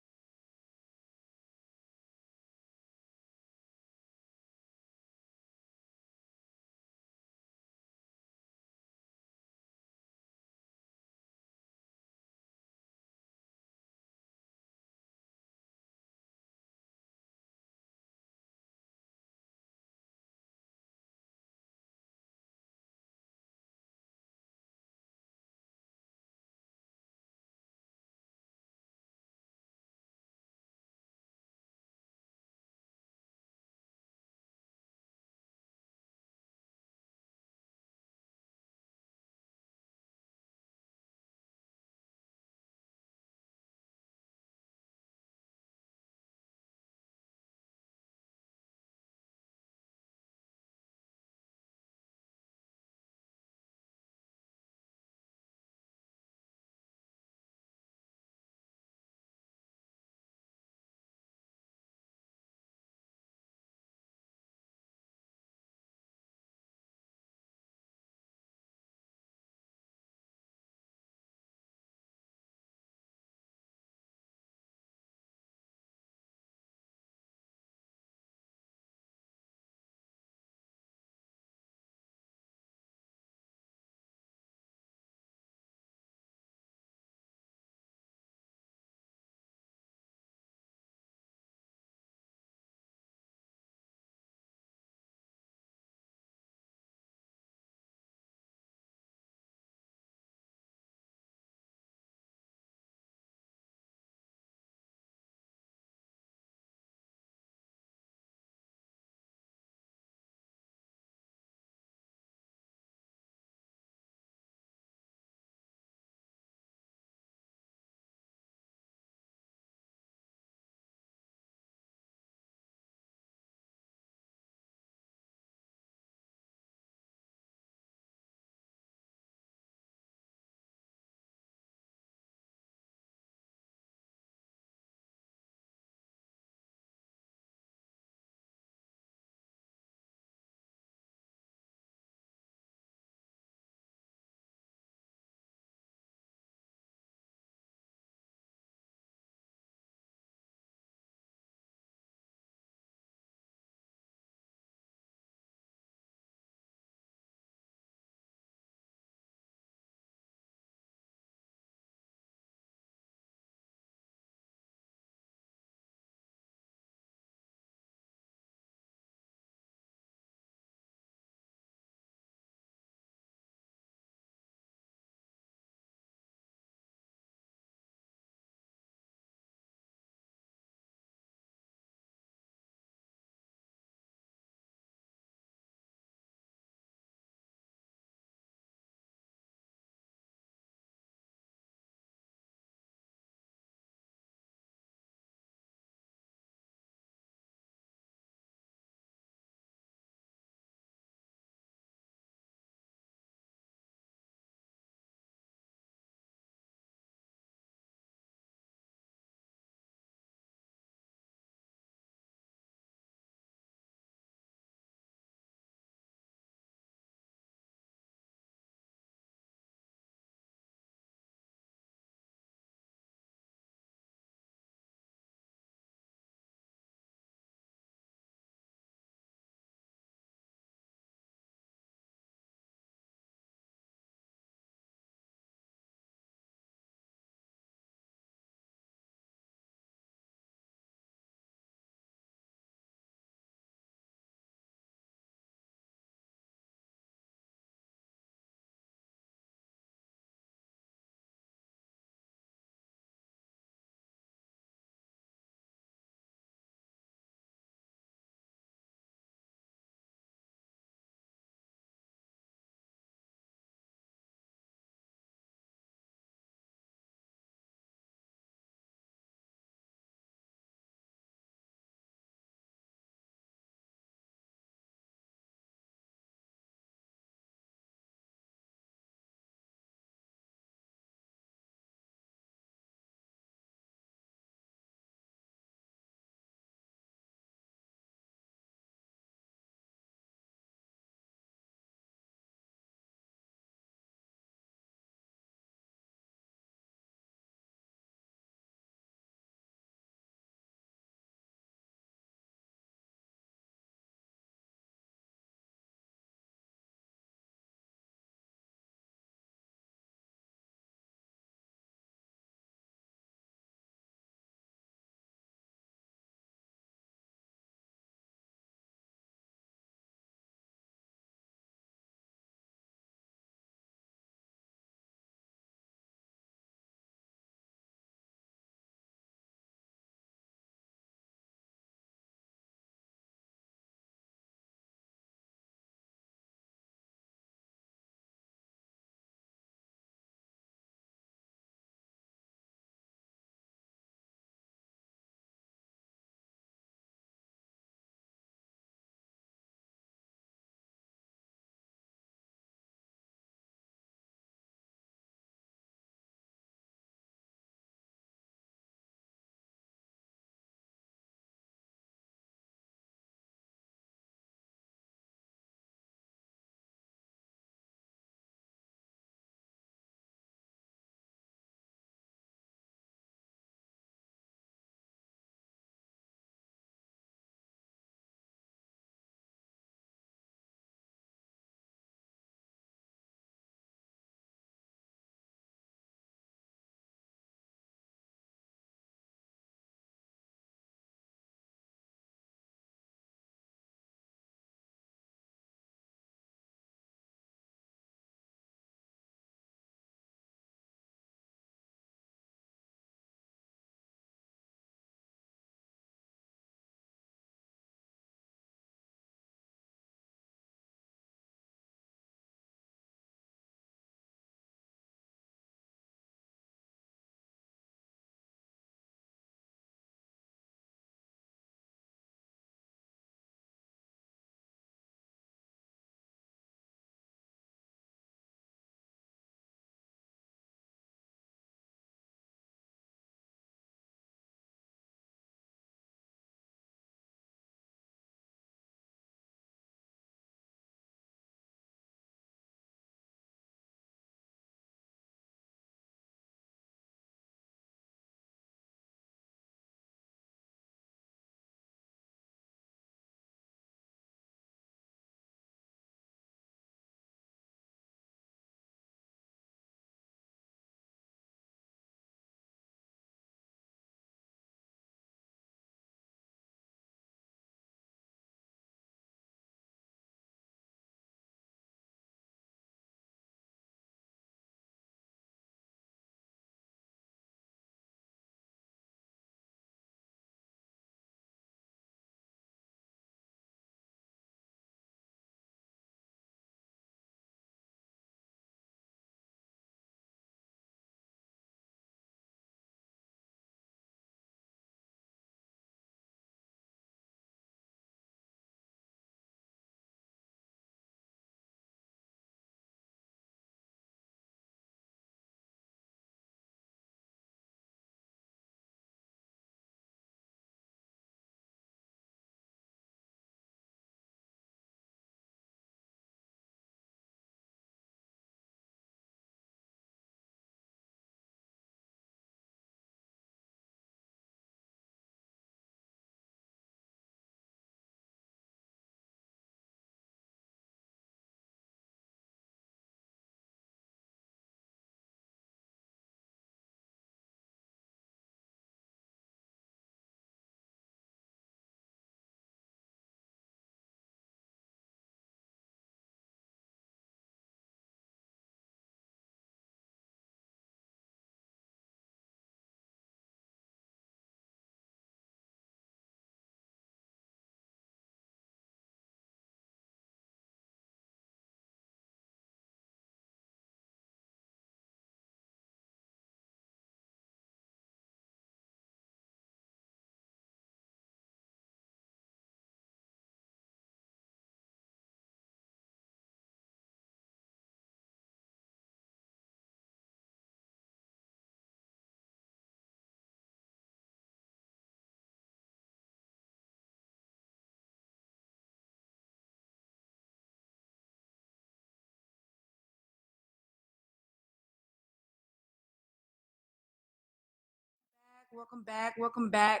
Speaker 2: Welcome back. Welcome back.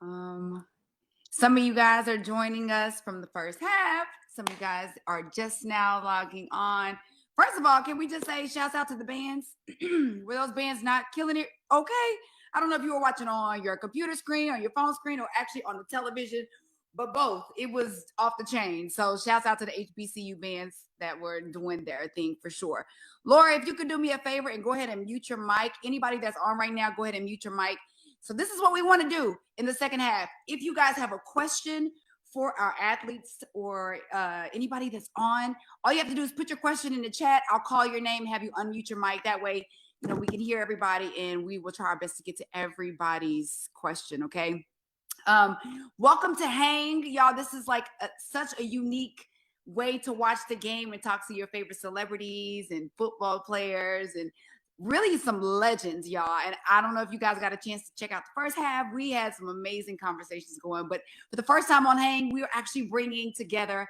Speaker 2: Some of you guys are joining us from the first half. Some of you guys are just now logging on. First of all, can we just say shouts out to the bands? Were those bands not killing it? Okay. I don't know if you were watching on your computer screen, on your phone screen, or actually on the television, but both. It was off the chain. So shouts out to the HBCU bands that were doing their thing for sure. Laura, if you could do me a favor and go ahead and mute your mic. Anybody that's on right now, go ahead and mute your mic. So this is what we want to do in the second half. If you guys have a question for our athletes or anybody that's on, all you have to do is put your question in the chat. I'll call your name, have you unmute your mic. That way, you know, we can hear everybody and we will try our best to get to everybody's question, okay? Welcome to Hang, y'all. This is like such a unique way to watch the game and talk to your favorite celebrities and football players and really some legends, y'all. And I don't know if you guys got a chance to check out the first half. We had some amazing conversations going, but for the first time on Hang, we are actually bringing together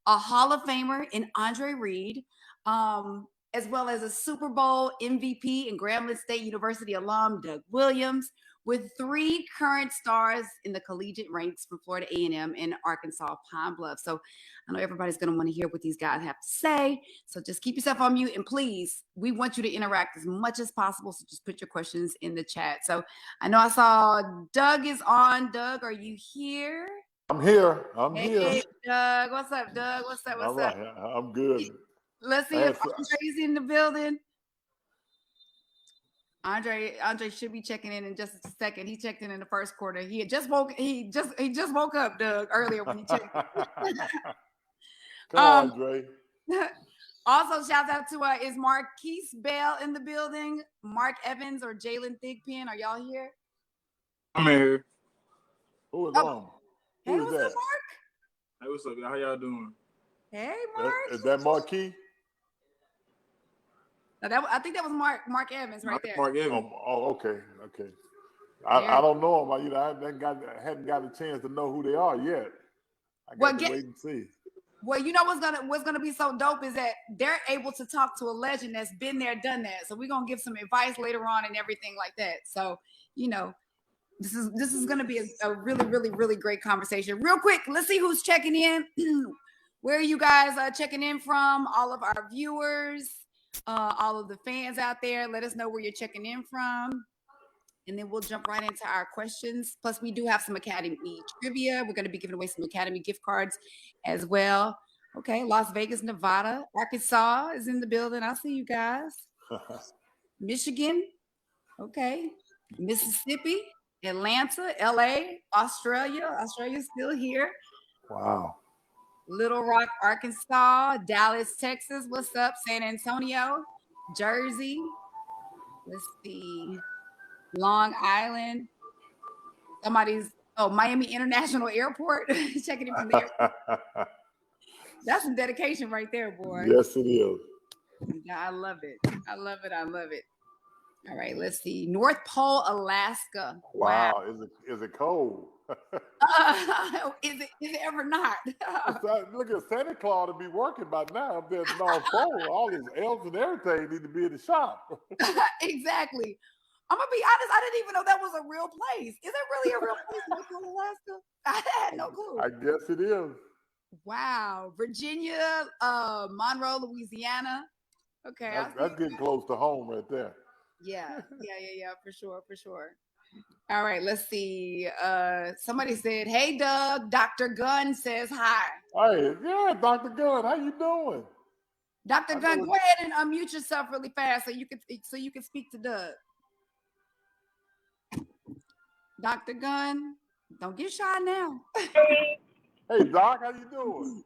Speaker 2: a Hall of Famer in Andre Reed, as well as a Super Bowl MVP and Grambling State University alum, Doug Williams, with 3 current stars in the collegiate ranks from Florida A&M and Arkansas Pine Bluff. So I know everybody's going to want to hear what these guys have to say. So just keep yourself on mute. And please, we want you to interact as much as possible. So just put your questions in the chat. So I know I saw Doug is on. Doug, are you here?
Speaker 21: I'm here.
Speaker 2: Hey, Doug. What's up, Doug? What's up?
Speaker 21: All
Speaker 2: What's
Speaker 21: right.
Speaker 2: up?
Speaker 21: I'm good.
Speaker 2: Let's see if Andre's in the building. Andre should be checking in just a second. He checked in the first quarter. He just woke up, Doug, earlier when he checked.
Speaker 21: Come on, Andre.
Speaker 2: Also, shout out to is Marquise Bell in the building? Mark Evans or Jalen Thigpen? Are y'all here?
Speaker 7: I'm here.
Speaker 21: Who is on?
Speaker 2: Hey,
Speaker 21: Who is
Speaker 2: what's
Speaker 21: that?
Speaker 2: up, Mark?
Speaker 7: Hey, what's up? How y'all doing?
Speaker 2: Hey, Mark.
Speaker 21: Is that Marquis?
Speaker 2: No, I think that was Mark Evans right there.
Speaker 7: Mark Evans.
Speaker 21: Oh, okay. I don't know them. You know, I hadn't got a chance to know who they are yet. I got to wait and see.
Speaker 2: Well, you know what's gonna be so dope is that they're able to talk to a legend that's been there, done that. So we're gonna give some advice later on and everything like that. So, you know, this is gonna be a really, really, really great conversation. Real quick, let's see who's checking in. Where are you guys checking in from? All of our viewers, all of the fans out there, let us know where you're checking in from. And then we'll jump right into our questions. Plus, we do have some Academy trivia. We're going to be giving away some Academy gift cards as well. Okay, Las Vegas, Nevada. Arkansas is in the building. I'll see you guys. Michigan. Okay. Mississippi, Atlanta, LA, Australia. Australia's still here.
Speaker 21: Wow.
Speaker 2: Little Rock, Arkansas, Dallas, Texas. What's up? San Antonio, Jersey. Let's see. Long Island. Miami International Airport. Checking in from there. That's some dedication right there, boy.
Speaker 21: Yes, it is.
Speaker 2: Yeah, I love it. I love it. All right, let's see. North Pole, Alaska.
Speaker 21: Wow. Is it cold?
Speaker 2: Is it ever not?
Speaker 21: Look at Santa Claus to be working by now up there at the North Pole. All these elves and everything need to be in the shop.
Speaker 2: Exactly. I'm gonna be honest, I didn't even know that was a real place. Is it really a real place, North Pole, Alaska? I had no clue.
Speaker 21: I guess it is.
Speaker 2: Wow. Virginia, Monroe, Louisiana. Okay.
Speaker 21: That's getting close to home right there.
Speaker 2: Yeah, for sure. All right, let's see. Somebody said, "Hey, Doug." Dr. Gunn says hi.
Speaker 21: Hey, yeah, Dr. Gunn, how you doing?
Speaker 2: Dr. Gunn, go ahead and unmute yourself really fast so you can speak to Doug. Dr. Gunn, don't get shy now.
Speaker 21: Hey, Doc, how you doing?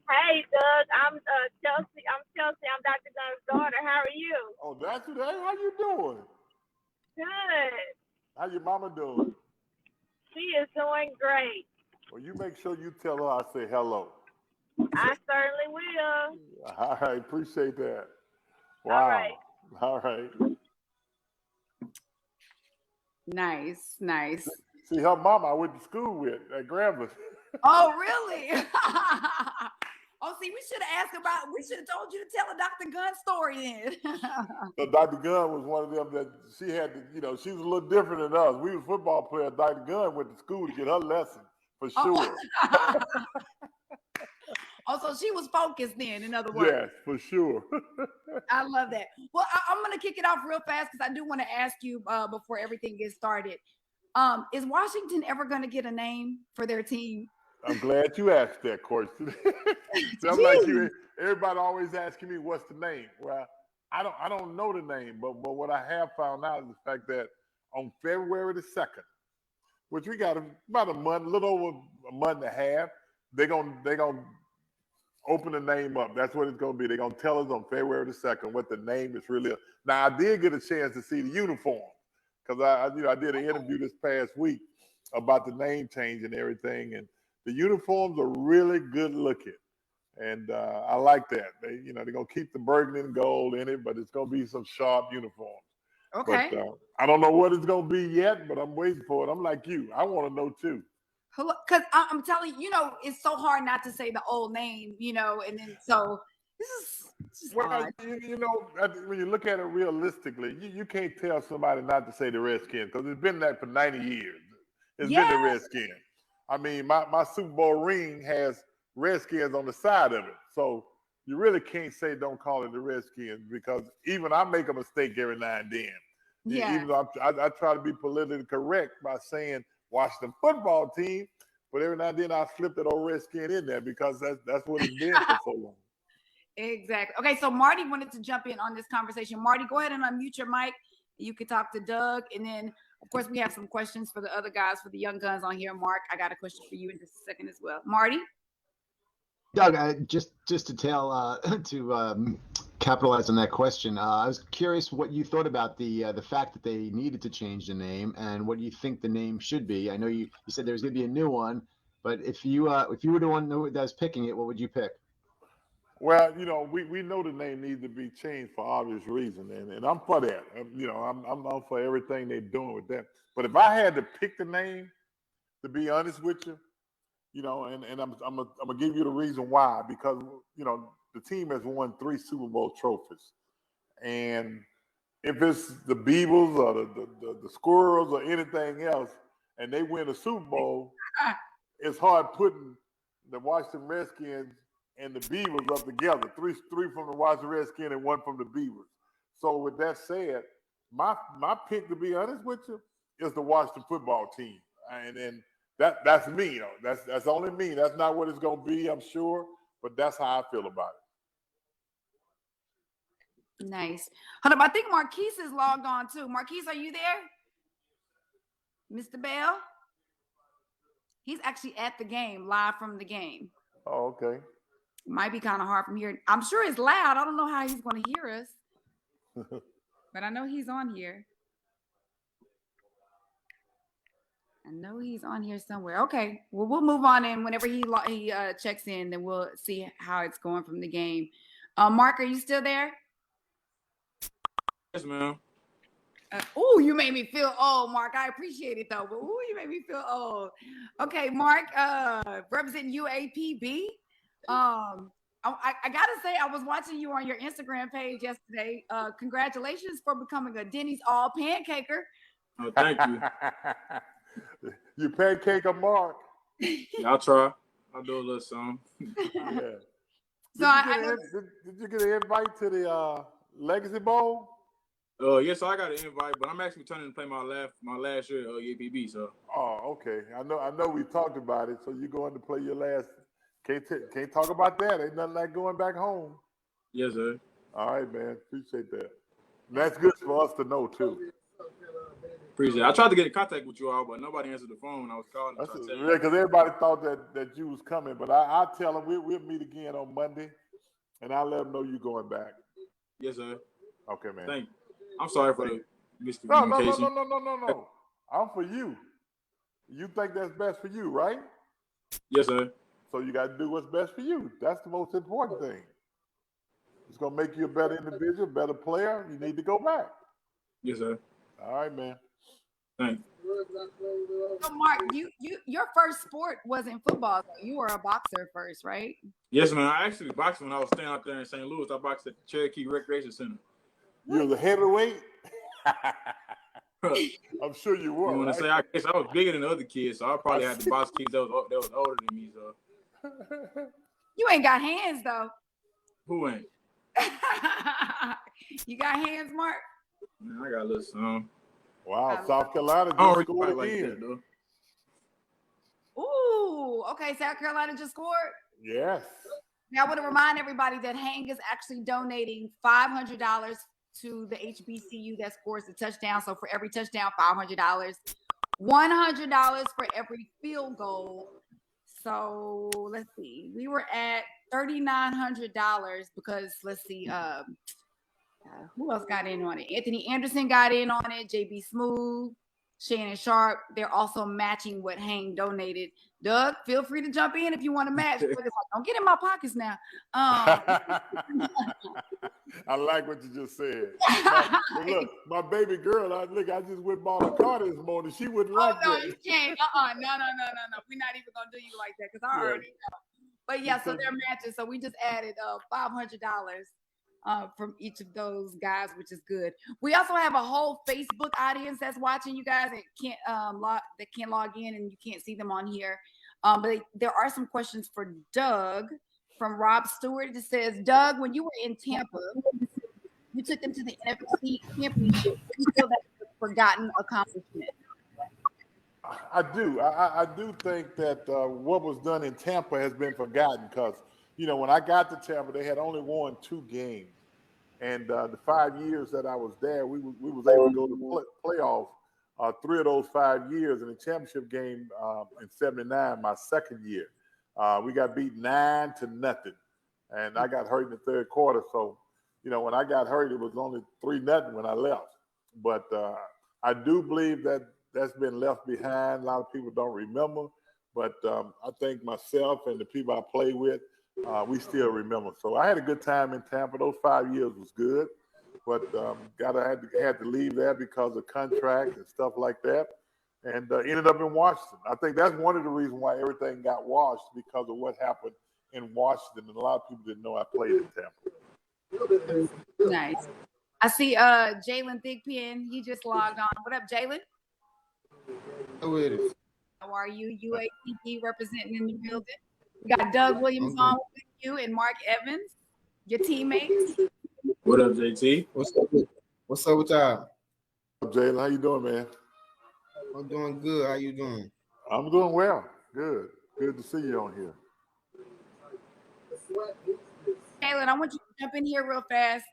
Speaker 5: Hey, Doug. I'm Chelsea. I'm Dr. Gunn's daughter. How are you?
Speaker 21: Oh, that's it. Hey, how you doing?
Speaker 5: Good.
Speaker 21: How your mama doing?
Speaker 5: She is doing great.
Speaker 21: Well, you make sure you tell her I say hello.
Speaker 5: I certainly will.
Speaker 21: All right, appreciate that. Wow. All right.
Speaker 2: Nice.
Speaker 21: See, her mama I went to school with at Grambling.
Speaker 2: Oh, really? Oh, see, we should have told you to tell a Dr. Gunn story then.
Speaker 21: So Dr. Gunn was one of them that she had to, she was a little different than us. We was football players. Dr. Gunn went to school to get her lesson for sure.
Speaker 2: Also, she was focused then, in other words.
Speaker 21: Yes, for sure.
Speaker 2: I love that. Well, I'm going to kick it off real fast because I do want to ask you before everything gets started. Is Washington ever going to get a name for their team?
Speaker 21: I'm glad you asked that question. I'm like you. Everybody always asking me what's the name. Well, I don't know the name, but what I have found out is the fact that on February the 2nd, which we got about a month, a little over a month and a half, they're gonna open the name up. That's what it's gonna be. They're gonna tell us on February the 2nd what the name is really. Now I did get a chance to see the uniform because I did an interview this past week about the name change and everything, and the uniforms are really good looking, and I like that. They're gonna keep the burgundy and gold in it, but it's gonna be some sharp uniforms.
Speaker 2: Okay.
Speaker 21: But I don't know what it's gonna be yet, but I'm waiting for it. I'm like you. I want to know too.
Speaker 2: Because I'm telling you, it's so hard not to say the old name, and then so this is
Speaker 21: well,
Speaker 2: hard.
Speaker 21: When you look at it realistically, you can't tell somebody not to say the Redskins because it's been that for 90 years. It's been the Redskins. I mean, my Super Bowl ring has Redskins on the side of it. So you really can't say don't call it the Redskins because even I make a mistake every now and then.
Speaker 2: Yeah.
Speaker 21: Even though I try to be politically correct by saying Washington football team, but every now and then I slip that old Redskin in there because that's what it's been for so long.
Speaker 2: Exactly. Okay, so Marty wanted to jump in on this conversation. Marty, go ahead and unmute your mic. You can talk to Doug, and then of course we have some questions for the other guys, for the young guns on here. Mark, I got a question for you in just a second as well. Marty.
Speaker 4: Doug, just to tell to capitalize on that question, I was curious what you thought about the fact that they needed to change the name and what you think the name should be. I know you said there's going to be a new one, but if you were the one that was picking it, what would you pick?
Speaker 21: Well, we know the name needs to be changed for obvious reason, and I'm for that. I'm for everything they're doing with that. But if I had to pick the name, to be honest with you, and I'm gonna give you the reason why, because the team has won 3 Super Bowl trophies, and if it's the Beavers or the Squirrels or anything else, and they win a Super Bowl, it's hard putting the Washington Redskins and the Beavers up together. Three from the Washington Redskins and 1 from the Beavers. So with that said, my pick, to be honest with you, is the Washington football team, and that's me, That's only me. That's not what it's gonna be, I'm sure, but that's how I feel about
Speaker 2: it. Nice. Hold up, I think Marquise is logged on too. Marquise, are you there? Mr. Bell? He's actually at the game, live from the game.
Speaker 21: Oh, okay.
Speaker 2: It might be kind of hard from here. I'm sure it's loud. I don't know how he's going to hear us, but I know he's on here. I know he's on here somewhere. Okay, well, we'll move on, and whenever he checks in, then we'll see how it's going from the game. Mark, are you still there?
Speaker 7: Yes, ma'am.
Speaker 2: Oh, you made me feel old, Mark. I appreciate it though, but you made me feel old. Okay, Mark, representing UAPB. I gotta say, I was watching you on your Instagram page yesterday. Congratulations for becoming a Denny's All Pancaker.
Speaker 7: Oh, thank you.
Speaker 21: You pancake a Mark.
Speaker 7: Yeah, I'll try. I'll do a little something.
Speaker 21: Yeah. Did you get an invite to the Legacy Bowl?
Speaker 7: Yes, I got an invite, but I'm actually returning to play my last year at UAPB. So.
Speaker 21: Oh, okay. I know we talked about it. So you're going to play your last. Can't talk about that. Ain't nothing like going back home.
Speaker 7: Yes, sir.
Speaker 21: All right, man. Appreciate that. And that's good for us to know too.
Speaker 7: Appreciate it. I tried to get in contact with you all, but nobody answered the phone when I was calling.
Speaker 21: Yeah, because everybody thought that you was coming. But I'll tell them we'll meet again on Monday, and I'll let them know you're going back.
Speaker 7: Yes, sir.
Speaker 21: Okay, man.
Speaker 7: Thank you. I'm sorry for the miscommunication.
Speaker 21: No. I'm for you. You think that's best for you, right?
Speaker 7: Yes, sir.
Speaker 21: So you got to do what's best for you. That's the most important thing. It's going to make you a better individual, better player. You need to go back.
Speaker 7: Yes, sir.
Speaker 21: All right, man.
Speaker 2: So Mark, your first sport wasn't football. Though. You were a boxer first, right?
Speaker 6: Yes, man. I actually boxed when I was staying out there in St. Louis. I boxed at the Cherokee Recreation Center.
Speaker 21: You was a heavyweight? I'm sure you were.
Speaker 6: You want
Speaker 21: right?
Speaker 6: to say I guess I was bigger than the other kids, so I probably had to box kids that was older than me. So
Speaker 2: You ain't got hands though.
Speaker 6: who ain't?
Speaker 2: You got hands, Mark?
Speaker 6: Man, I got a little some.
Speaker 21: Wow, South Carolina
Speaker 6: I don't
Speaker 21: just
Speaker 6: really
Speaker 21: scored
Speaker 6: fight like
Speaker 21: again.
Speaker 6: that, though.
Speaker 2: Ooh, okay. South Carolina just scored.
Speaker 21: Yes.
Speaker 2: Now I want to remind everybody that Hank is actually donating $500 to the HBCU that scores the touchdown. So for every touchdown, $500, $100 for every field goal. So let's see. We were at $3,900 because let's see. Who else got in on it? Anthony Anderson got in on it. JB Smooth, Shannon Sharp. They're also matching what Hank donated. Doug, feel free to jump in if you want to match. Don't get in my pockets now.
Speaker 21: I like what you just said. Look, my baby girl, I just went and bought a car this morning. She wouldn't like
Speaker 2: no,
Speaker 21: that.
Speaker 2: you can't. No. We're not even gonna do you like that because I already know. But yeah, so they're matching. So we just added $500 from each of those guys, which is good. We also have a whole Facebook audience that's watching you guys that can't log in and you can't see them on here. But there are some questions for Doug from Rob Stewart. It says, Doug, when you were in Tampa, you took them to the NFC Championship. Do you feel that's a forgotten accomplishment?
Speaker 21: I do. I do think that what was done in Tampa has been forgotten because, when I got to Tampa, they had only won 2 games. And the 5 years that I was there, we was able to go to playoffs 3 of those 5 years in the championship game in '79, my second year. We got beat 9-0, and I got hurt in the third quarter. So, when I got hurt, it was only 3-0 when I left. But I do believe that that's been left behind. A lot of people don't remember, but I think myself and the people I play with, we still remember. So I had a good time in Tampa. Those 5 years was good, but had to leave there because of contracts and stuff like that, and ended up in Washington. I think that's one of the reasons why everything got washed because of what happened in Washington, and a lot of people didn't know I played in Tampa.
Speaker 2: Nice. I see Jalen Thigpen. He just logged on. What up, Jalen? How are you? UAPP representing in the building. We got Doug Williams on with you and Mark Evans, your teammates.
Speaker 6: What up, JT?
Speaker 9: What's up with y'all?
Speaker 21: Jalen, how you doing, man?
Speaker 9: I'm doing good. How you doing?
Speaker 21: I'm doing well. Good. Good to see you on here.
Speaker 2: Jalen, I want you to jump in here real fast.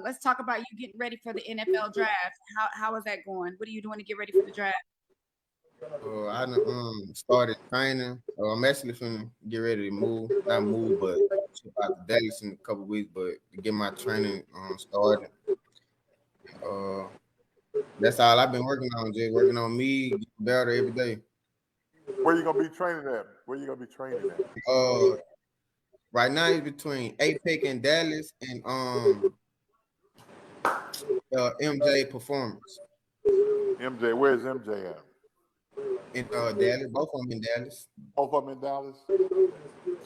Speaker 2: Let's talk about you getting ready for the NFL draft. How is that going? What are you doing to get ready for the draft?
Speaker 9: I started training. I'm actually finna get ready to move. Not move, but ship out to Dallas in a couple of weeks. But to get my training started. That's all I've been working on. Just working on me, getting better every day.
Speaker 21: Where you gonna be training at?
Speaker 9: Right now it's between APEC and Dallas and MJ Performance.
Speaker 21: MJ, where's MJ at?
Speaker 9: In Dallas, both of them in Dallas.
Speaker 21: Both of them in Dallas.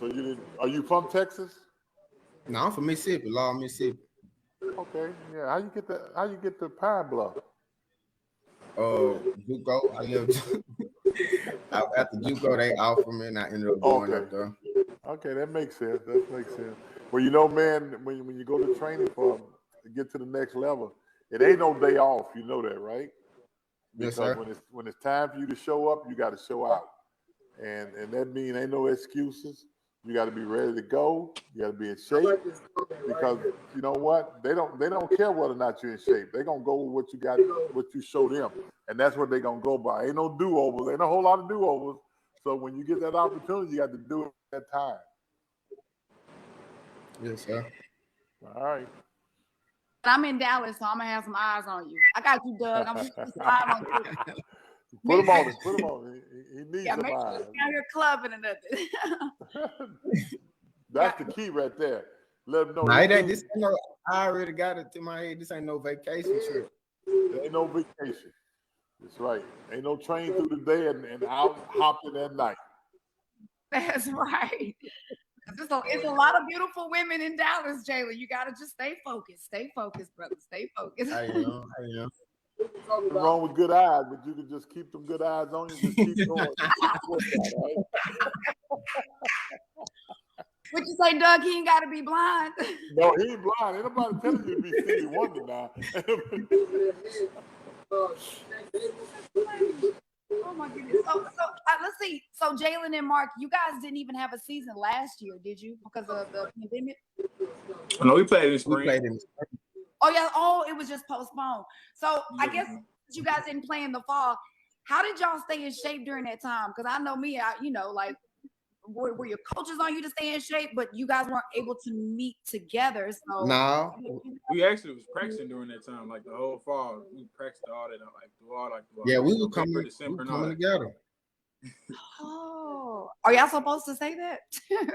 Speaker 21: So are you from Texas?
Speaker 9: No, I'm from Mississippi, Law, Mississippi.
Speaker 21: Okay, yeah. How you get to Pine Bluff?
Speaker 9: JUCO. I lived after JUCO, they offered me, and I ended up going up there.
Speaker 21: Okay, that makes sense. Well, man, when you go to training to get to the next level, it ain't no day off. You know that, right? Because
Speaker 9: Yes, sir.
Speaker 21: when it's time for you to show up, you got to show out, and that means ain't no excuses. You got to be ready to go. You got to be in shape because you know what? They don't care whether or not you're in shape. They're gonna go with what you got, what you show them, and that's what they're gonna go by. Ain't no do-overs. Ain't a whole lot of do-overs. So when you get that opportunity, you got to do it at that time.
Speaker 9: Yes, sir.
Speaker 21: All right.
Speaker 2: I'm in Dallas, so I'm gonna have some eyes on you. I got you, Doug. I'm gonna put some eyes on you.
Speaker 21: Put him on. He needs some
Speaker 2: make sure
Speaker 21: eyes.
Speaker 2: you're out here clubbing and nothing.
Speaker 21: That's the key right there. Let him know.
Speaker 9: I already got it to my head. This ain't no vacation trip.
Speaker 21: It ain't no vacation. That's right. Ain't no train through the day and out hopping at night.
Speaker 2: That's right. It's a lot of beautiful women in Dallas, Jalen. You got to just stay focused. Stay focused, brother. Stay focused.
Speaker 9: I am.
Speaker 21: Nothing wrong with good eyes, but you can just keep them good eyes on you and just keep going.
Speaker 2: What you say, Doug? He ain't got to be blind.
Speaker 21: No, he ain't blind. Ain't nobody telling you to be Stevie Wonder now.
Speaker 2: Oh my goodness. So let's see. So Jalen and Mark, you guys didn't even have a season last year, did you? Because of the pandemic?
Speaker 6: No, we played in spring.
Speaker 2: Oh yeah. Oh, it was just postponed. So I guess you guys didn't play in the fall. How did y'all stay in shape during that time? Because I know me, like were your coaches on you to stay in shape, but you guys weren't able to meet together. So
Speaker 9: no,
Speaker 6: we actually was practicing during that time, like the whole fall. We practiced all that,
Speaker 9: yeah, we were
Speaker 6: November,
Speaker 9: coming
Speaker 6: December,
Speaker 9: together.
Speaker 2: Oh, are y'all supposed to say that?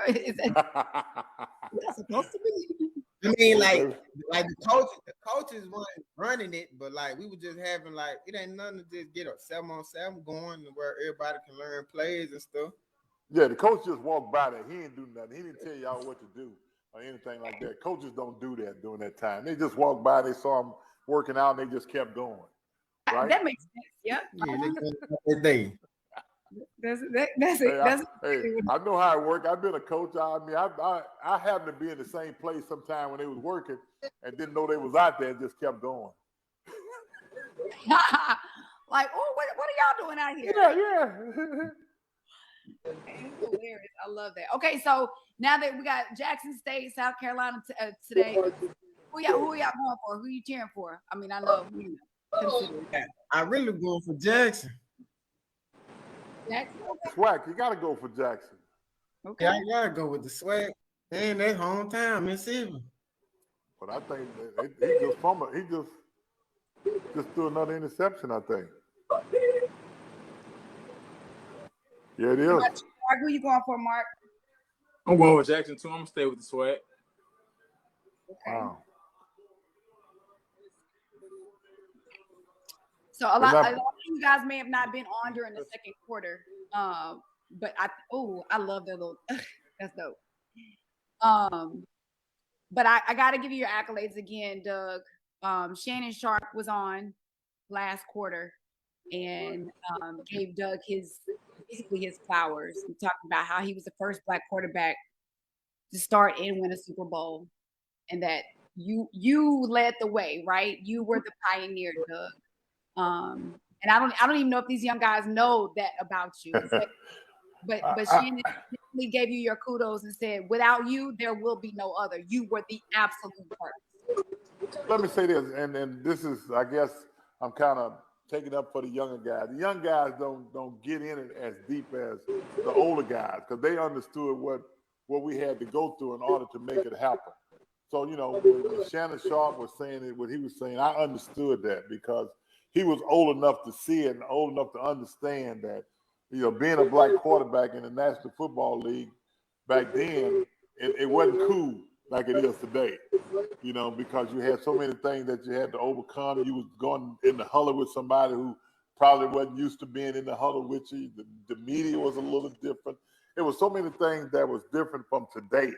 Speaker 2: Is that supposed to be?
Speaker 9: I mean, like the coaches weren't running it, but like we were just having it ain't nothing to just get a 7-on-7 going where everybody can learn plays and stuff.
Speaker 21: Yeah, the coach just walked by that. He didn't do nothing. He didn't tell y'all what to do or anything like that. Coaches don't do that during that time. They just walked by, they saw him working out, and they just kept going. Right?
Speaker 2: That makes sense. Yep.
Speaker 9: Yeah,
Speaker 2: That's it.
Speaker 21: Hey, I know how it works. I've been a coach. I mean, I happened to be in the same place sometime when they was working and didn't know they was out there and just kept going.
Speaker 2: Like, oh, what are y'all doing out here?
Speaker 21: Yeah.
Speaker 2: It's hilarious. I love that. Okay, so now that we got Jackson State, South Carolina today, who y'all going for? Who you cheering for? I mean, I know.
Speaker 9: I really going for Jackson.
Speaker 2: Jackson?
Speaker 21: Swag, you got to go for Jackson.
Speaker 2: Okay.
Speaker 9: Yeah, I got to go with the Swag. And their hometown, Mississippi.
Speaker 21: But I think he just fumbled. He just threw another interception, I think. Yeah, it is.
Speaker 2: Mark, who you going for, Mark?
Speaker 6: I'm going with Jackson too. I'm gonna stay with the Swag.
Speaker 2: Okay.
Speaker 21: Wow.
Speaker 2: So a lot of you guys may have not been on during the second quarter, but I love their little. That's dope. But I got to give you your accolades again, Doug. Shannon Sharp was on last quarter and gave Doug his flowers. We talked about how he was the first Black quarterback to start and win a Super Bowl, and that you led the way, right? You were the pioneer, Doug. And I don't even know if these young guys know that about you. But Shannon definitely gave you your kudos and said, without you, there will be no other. You were the absolute first.
Speaker 21: Let me say this, and this is, I guess, I'm kind of taking up for the younger guys. The young guys don't get in it as deep as the older guys because they understood what we had to go through in order to make it happen. So, when Shannon Sharp was saying it, what he was saying, I understood that because he was old enough to see it and old enough to understand that, being a Black quarterback in the National Football League back then, it wasn't cool like it is today, because you had so many things that you had to overcome. You was going in the huddle with somebody who probably wasn't used to being in the huddle with you. The media was a little different. It was so many things that was different from today.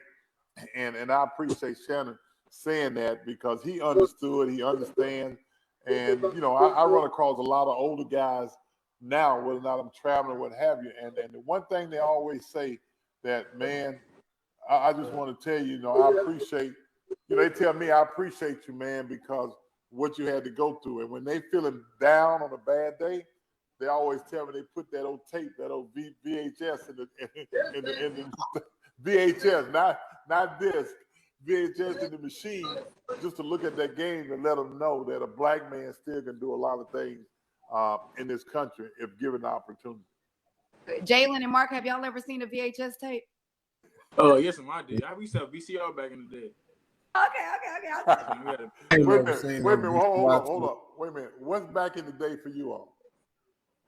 Speaker 21: And I appreciate Shannon saying that because he understood, he understands. And, I run across a lot of older guys now, whether or not I'm traveling or what have you. And the one thing they always say that, man, I just want to tell you, I appreciate, they tell me I appreciate you, man, because what you had to go through. And when they feeling down on a bad day, they always tell me they put that old tape, that old VHS in the VHS, not this, VHS in the machine, just to look at that game and let them know that a Black man still can do a lot of things in this country if given the opportunity.
Speaker 2: Jalen and Mark, have y'all ever seen a VHS tape?
Speaker 6: Oh, yes, I did. I used to have VCR back in the day.
Speaker 2: Okay.
Speaker 21: Wait a minute, hold up. Wait a minute. What's back in the day for you all?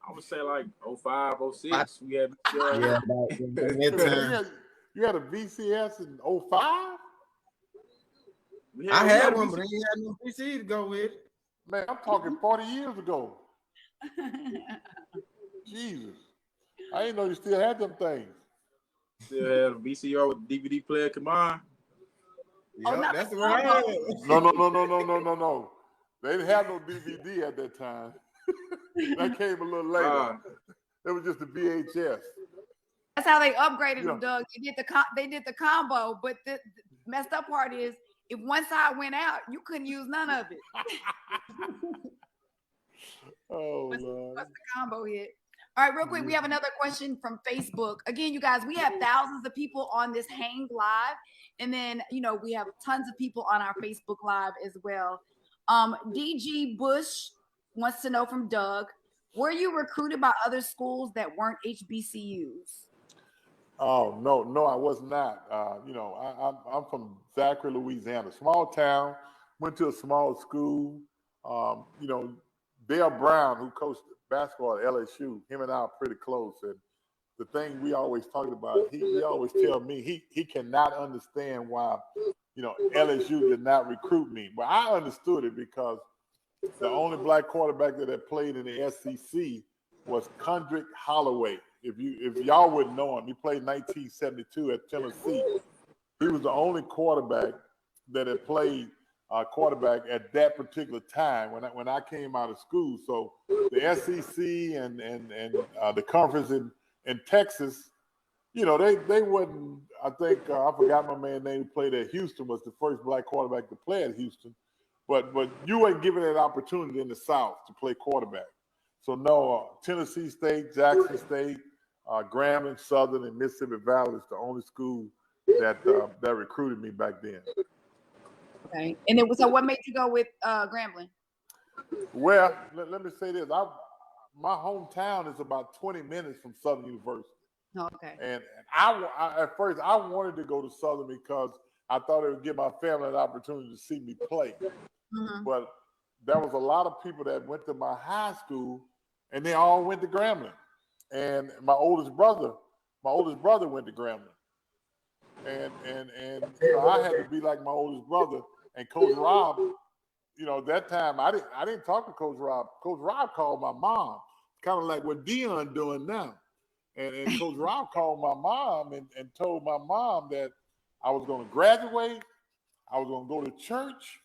Speaker 6: I would say like 05, 06. We had
Speaker 21: You had a VCS in 05?
Speaker 9: I had one, but I ain't had no PC to go with.
Speaker 21: Man, I'm talking 40 years ago. Jesus. I didn't know you still had them things.
Speaker 6: Still have a VCR with DVD player. Come on.
Speaker 9: Yeah, that's the one I had.
Speaker 21: No. They didn't have no DVD at that time. That came a little later. It was just the VHS.
Speaker 2: That's how they upgraded them, Doug. They did the combo, but the messed up part is if one side went out, you couldn't use none of it.
Speaker 21: Oh, Lord.
Speaker 2: Once the combo hit. All right, real quick, we have another question from Facebook. Again, you guys, we have thousands of people on this Hang Live, and then we have tons of people on our Facebook Live as well. DG Bush wants to know from Doug, were you recruited by other schools that weren't HBCUs?
Speaker 21: Oh, no, I was not. I'm from Zachary, Louisiana, small town, went to a small school. Dale Brown, who coached basketball at LSU, him and I are pretty close. And the thing we always talked about, he always tell me he cannot understand why, LSU did not recruit me. But I understood it because the only black quarterback that had played in the SEC was Kendrick Holloway. If y'all wouldn't know him, he played 1972 at Tennessee. He was the only quarterback that had played quarterback at that particular time when I came out of school. So the SEC and the conference in Texas, they wasn't. I think I forgot my man's name who played at Houston was the first black quarterback to play at Houston, but you ain't given that opportunity in the South to play quarterback. So no, Tennessee State, Jackson State, Grambling, Southern, and Mississippi Valley is the only school that recruited me back then.
Speaker 2: Okay, and so what made you go with Grambling?
Speaker 21: Well, let me say this: my hometown is about 20 minutes from Southern University.
Speaker 2: Oh, okay.
Speaker 21: And I at first I wanted to go to Southern because I thought it would give my family an opportunity to see me play.
Speaker 2: Mm-hmm.
Speaker 21: But there was a lot of people that went to my high school, and they all went to Grambling. And my oldest brother went to Grambling. And I had to be like my oldest brother. And Coach Rob, that time I didn't talk to Coach Rob. Coach Rob called my mom, kind of like what Dion doing now. And Coach Rob called my mom and told my mom that I was going to graduate, I was going to go to church,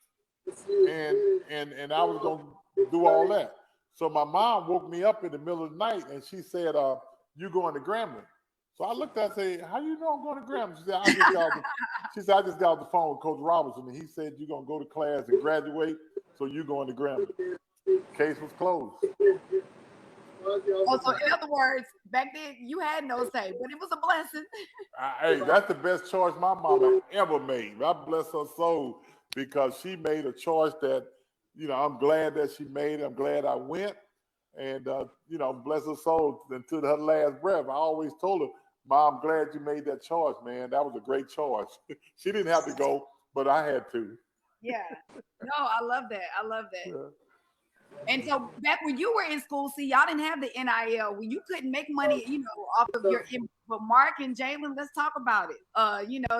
Speaker 21: and I was going to do all that. So my mom woke me up in the middle of the night and she said, "You going to Grambling?" So I looked at her and said, "How you know I'm going to Grambling?" She said, I just got off the phone with Coach Robertson and he said, "You're going to go to class and graduate, so you're going to Grambling." Case was closed.
Speaker 2: Oh, so in other words, back then you had no say, but it was a blessing.
Speaker 21: Hey, that's the best choice my mama ever made. God bless her soul, because she made a choice that, I'm glad that she made. I'm glad I went. And, bless her soul until her last breath. I always told her, "Mom, I'm glad you made that choice, man. That was a great choice." She didn't have to go, but I had to.
Speaker 2: Yeah. No, I love that.
Speaker 21: Yeah.
Speaker 2: And so back when you were in school, see, y'all didn't have the NIL. When you couldn't make money, off of your. But Mark and Jalen, let's talk about it.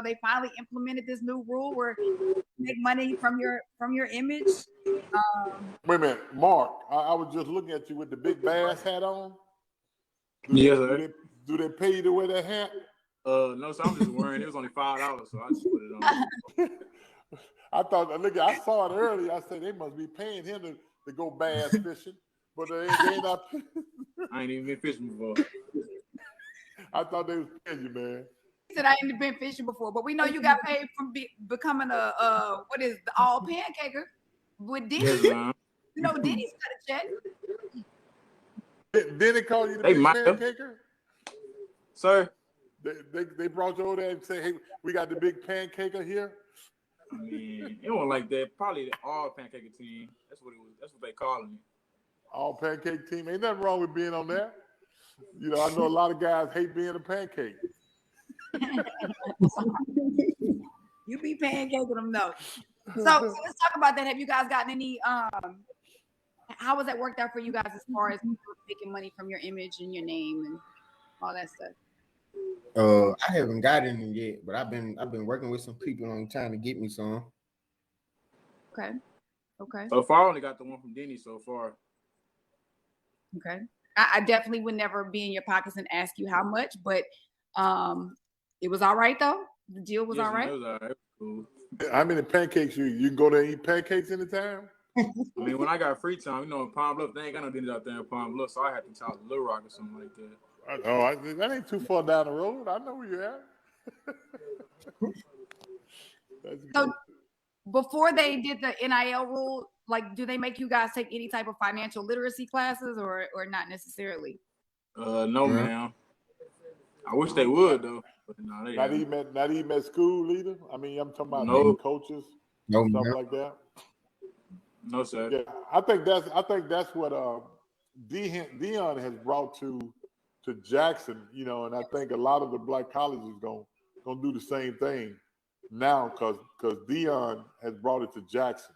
Speaker 2: They finally implemented this new rule where you make money from your image.
Speaker 21: Wait a minute, Mark. I was just looking at you with the big bass hat on.
Speaker 6: Yes, sir.
Speaker 21: Do they pay you to wear that hat?
Speaker 6: No, so I'm just wearing. It was only $5, so I just put it on.
Speaker 21: I saw it earlier. I said they must be paying him to go bass fishing, but they not.
Speaker 6: I ain't even been fishing before.
Speaker 21: I thought they was paying you, man.
Speaker 2: He said I ain't been fishing before, but we know you got paid from becoming the all pancaker with Denny.
Speaker 6: Yes,
Speaker 2: Denny's got a check.
Speaker 21: Did they call you the big pancaker?
Speaker 6: Sir?
Speaker 21: They brought you over there and say, "Hey, we got the big pancaker here."
Speaker 6: I mean, it wasn't like that. Probably the all pancake team. That's what it was. That's what they calling it.
Speaker 21: All pancake team. Ain't nothing wrong with being on there. I know a lot of guys hate being a pancake.
Speaker 2: You be pancaking them though. So let's talk about that. Have you guys gotten any? How has that worked out for you guys as far as making money from your image and your name and all that stuff?
Speaker 9: I haven't got any yet, but I've been working with some people on trying to get me some.
Speaker 2: Okay.
Speaker 6: So far, I only got the one from Denny so far.
Speaker 2: Okay. I definitely would never be in your pockets and ask you how much, but it was all right though. The deal was all right.
Speaker 6: It was all right. It was cool.
Speaker 21: How many pancakes you can go there and eat pancakes anytime?
Speaker 6: I mean, when I got free time, in Palm Bluff, they ain't got no dinners out there in Palm Bluff, so I had to talk to Little Rock or something like that.
Speaker 21: That ain't too far down the road. I know where you're at.
Speaker 2: So before they did the NIL rule, like, do they make you guys take any type of financial literacy classes or not necessarily?
Speaker 6: No, ma'am. I wish they would though. But no, they
Speaker 21: not even at school either. I mean, I'm talking about
Speaker 6: No.
Speaker 21: coaches,
Speaker 9: No,
Speaker 21: stuff
Speaker 9: man.
Speaker 21: like that.
Speaker 6: No, sir.
Speaker 21: Yeah, I think that's what Dion has brought to Jackson, and I think a lot of the black colleges gonna do the same thing now because Dion has brought it to Jackson,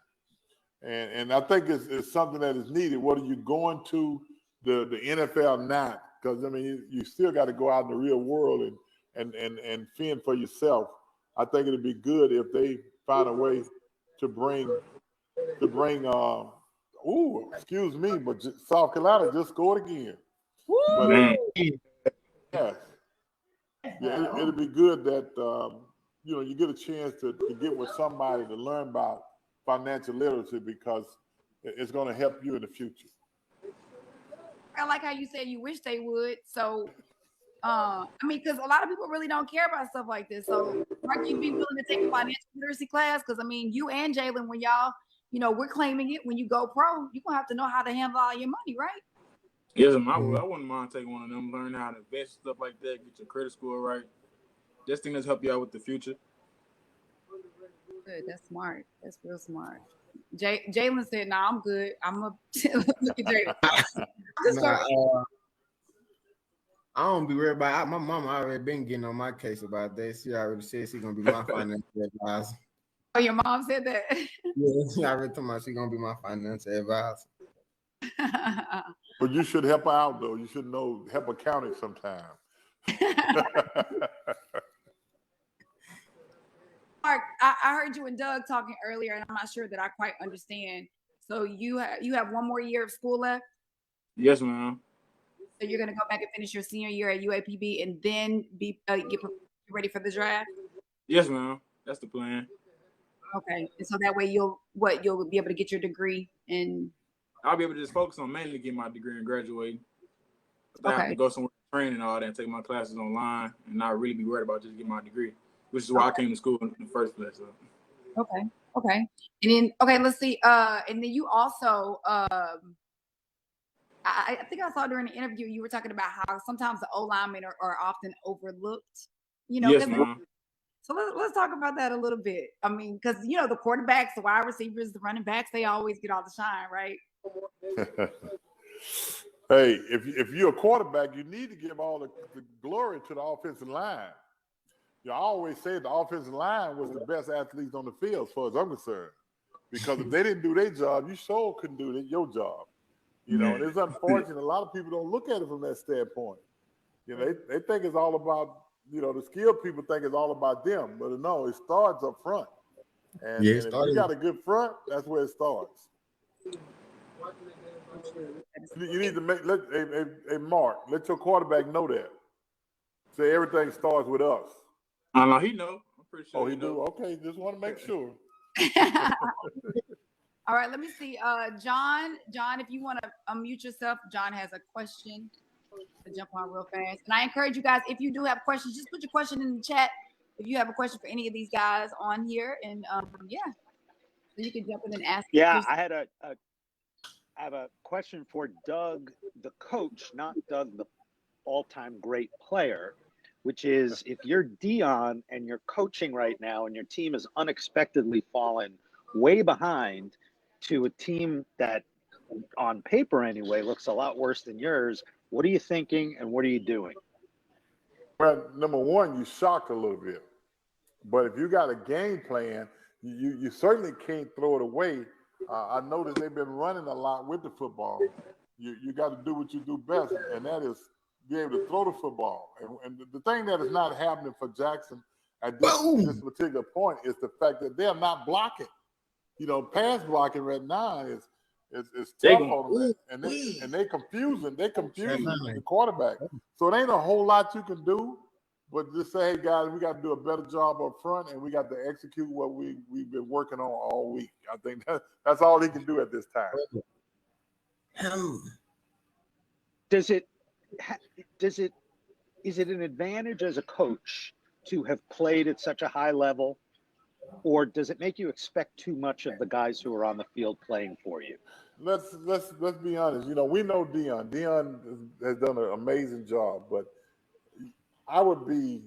Speaker 21: and I think it's something that is needed. What are you going to the NFL now? Because I mean, you still got to go out in the real world and fend for yourself. I think it'd be good if they find a way to bring. Excuse me, but South Carolina just scored again. But yes, yeah, it'll be good that you get a chance to get with somebody to learn about financial literacy because it's going to help you in the future.
Speaker 2: I like how you said you wish they would. So, I mean, because a lot of people really don't care about stuff like this. So, might you be willing to take a financial literacy class? Because I mean, you and Jalen, when y'all, we're claiming it. When you go pro, you're gonna have to know how to handle all your money, right?
Speaker 6: Yes, I wouldn't mind taking one of them, learn how to invest, stuff like that, get your credit score right. Just things that help you out with the future.
Speaker 2: Good. That's smart. That's real smart. Jalen said, "Nah, I'm good. I'm a look at Jalen."
Speaker 9: I don't be worried about it. My mama already been getting on my case about that. She already said she's gonna be my financial advisor.
Speaker 2: Oh, your mom said that.
Speaker 9: Yeah, she already told me she's gonna be my financial advisor.
Speaker 21: But you should help her out though. You should help accounting sometime.
Speaker 2: Mark, I heard you and Doug talking earlier, and I'm not sure that I quite understand. So you have one more year of school left?
Speaker 6: Yes, ma'am.
Speaker 2: So you're gonna go back and finish your senior year at UAPB, and then get ready for the draft?
Speaker 6: Yes, ma'am. That's the plan.
Speaker 2: Okay, and so that way you'll be able to get your degree, and
Speaker 6: I'll be able to just focus on mainly get my degree and graduating. I have
Speaker 2: Okay.
Speaker 6: to go somewhere to train and all that, and take my classes online, and not really be worried about just getting my degree, which is why I came to school in the first place. So.
Speaker 2: Okay, and then let's see. And then you also, I think I saw during the interview you were talking about how sometimes the O linemen are often overlooked.
Speaker 6: Yes, ma'am.
Speaker 2: So let's talk about that a little bit. I mean, because the quarterbacks, the wide receivers, the running backs, they always get all the shine, right?
Speaker 21: Hey, if you're a quarterback, you need to give all the glory to the offensive line. I always say the offensive line was the best athletes on the field, as far as I'm concerned. Because if they didn't do their job, you sure couldn't do your job. And it's unfortunate. A lot of people don't look at it from that standpoint. They think it's all about, the skilled people think it's all about them. But no, it starts up front. And if you got a good front, that's where it starts. You need to Mark, let your quarterback know that. Say everything starts with us.
Speaker 6: I know he know. I'm pretty sure.
Speaker 21: Oh, he do? Okay, just want to make sure.
Speaker 2: All right, let me see. John, if you want to unmute yourself, John has a question to jump on real fast. And I encourage you guys, if you do have questions, just put your question in the chat. If you have a question for any of these guys on here, and so you can jump in and ask.
Speaker 10: Yeah, I have a question for Doug, the coach, not Doug, the all-time great player, which is if you're Dion and you're coaching right now and your team has unexpectedly fallen way behind to a team that on paper anyway looks a lot worse than yours, what are you thinking and what are you doing?
Speaker 21: Well, number one, you shocked a little bit. But if you got a game plan, you certainly can't throw it away. I noticed they've been running a lot with the football. You got to do what you do best, and that is be able to throw the football. And the thing that is not happening for Jackson at this particular point is the fact that they're not blocking. Pass blocking right now It's
Speaker 6: They
Speaker 21: tough
Speaker 6: gonna-
Speaker 21: on them, and they confusing the quarterback. So it ain't a whole lot you can do, but just say, hey guys, we got to do a better job up front, and we got to execute what we've been working on all week. I think that's all he can do at this time.
Speaker 10: Is it an advantage as a coach to have played at such a high level, or does it make you expect too much of the guys who are on the field playing for you?
Speaker 21: Let's be honest. We know Dion. Dion has done an amazing job, but I would be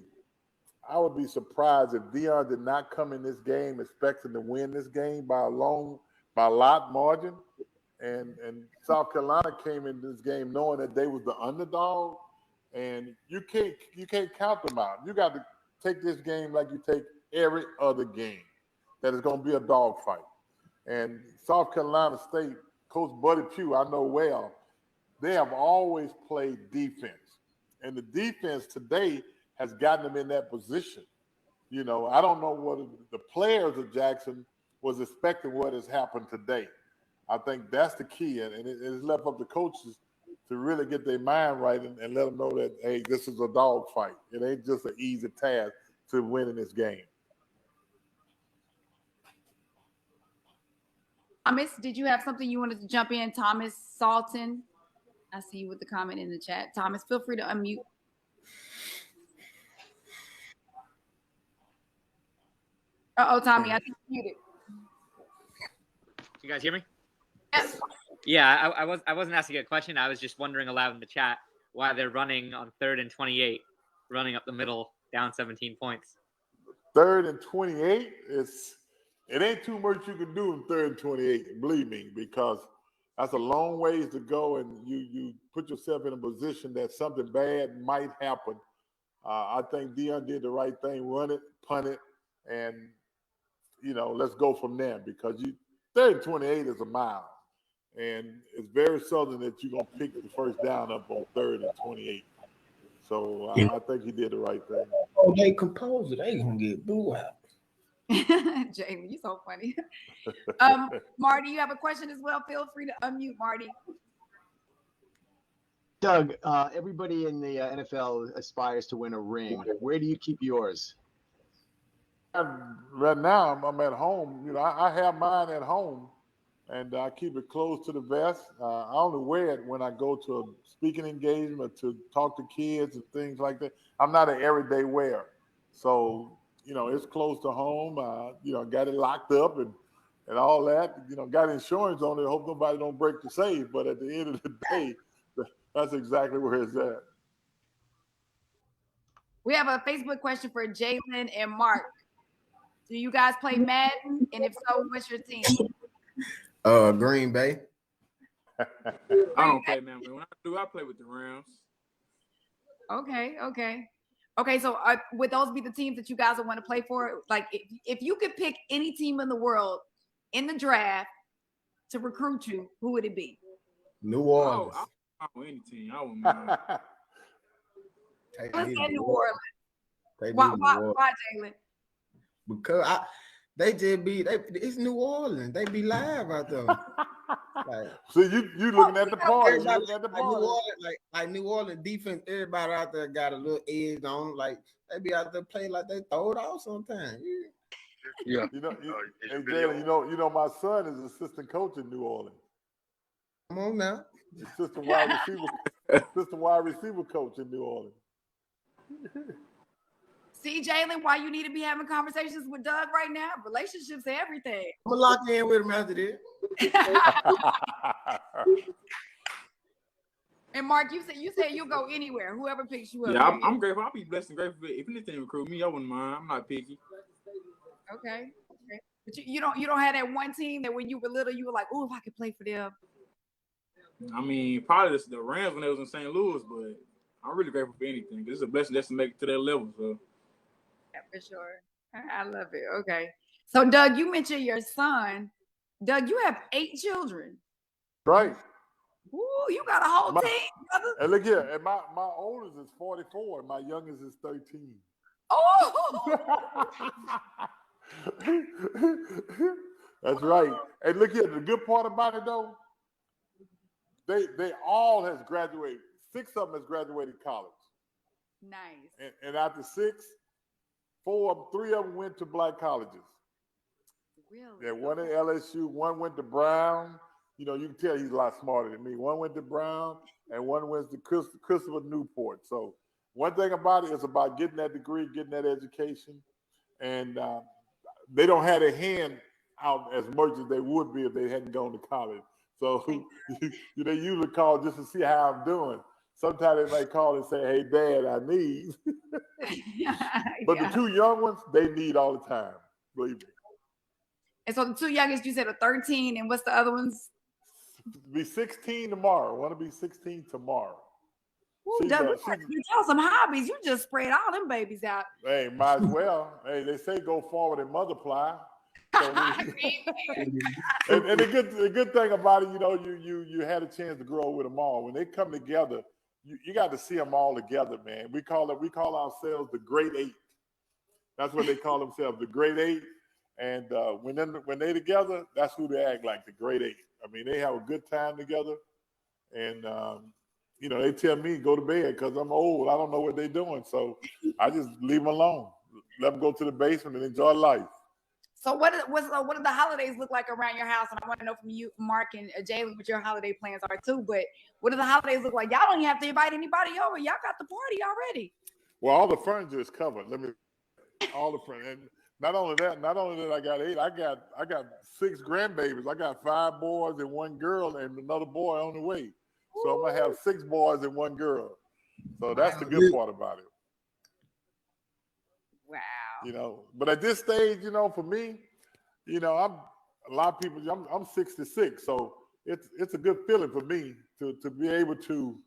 Speaker 21: surprised if Dion did not come in this game expecting to win this game by a lot margin. And South Carolina came in this game knowing that they was the underdog, and you can't count them out. You got to take this game like you take every other game. That is going to be a dogfight. And South Carolina State, Coach Buddy Pugh, I know well, they have always played defense, and the defense today has gotten them in that position. I don't know what the players of Jackson was expecting what has happened today. I think that's the key, and it's left up to coaches to really get their mind right and let them know that, hey, this is a dog fight. It ain't just an easy task to win in this game.
Speaker 2: Thomas, did you have something you wanted to jump in? Thomas Salton, I see you with the comment in the chat. Thomas, feel free to unmute. Uh-oh, Tommy, I think you muted.
Speaker 8: You guys hear me?
Speaker 2: Yes.
Speaker 8: Yeah, I wasn't asking a question. I was just wondering aloud in the chat why they're running on 3rd and 28, running up the middle, down 17 points.
Speaker 21: 3rd and 28, it ain't too much you can do in 3rd and 28, believe me, because that's a long ways to go, and you put yourself in a position that something bad might happen. I think Dion did the right thing, run it, punt it, and let's go from there, because 3rd and 28 is a mile, and it's very seldom that you're going to pick the first down up on 3rd and 28. So I think he did the right thing.
Speaker 9: Oh, they composed it. They gonna get booed out.
Speaker 2: Jamie, you're so funny. Marty, you have a question as well? Feel free to unmute, Marty.
Speaker 4: Doug, everybody in the NFL aspires to win a ring. Where do you keep yours?
Speaker 21: Right now, I'm at home. I have mine at home, and I keep it close to the vest. I only wear it when I go to a speaking engagement to talk to kids and things like that. I'm not an everyday wearer. So, it's close to home. Got it locked up and all that. Got insurance on it. Hope nobody don't break the safe. But at the end of the day, that's exactly where it's at.
Speaker 2: We have a Facebook question for Jalen and Mark. Do you guys play Madden? And if so, what's your team?
Speaker 9: Green Bay.
Speaker 6: I don't play, man. When I do, I play with the Rams.
Speaker 2: Okay. So would those be the teams that you guys would want to play for? Like, if you could pick any team in the world in the draft to recruit you, who would it be?
Speaker 9: New Orleans.
Speaker 6: Any team. I wouldn't mind.
Speaker 2: Let's say New Orleans.
Speaker 9: Take
Speaker 2: Why,
Speaker 9: me to New Orleans.
Speaker 2: Jalen?
Speaker 9: Because they just it's New Orleans. They be live out there.
Speaker 21: So you looking at the party. You looking at the party.
Speaker 9: Like New Orleans defense, everybody out there got a little edge on. Like they be out there playing like they throw it off sometimes.
Speaker 21: Yeah. Hey Jalen, my son is assistant coach in New Orleans.
Speaker 9: Come on now.
Speaker 21: Assistant wide receiver coach in New Orleans.
Speaker 2: See, Jalen, why you need to be having conversations with Doug right now? Relationships are everything.
Speaker 9: I'm gonna lock in with him after this.
Speaker 2: And Mark, you said you'll go anywhere. Whoever picks you up.
Speaker 6: Yeah, I'm grateful. I'll be blessed and grateful. If anything recruit me, I wouldn't mind. I'm not picky.
Speaker 2: Okay. But you don't have that one team that when you were little, you were like, oh, if I could play for them.
Speaker 6: I mean, probably the Rams when they was in St. Louis, but I'm really grateful for anything. It's a blessing just to make it to that level. So.
Speaker 2: Yeah, for sure. I love it. Okay. So, Doug, you mentioned your son. Doug, you have 8 children.
Speaker 21: Right.
Speaker 2: Ooh, you got a whole team, brother.
Speaker 21: And look here, and my oldest is 44, and my youngest is 13.
Speaker 2: Oh!
Speaker 21: That's right. And look here, the good part about it, though, they all has graduated. 6 of them has graduated college.
Speaker 2: Nice.
Speaker 21: And after 6, 3 of them went to black colleges.
Speaker 2: Really?
Speaker 21: Yeah, one at LSU, one went to Brown. You know, you can tell he's a lot smarter than me. One went to Brown, and one went to Christopher Newport. So one thing about it is about getting that degree, getting that education, and they don't have their hand out as much as they would be if they hadn't gone to college. So they usually call just to see how I'm doing. Sometimes they might call and say, "Hey, Dad, I need." But the 2 young ones, they need all the time. Believe me.
Speaker 2: And so the 2 youngest, you said are 13, and what's the other ones?
Speaker 21: Be 16 tomorrow. Want to be 16 tomorrow.
Speaker 2: Ooh, Doug, you tell some hobbies. You just spread all them babies out.
Speaker 21: Hey, might as well. Hey, they say go forward and multiply. So and the good thing about it, you know, you had a chance to grow with them all. When they come together, you got to see them all together, man. We call ourselves the Great 8. That's what they call themselves, the Great 8. And when they together, that's who they act like, the Great 8. I mean, they have a good time together, and you know, they tell me go to bed because I'm old. I don't know what they're doing, so I just leave them alone. Let them go to the basement and enjoy life.
Speaker 2: So what do the holidays look like around your house? And I want to know from you, Mark and Jalen, what your holiday plans are too. But what do the holidays look like? Y'all don't even have to invite anybody over. Y'all got the party already.
Speaker 21: Well, all the furniture is covered. All the furniture. And not only that I got 8. I got 6 grandbabies. I got 5 boys and 1 girl, and another boy on the way. So I'm gonna have 6 boys and 1 girl. So that's the good part about it.
Speaker 2: Wow.
Speaker 21: You know, but at this stage, you know, for me, you know, I'm 66, so it's a good feeling for me to be able to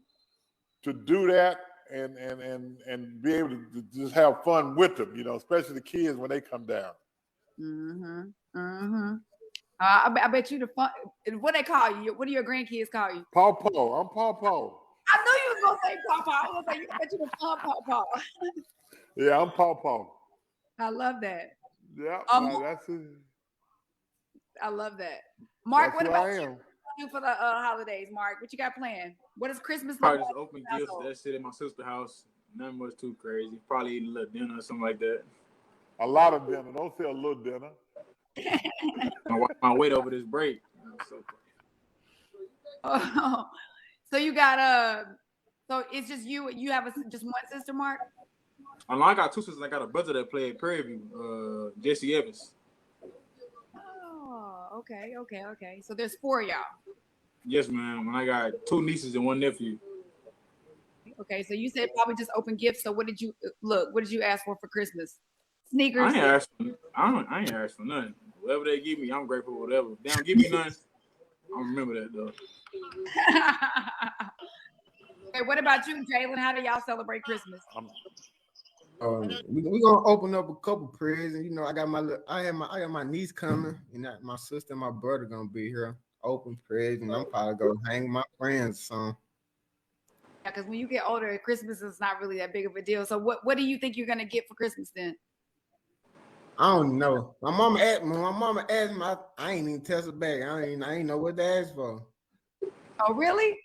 Speaker 21: do that and be able to just have fun with them, you know, especially the kids when they come down.
Speaker 2: I bet you the fun. What they call you? What do your grandkids call you?
Speaker 21: Paw Paw. I'm Paw Paw.
Speaker 2: I knew you was gonna say Paw Paw. I was gonna say I bet you the fun Paw Paw.
Speaker 21: Yeah, I'm Paw Paw.
Speaker 2: I love that.
Speaker 21: Yeah, that's it.
Speaker 2: I love that. Mark,
Speaker 21: That's
Speaker 2: what about
Speaker 21: who I
Speaker 2: you?
Speaker 21: am.
Speaker 2: What you do for the holidays, Mark? What you got planned? What is Christmas look
Speaker 6: Probably
Speaker 2: like?
Speaker 6: just open gifts. That shit at my sister's house. Nothing much too crazy. Probably eat a little dinner or something like that.
Speaker 21: A lot of dinner. Don't say a little dinner.
Speaker 6: My weight over this break.
Speaker 2: So you got so it's just you. You have just one sister, Mark?
Speaker 6: I got 2 sisters. I got a brother that played at Prairie View, Jesse Evans.
Speaker 2: Oh, okay. So there's 4 of y'all.
Speaker 6: Yes, ma'am. And I got 2 nieces and 1 nephew.
Speaker 2: Okay, so you said probably just open gifts. So what did you ask for Christmas? Sneakers.
Speaker 6: I ain't asked for nothing. Whatever they give me, I'm grateful for whatever. If they don't give me nothing, I'll remember that though.
Speaker 2: Okay, what about you, Jalen? How do y'all celebrate Christmas?
Speaker 9: We gonna open up a couple prayers, and you know, I got my niece coming, and my sister and my brother gonna be here. Open prayers, and I'm probably gonna hang with my friends some.
Speaker 2: Yeah, because when you get older, Christmas is not really that big of a deal. So what do you think you're gonna get for Christmas then?
Speaker 9: I don't know. My mama asked me. I ain't even test her back. I ain't know what to ask for.
Speaker 2: Oh, really?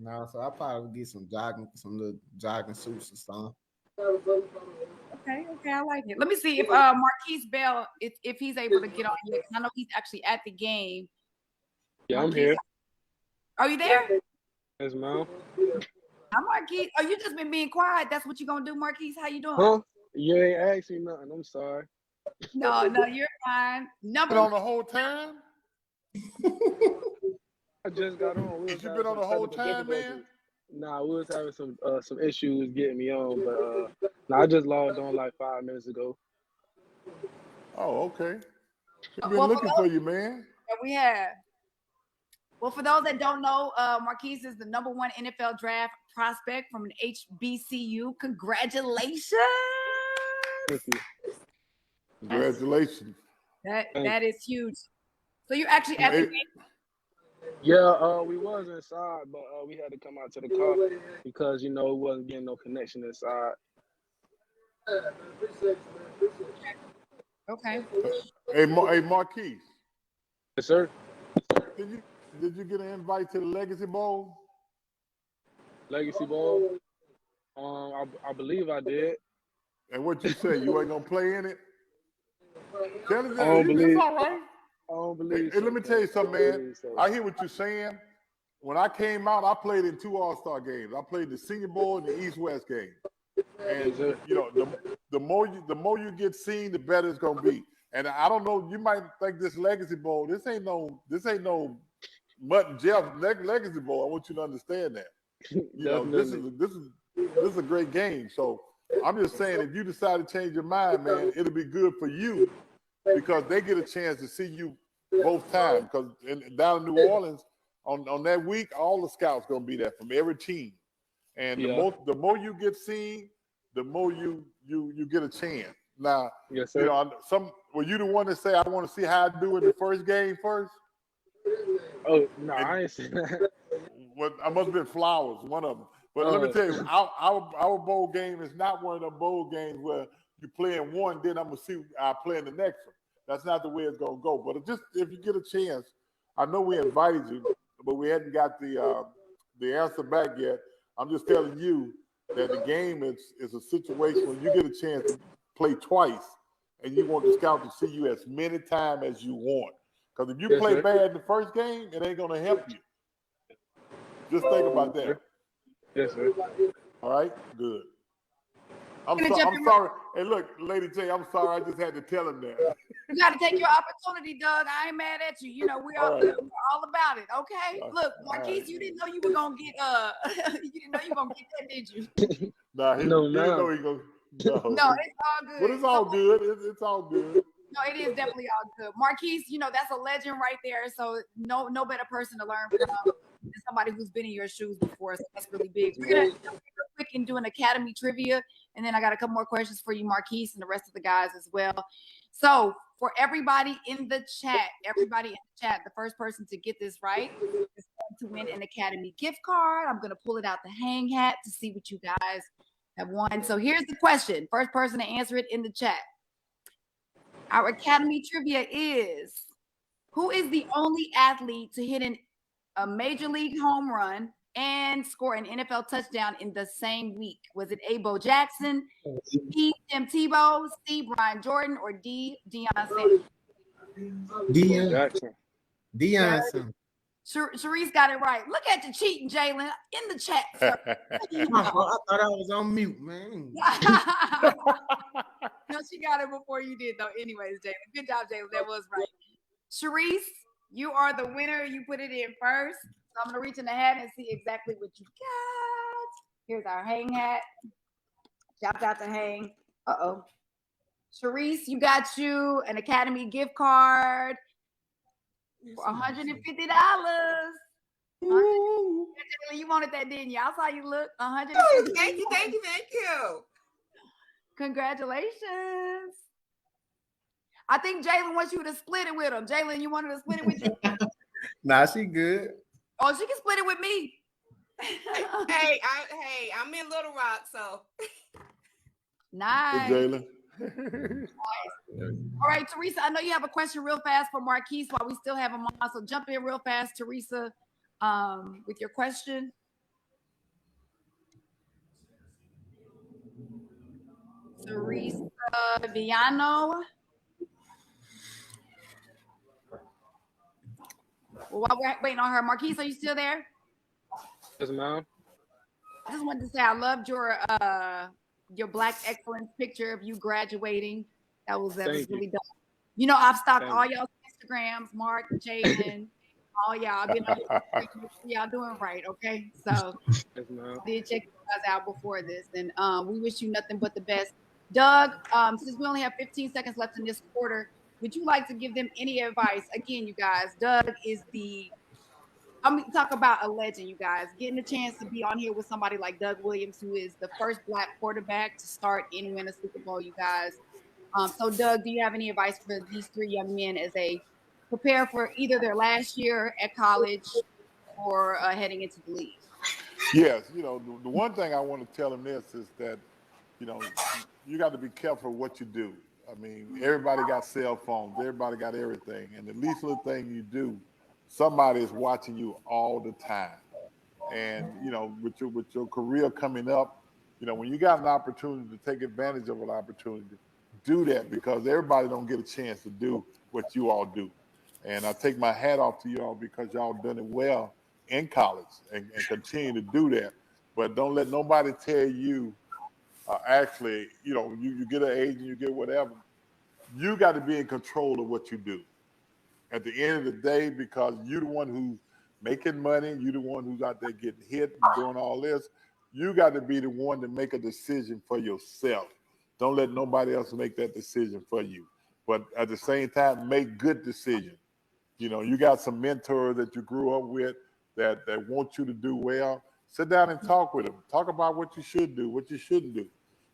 Speaker 9: No, so I probably get some little jogging suits or something.
Speaker 2: Okay, I like it. Let me see if Marquise Bell, if he's able to get on here, because I know he's actually at the game.
Speaker 11: Yeah,
Speaker 2: Marquise,
Speaker 11: I'm here.
Speaker 2: are you there?
Speaker 11: Yes, ma'am.
Speaker 2: Hi, Marquise. Oh, you just been being quiet. That's what you gonna do, Marquise? How you doing?
Speaker 11: Huh? You ain't asked me nothing. I'm sorry.
Speaker 2: No, you're fine.
Speaker 21: Been on the whole time?
Speaker 11: I just got on.
Speaker 21: You been on the whole time, man?
Speaker 11: Nah, we was having some issues getting me on, but I just logged on like 5 minutes ago.
Speaker 21: Oh, okay. We've been looking for you, man.
Speaker 2: Yeah, we have. Well, for those that don't know, Marquise is the #1 NFL draft prospect from an HBCU. Congratulations!
Speaker 11: Thank you.
Speaker 21: Congratulations.
Speaker 2: That is huge. So you're actually at the game?
Speaker 11: Yeah, we was inside, but we had to come out to the car because, you know, it wasn't getting no connection inside.
Speaker 2: Okay.
Speaker 21: Hey, Marquise.
Speaker 11: Yes, sir.
Speaker 21: Did you get an invite to the Legacy Bowl?
Speaker 11: Legacy Bowl. I believe I did.
Speaker 21: And what you say? You ain't gonna play in it? Tell us
Speaker 11: I don't
Speaker 21: it's
Speaker 11: believe.
Speaker 21: all right.
Speaker 11: I don't
Speaker 21: Hey,
Speaker 11: believe
Speaker 21: hey,
Speaker 11: so.
Speaker 21: let me tell you something, man.
Speaker 11: believe so.
Speaker 21: I hear what you're saying. When I came out, I played in 2 All-Star games. I played the Senior Bowl and the East-West game. And you know, the more you get seen, the better it's gonna be. And I don't know, you might think this Legacy Bowl, this ain't no Mutton Jeff Legacy Bowl. I want you to understand that. You know, this is a great game. So I'm just saying, if you decide to change your mind, man, it'll be good for you because they get a chance to see you both times. Because down in New Orleans, on that week, all the scouts gonna be there from every team. And the more you get seen, the more you get a chance. Now,
Speaker 11: yes,
Speaker 21: you
Speaker 11: sir.
Speaker 21: know, were you the one to say I want to see how I do in the first game first?
Speaker 11: Oh no, I ain't seen that.
Speaker 21: Well, I must have been Flowers, one of them. But let me tell you, our bowl game is not one of them bowl games where you play in one, then I'm gonna see I play in the next one. That's not the way it's gonna go. But just if you get a chance, I know we invited you, but we hadn't got the answer back yet. I'm just telling you that the game is a situation when you get a chance to play twice, and you want the scout to see you as many times as you want. Because if you play bad in the first game, it ain't gonna help you. Just think about that.
Speaker 11: Yes, sir.
Speaker 21: All right, good. I'm sorry. Hey, look, Lady J, I'm sorry. I just had to tell him that.
Speaker 2: You got to take your opportunity, Doug. I ain't mad at you. You know, we're all about it. Okay. Look, Marquise, you didn't know you were gonna get you didn't know you were gonna get that, did you?
Speaker 21: Nah, he didn't know he go.
Speaker 2: No, it's all good.
Speaker 21: But it's all good. It's all good.
Speaker 2: No, it is definitely all good. Marquise, you know, that's a legend right there. So no better person to learn from than somebody who's been in your shoes before. So that's really big. We're gonna jump in real quick and do an academy trivia, and then I got a couple more questions for you, Marquise, and the rest of the guys as well. So for everybody in the chat, the first person to get this right is going to win an academy gift card. I'm gonna pull it out the hang hat to see what you guys have won. So here's the question. First person to answer it in the chat. Our academy trivia is, who is the only athlete to hit a major league home run and score an NFL touchdown in the same week? Was it A. Bo Jackson, B. Tim Tebow, C. Brian Jordan, or D. Deion Sanders?
Speaker 9: Deion Sanders.
Speaker 2: Sharice got it right. Look at you cheating, Jalen, in the chat.
Speaker 9: I thought I was on mute, man.
Speaker 2: No, she got it before you did, though. Anyways, Jalen, good job, Jalen. That was right. Sharice, you are the winner. You put it in first. So I'm gonna reach in the hat and see exactly what you got. Here's our hang hat. Shout out to Hang. Uh-oh. Sharice, you got you an Academy gift card for $150. You wanted that, didn't you? I saw you look. $150.
Speaker 12: Thank you.
Speaker 2: Congratulations. I think Jalen wants you to split it with him. Jalen, you wanted to split it with you?
Speaker 9: Nah, she good.
Speaker 2: Oh, she can split it with me.
Speaker 12: Hey, I'm in Little Rock, so.
Speaker 2: Nice.
Speaker 21: Hey, Jalen.
Speaker 2: All right, Teresa, I know you have a question real fast for Marquise while we still have him on. So jump in real fast, Teresa, with your question. Teresa Villano. Well, while we're waiting on her, Marquise, are you still there?
Speaker 11: Yes, ma'am.
Speaker 2: I just wanted to say I loved your Black Excellence picture of you graduating. That was really dope. You know, I've stalked all y'all's Instagrams, Mark, Jaden, all y'all. I've been on y'all doing right, okay? So
Speaker 11: Yes, ma'am.
Speaker 2: I did check you guys out before this, and we wish you nothing but the best. Doug, since we only have 15 seconds left in this quarter, would you like to give them any advice? Again, you guys, Doug is talk about a legend, you guys. Getting a chance to be on here with somebody like Doug Williams, who is the first Black quarterback to start and win a Super Bowl, you guys. So, Doug, do you have any advice for these three young men as they prepare for either their last year at college or heading into the league?
Speaker 21: Yes, you know, the one thing I want to tell them is that, you know, you got to be careful what you do. I mean, everybody got cell phones, everybody got everything, and the least little thing you do, somebody is watching you all the time. And with your career coming up, when you got an opportunity to take advantage of an opportunity, do that, because everybody don't get a chance to do what you all do. And I take my hat off to y'all because y'all done it well in college and continue to do that. But don't let nobody tell you, actually, you get an age and you get whatever. You got to be in control of what you do at the end of the day, because you're the one who's making money. You're the one who's out there getting hit and doing all this. You got to be the one to make a decision for yourself. Don't let nobody else make that decision for you. But at the same time, make good decisions. You got some mentors that you grew up with that want you to do well. Sit down and talk with them. Talk about what you should do, what you shouldn't do.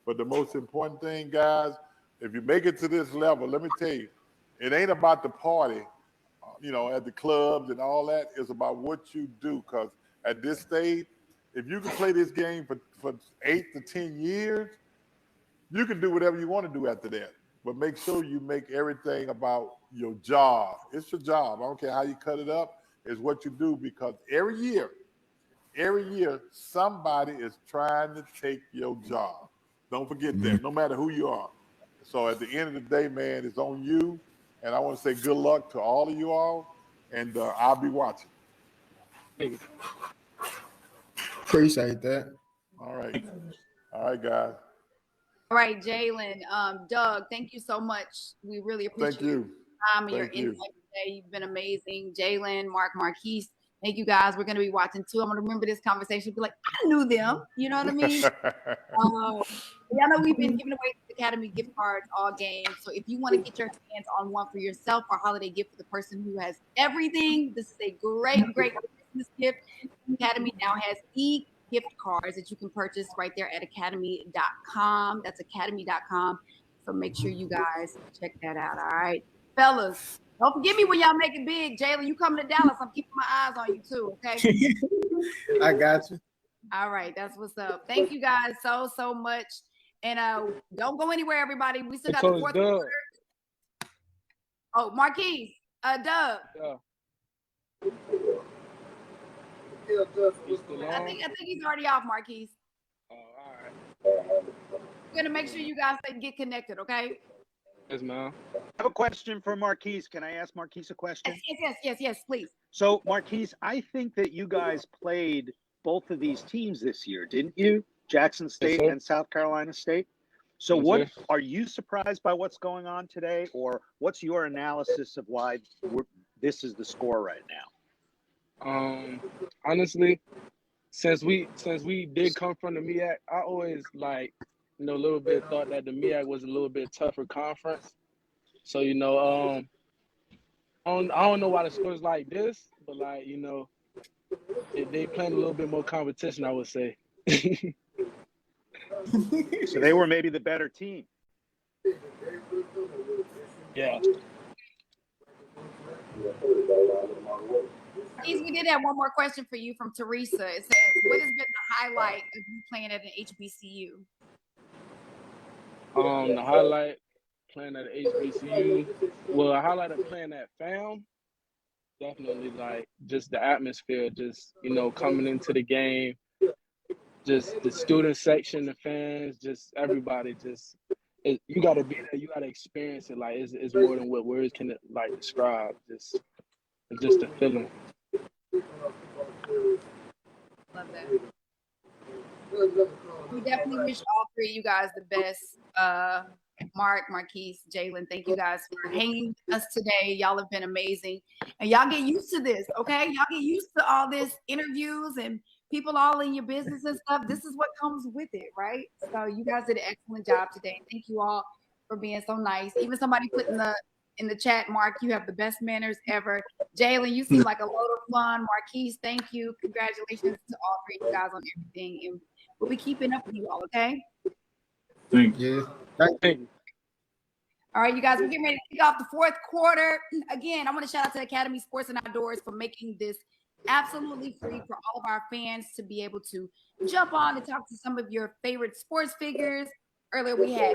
Speaker 21: But the most important thing, guys, if you make it to this level, let me tell you, it ain't about the party, at the clubs and all that. It's about what you do. Because at this stage, if you can play this game for 8 to 10 years, you can do whatever you want to do after that. But make sure you make everything about your job. It's your job. I don't care how you cut it up. It's what you do, because every year, somebody is trying to take your job. Don't forget that, no matter who you are. So at the end of the day, man, it's on you. And I want to say good luck to all of you all. And I'll be watching.
Speaker 9: Appreciate that.
Speaker 21: All right, guys.
Speaker 2: All right, Jalen, Doug, thank you so much. We really appreciate your time and your insight today. You've been amazing. Jalen, Mark, Marquise, thank you guys. We're going to be watching too. I'm going to remember this conversation. Be like, I knew them. You know what I mean? I know we've been giving away Academy gift cards all game. So if you want to get your hands on one for yourself or holiday gift for the person who has everything, this is a great Christmas gift. Academy now has gift cards that you can purchase right there at academy.com. That's academy.com. So make sure you guys check that out. All right, fellas, don't forget me when y'all make it big. Jalen, you coming to Dallas, I'm keeping my eyes on you too, okay?
Speaker 9: I got you.
Speaker 2: All right, that's what's up. Thank you guys so much. And don't go anywhere, everybody. We still got the fourth quarter. Oh, Marquise, Doug.
Speaker 11: Yeah.
Speaker 2: I think he's already off, Marquise.
Speaker 11: Oh, all right.
Speaker 2: We're gonna make sure you guys get connected, okay?
Speaker 11: Yes, ma'am.
Speaker 10: I have a question for Marquise. Can I ask Marquise a question?
Speaker 2: Yes, please.
Speaker 10: So, Marquise, I think that you guys played both of these teams this year, didn't you? Jackson State and South Carolina State. So are you surprised by what's going on today, or what's your analysis of why this is the score right now?
Speaker 11: Honestly, since we did come from the MEAC, I always a little bit thought that the MEAC was a little bit tougher conference. So I don't know why the score's like this, but they playing a little bit more competition, I would say.
Speaker 10: So they were maybe the better team.
Speaker 11: Yeah.
Speaker 2: We did have one more question for you from Teresa. It says, what has been the highlight of you playing at an HBCU?
Speaker 11: The highlight playing at an HBCU. Well, a highlight of playing at FAM, definitely just the atmosphere, just coming into the game, just the student section, the fans, just everybody, you got to be there, you got to experience it. It's more than what words can describe. Just the feeling.
Speaker 2: Love that. We definitely wish all three of you guys the best. Mark, Marquise, Jalen, thank you guys for hanging with us today. Y'all have been amazing. And y'all get used to this, okay? Y'all get used to all this interviews and people all in your business and stuff. This is what comes with it, right? So you guys did an excellent job today. Thank you all for being so nice. Even somebody put in the chat, Mark, you have the best manners ever. Jalen, you seem like a load of fun. Marquise, thank you. Congratulations to all three of you guys on everything. And we'll be keeping up with you all, okay?
Speaker 21: Thank you.
Speaker 9: Thank you.
Speaker 2: All right, you guys, we're getting ready to kick off the fourth quarter. Again, I want to shout out to Academy Sports and Outdoors for making this absolutely free for all of our fans to be able to jump on and talk to some of your favorite sports figures. Earlier, we had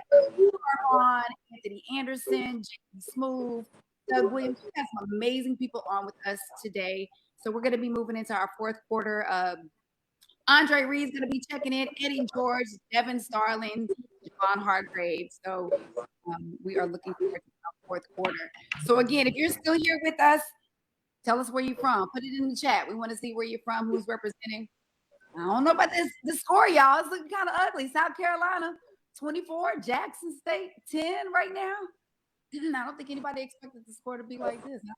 Speaker 2: on Anthony Anderson, J.D. Smooth, Doug Williams. We have some amazing people on with us today. So we're going to be moving into our fourth quarter. Andre Reed's going to be checking in. Eddie George, Devin Starling, Javon Hargrave. So we are looking forward to our fourth quarter. So again, if you're still here with us, tell us where you're from. Put it in the chat. We want to see where you're from, who's representing. I don't know about the score, y'all. It's looking kind of ugly. South Carolina, 24. Jackson State, 10 right now. I don't think anybody expected the score to be like this. I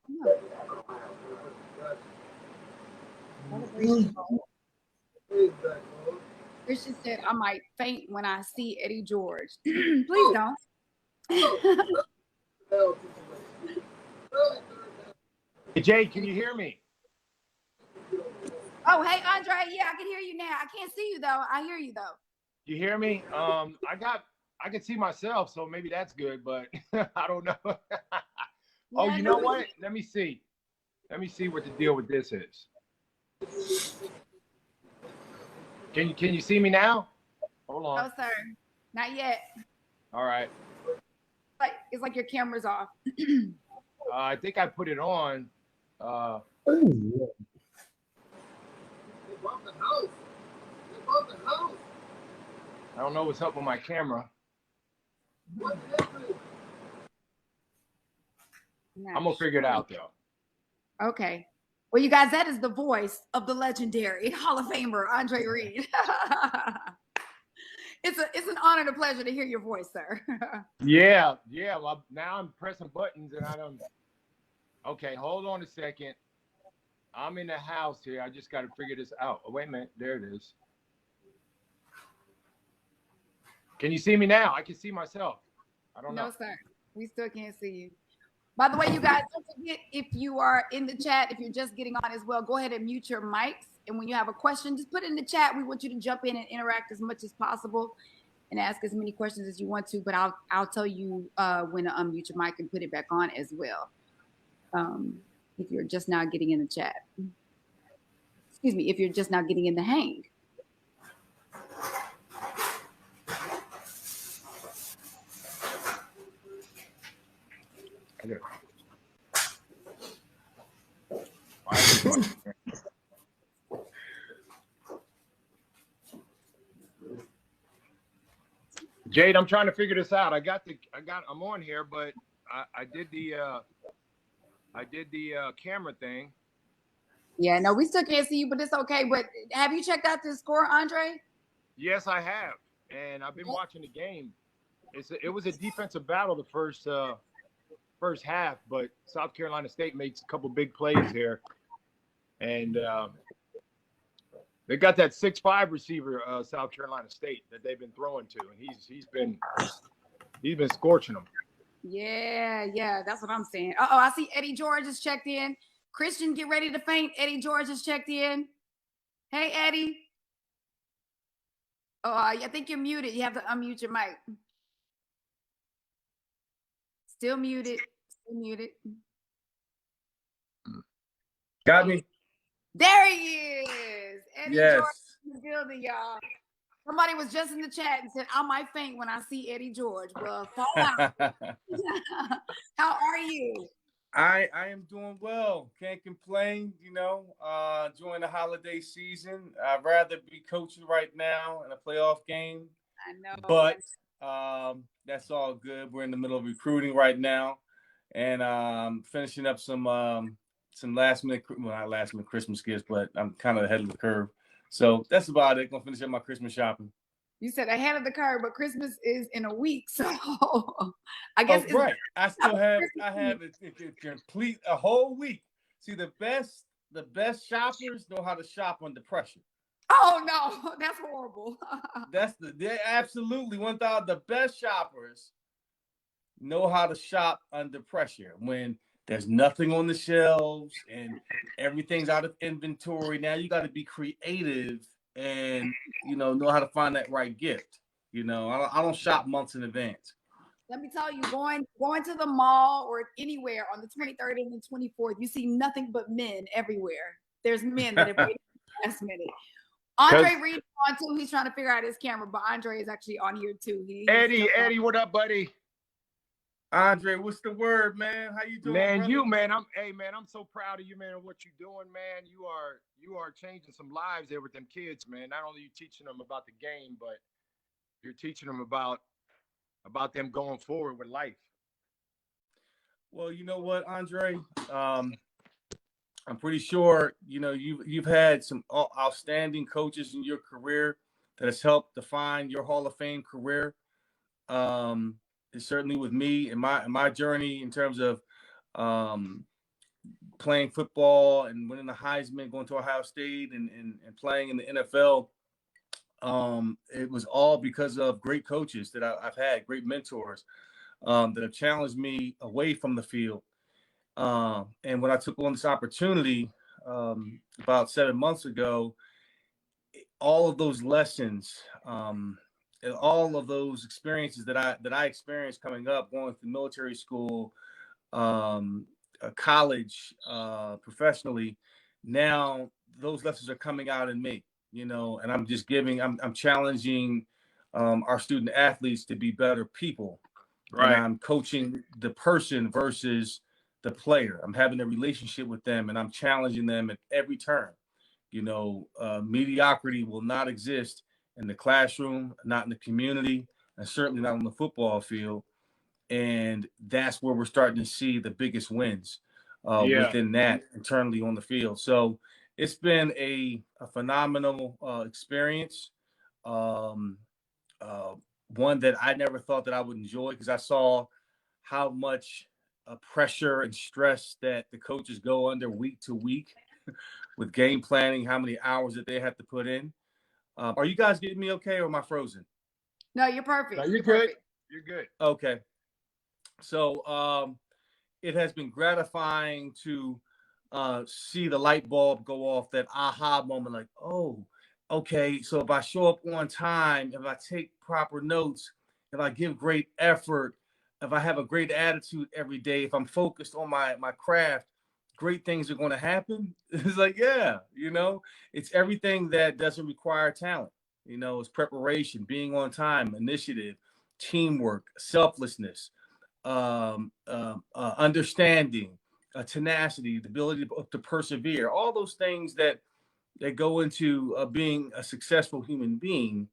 Speaker 2: don't know. Christian said, I might faint when I see Eddie George. Please don't.
Speaker 15: Hey, Jay, can you hear me?
Speaker 2: Oh, hey, Andre. Yeah, I can hear you now. I can't see you, though. I hear you, though.
Speaker 15: You hear me? I can see myself, so maybe that's good, but I don't know. Oh, you know what? Let me see. Let me see what the deal with this is. Can you see me now? Hold on.
Speaker 2: No, sir. Not yet.
Speaker 15: All right.
Speaker 2: It's like your camera's off.
Speaker 15: I think I put it on. I don't know what's up with my camera. I'm gonna figure it out though.
Speaker 2: Okay. Well, you guys, that is the voice of the legendary Hall of Famer Andre Reed. It's an honor and a pleasure to hear your voice, sir.
Speaker 15: Yeah. Well, now I'm pressing buttons and I don't. Okay, hold on a second. I'm in the house here. I just got to figure this out. Oh, wait a minute. There it is. Can you see me now? I can see myself. I don't know.
Speaker 2: No, sir. We still can't see you. By the way, you guys, don't forget, if you are in the chat, if you're just getting on as well, go ahead and mute your mics. And when you have a question, just put it in the chat. We want you to jump in and interact as much as possible and ask as many questions as you want to. But I'll tell you when to unmute your mic and put it back on as well. If you're just now getting in the chat. Excuse me, if you're just now getting in the hang.
Speaker 15: Jade, I'm trying to figure this out. I'm on here, but I did the camera thing.
Speaker 2: Yeah, no, we still can't see you, but it's okay. But have you checked out the score, Andre?
Speaker 15: Yes, I have, and I've been watching the game. It was a defensive battle the first half, but South Carolina State makes a couple big plays here, and they got that 6'5" receiver, South Carolina State, that they've been throwing to, and he's been scorching them.
Speaker 2: Yeah, that's what I'm saying. I see Eddie George is checked in. Christian, get ready to faint. Eddie George is checked in. Hey, Eddie. Oh, I think you're muted. You have to unmute your mic. Still muted.
Speaker 15: Got me?
Speaker 2: There he is. Eddie
Speaker 15: Yes.
Speaker 2: George in the building, y'all. Somebody was just in the chat and said, I might faint when I see Eddie George. Well, fall out. How are you?
Speaker 17: I am doing well. Can't complain, enjoying the holiday season. I'd rather be coaching right now in a playoff game.
Speaker 2: I know.
Speaker 17: But that's all good. We're in the middle of recruiting right now and finishing up some last minute, well, not last minute Christmas gifts, but I'm kind of ahead of the curve. So that's about it. Gonna finish up my Christmas shopping.
Speaker 2: You said ahead of the curve, but Christmas is in a week, so I guess
Speaker 17: it's right. I have it complete a whole week. See, the best shoppers know how to shop under pressure.
Speaker 2: Oh no, that's horrible.
Speaker 17: They're absolutely the best shoppers know how to shop under pressure when there's nothing on the shelves and everything's out of inventory. Now you got to be creative and know how to find that right gift. I don't shop months in advance.
Speaker 2: Let me tell you, going to the mall or anywhere on the 23rd and the 24th, you see nothing but men everywhere. There's men that have waited last minute. Andre Reed on too. He's trying to figure out his camera, but Andre is actually on here too.
Speaker 15: Eddie, what up, buddy?
Speaker 17: Andre, what's the word, man? How you doing,
Speaker 15: Man,
Speaker 17: brother?
Speaker 15: I'm so proud of you, man, and what you're doing, man. You are changing some lives there with them kids, man. Not only you teaching them about the game, but you're teaching them about them going forward with life.
Speaker 17: Well, you know what, Andre? I'm pretty sure you've had some outstanding coaches in your career that has helped define your Hall of Fame career. Certainly with me and my journey in terms of playing football and winning the Heisman, going to Ohio State and playing in the NFL. It was all because of great coaches that I've had, great mentors that have challenged me away from the field. And when I took on this opportunity about 7 months ago, all of those lessons and all of those experiences that I experienced coming up, going through military school, college, professionally, now those lessons are coming out in me, and I'm challenging our student athletes to be better people.
Speaker 15: Right.
Speaker 17: And I'm coaching the person versus the player. I'm having a relationship with them, and I'm challenging them at every turn. Mediocrity will not exist in the classroom, not in the community, and certainly not on the football field. And that's where we're starting to see the biggest wins within that internally on the field. So it's been a phenomenal experience. One that I never thought that I would enjoy, because I saw how much pressure and stress that the coaches go under week to week with game planning, how many hours that they have to put in. Are you guys getting me okay, or am I frozen?
Speaker 2: No, you're perfect.
Speaker 15: No, you're good. Perfect. You're good.
Speaker 17: Okay. So it has been gratifying to see the light bulb go off, that aha moment, like, oh, okay, so if I show up on time, if I take proper notes, if I give great effort, if I have a great attitude every day, if I'm focused on my craft, great things are going to happen. It's like, yeah, it's everything that doesn't require talent. It's preparation, being on time, initiative, teamwork, selflessness, understanding, tenacity, the ability to persevere, all those things that go into being a successful human being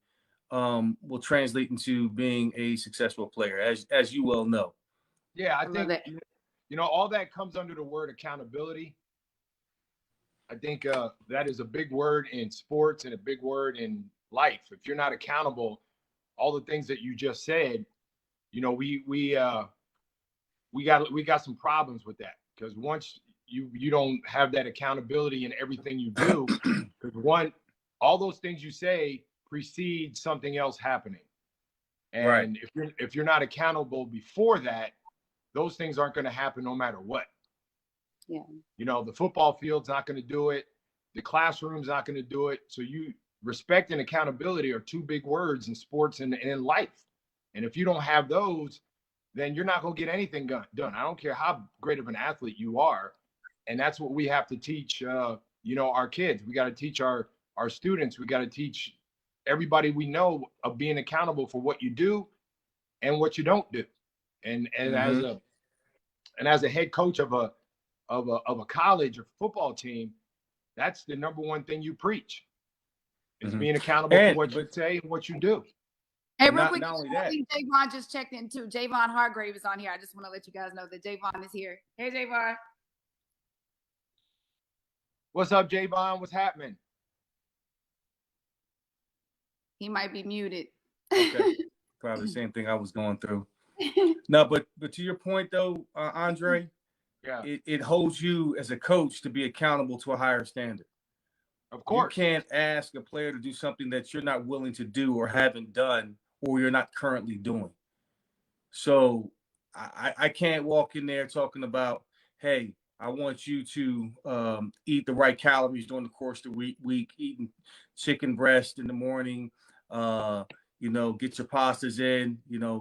Speaker 17: will translate into being a successful player, as you well know.
Speaker 15: Yeah, I think all that comes under the word accountability. I think that is a big word in sports and a big word in life. If you're not accountable, all the things that you just said, we got some problems with that, because once you don't have that accountability in everything you do, because all those things you say precede something else happening, and right. if you're not accountable before that, those things aren't going to happen no matter what.
Speaker 2: Yeah.
Speaker 15: The football field's not going to do it. The classroom's not going to do it. So respect and accountability are two big words in sports and in life. And if you don't have those, then you're not going to get anything done. I don't care how great of an athlete you are. And that's what we have to teach, our kids. We got to teach our students. We got to teach everybody we know of being accountable for what you do and what you don't do. And mm-hmm. as a head coach of a college or football team, that's the number one thing you preach, is mm-hmm. being accountable for what you say and what you do.
Speaker 2: Hey, real quick, I think Javon just checked in too. Javon Hargrave is on here. I just want to let you guys know that Javon is here. Hey, Javon.
Speaker 15: What's up, Javon? What's happening?
Speaker 2: He might be muted.
Speaker 17: Okay. Probably the same thing I was going through. No, but to your point though, Andre,
Speaker 15: yeah,
Speaker 17: it holds you as a coach to be accountable to a higher standard.
Speaker 15: Of course.
Speaker 17: You can't ask a player to do something that you're not willing to do or haven't done or you're not currently doing. So I can't walk in there talking about, hey, I want you to eat the right calories during the course of the week, eating chicken breast in the morning, get your pastas in,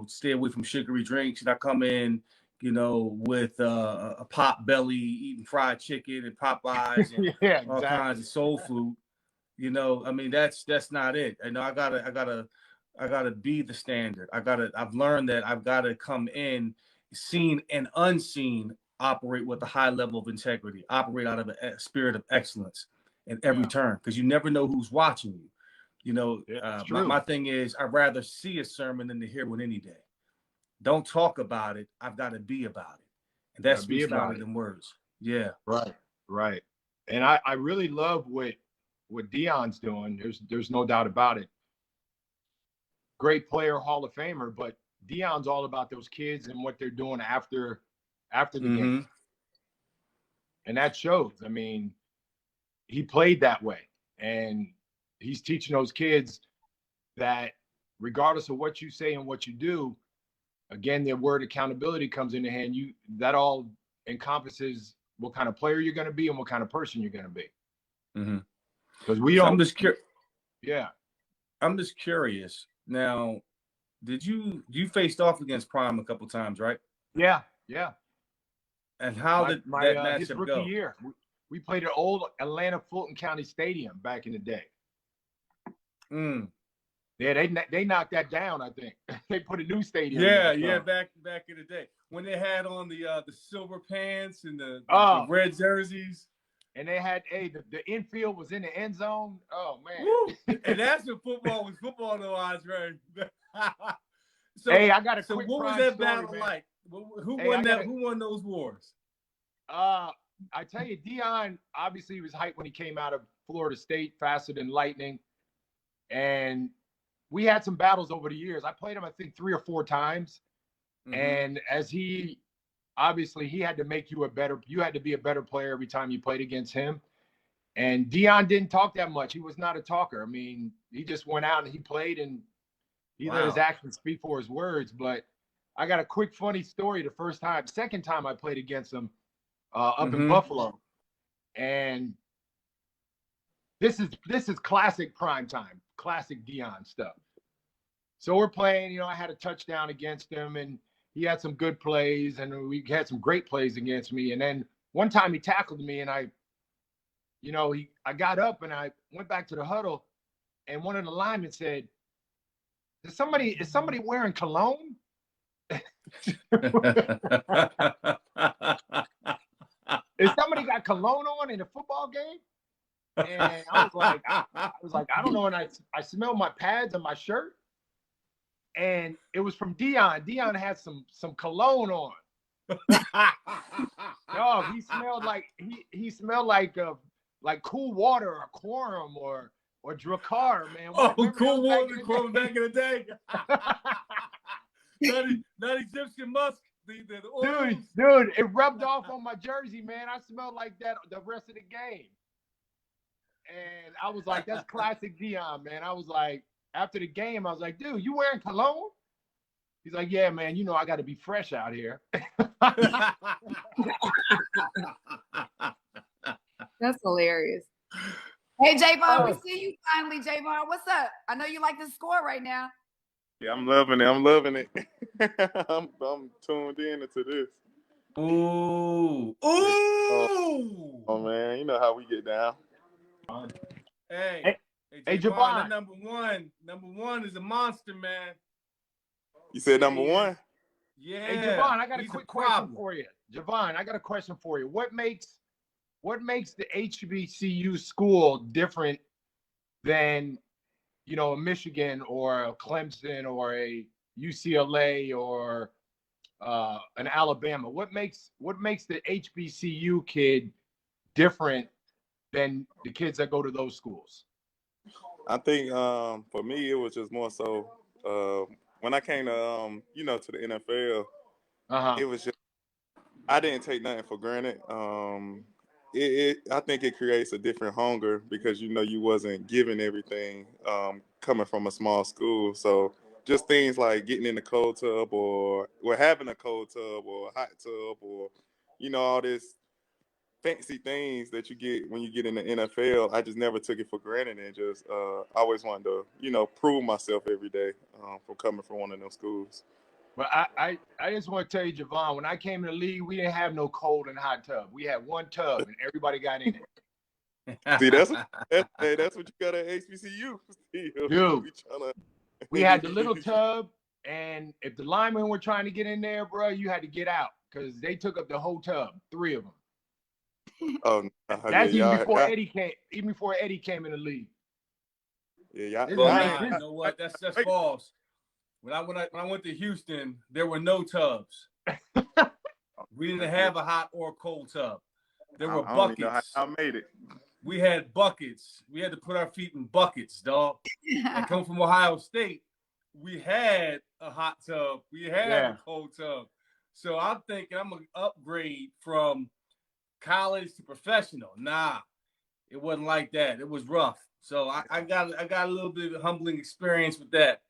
Speaker 17: stay away from sugary drinks. And I come in, with a pot belly, eating fried chicken and Popeyes and
Speaker 15: yeah,
Speaker 17: all kinds of soul food. That's not it. I gotta be the standard. I've learned that I've got to come in seen and unseen operate with a high level of integrity, operate out of a spirit of excellence in every turn, because you never know who's watching you. You know, my thing is, I'd rather see a sermon than to hear one any day. Don't talk about it. I've got to be about it. And that speaks louder than words. Yeah.
Speaker 15: Right. And I really love what Deion's doing. There's no doubt about it. Great player, Hall of Famer, but Deion's all about those kids and what they're doing after the game. And that shows. I mean, he played that way. And he's teaching those kids that regardless of what you say and what you do, again, the word accountability comes into hand. That all encompasses what kind of player you're going to be and what kind of person you're going to be. Because we don't.
Speaker 17: I'm just curious.
Speaker 15: Yeah.
Speaker 17: I'm just curious. Now, you faced off against Prime a couple times, right?
Speaker 15: Yeah.
Speaker 17: And how did that matchup
Speaker 15: his rookie
Speaker 17: go?
Speaker 15: year? We played at old Atlanta Fulton County Stadium back in the day. Yeah, they knocked that down. I think they put a new stadium.
Speaker 17: Yeah, back in the day when they had on the silver pants and the red jerseys,
Speaker 15: and they had the infield was in the end zone. Oh man,
Speaker 17: woo. And that's when football was football, though, Andre. So,
Speaker 15: hey, I got a quick.
Speaker 17: What was that battle like? Who won those wars?
Speaker 15: I tell you, Deion obviously was hyped when he came out of Florida State, faster than lightning, and we had some battles over the years. I played him, I think, 3 or 4 times. And as he had to make you you had to be a better player every time you played against him. And Deion didn't talk that much. He was not a talker. I mean, he just went out and he played and he let his actions speak for his words. But I got a quick, funny story. Second time I played against him up in Buffalo. And this is classic prime time, classic Deion stuff. So we're playing, I had a touchdown against him and he had some good plays and we had some great plays against me. And then one time he tackled me and I got up and I went back to the huddle and one of the linemen said, is somebody wearing cologne? Is somebody got cologne on in a football game? And I was like, I don't know. And I smelled my pads and my shirt. And it was from Deion. Deion had some cologne on. Dog, he smelled like cool water or Quorum or Drakkar, man.
Speaker 17: Cool water, Quorum back in the day. not Egyptian musk.
Speaker 15: Dude, it rubbed off on my jersey, man. I smelled like that the rest of the game. And I was like, that's classic Deion, man. I was like, after the game, I was like, dude, you wearing cologne? He's like, yeah, man, I got to be fresh out here.
Speaker 2: That's hilarious. Hey, Javon, we see you finally, Javon. What's up? I know you like the score right now.
Speaker 13: Yeah, I'm loving it. I'm tuned in into this.
Speaker 17: Ooh.
Speaker 13: Oh man, you know how we get down.
Speaker 17: Hey,
Speaker 15: Javon.
Speaker 17: Number one is a monster, man.
Speaker 13: You said number one?
Speaker 17: Yeah.
Speaker 15: Hey, Javon, I got a quick question for you. Javon, I got a question for you. What makes the HBCU school different than, a Michigan or a Clemson or a UCLA or an Alabama? What makes the HBCU kid different than the kids that go to those schools?
Speaker 13: I think for me it was just more so when I came to to the NFL, it was just I didn't take nothing for granted. I think it creates a different hunger because you wasn't given everything coming from a small school. So just things like getting in the cold tub or having a cold tub or a hot tub or all this fancy things that you get when you get in the NFL, I just never took it for granted and just always wanted to, prove myself every day from coming from one of those schools.
Speaker 15: But I just want to tell you, Javon, when I came in the league, we didn't have no cold and hot tub. We had one tub and everybody got in it.
Speaker 13: See, that's what you got at HBCU.
Speaker 15: Dude, we had the little tub And if the linemen were trying to get in there, bro, you had to get out because they took up the whole tub, 3 of them.
Speaker 13: Oh,
Speaker 15: That's
Speaker 13: yeah,
Speaker 15: even
Speaker 13: y'all,
Speaker 15: before
Speaker 13: y'all,
Speaker 15: Eddie came. Even before Eddie came in the league.
Speaker 13: yeah,
Speaker 15: This
Speaker 13: y'all,
Speaker 15: is
Speaker 13: y'all,
Speaker 15: this,
Speaker 17: You know what? That's false. When I went to Houston, there were no tubs. We didn't have a hot or cold tub. There were
Speaker 13: I don't even know how
Speaker 17: buckets.
Speaker 13: y'all made it.
Speaker 17: We had buckets. We had to put our feet in buckets, dog. And come from Ohio State, we had a hot tub. We had a cold tub. So I'm thinking I'm gonna upgrade from college to professional. Nah, it wasn't like that. It was rough. So I got a little bit of humbling experience with that.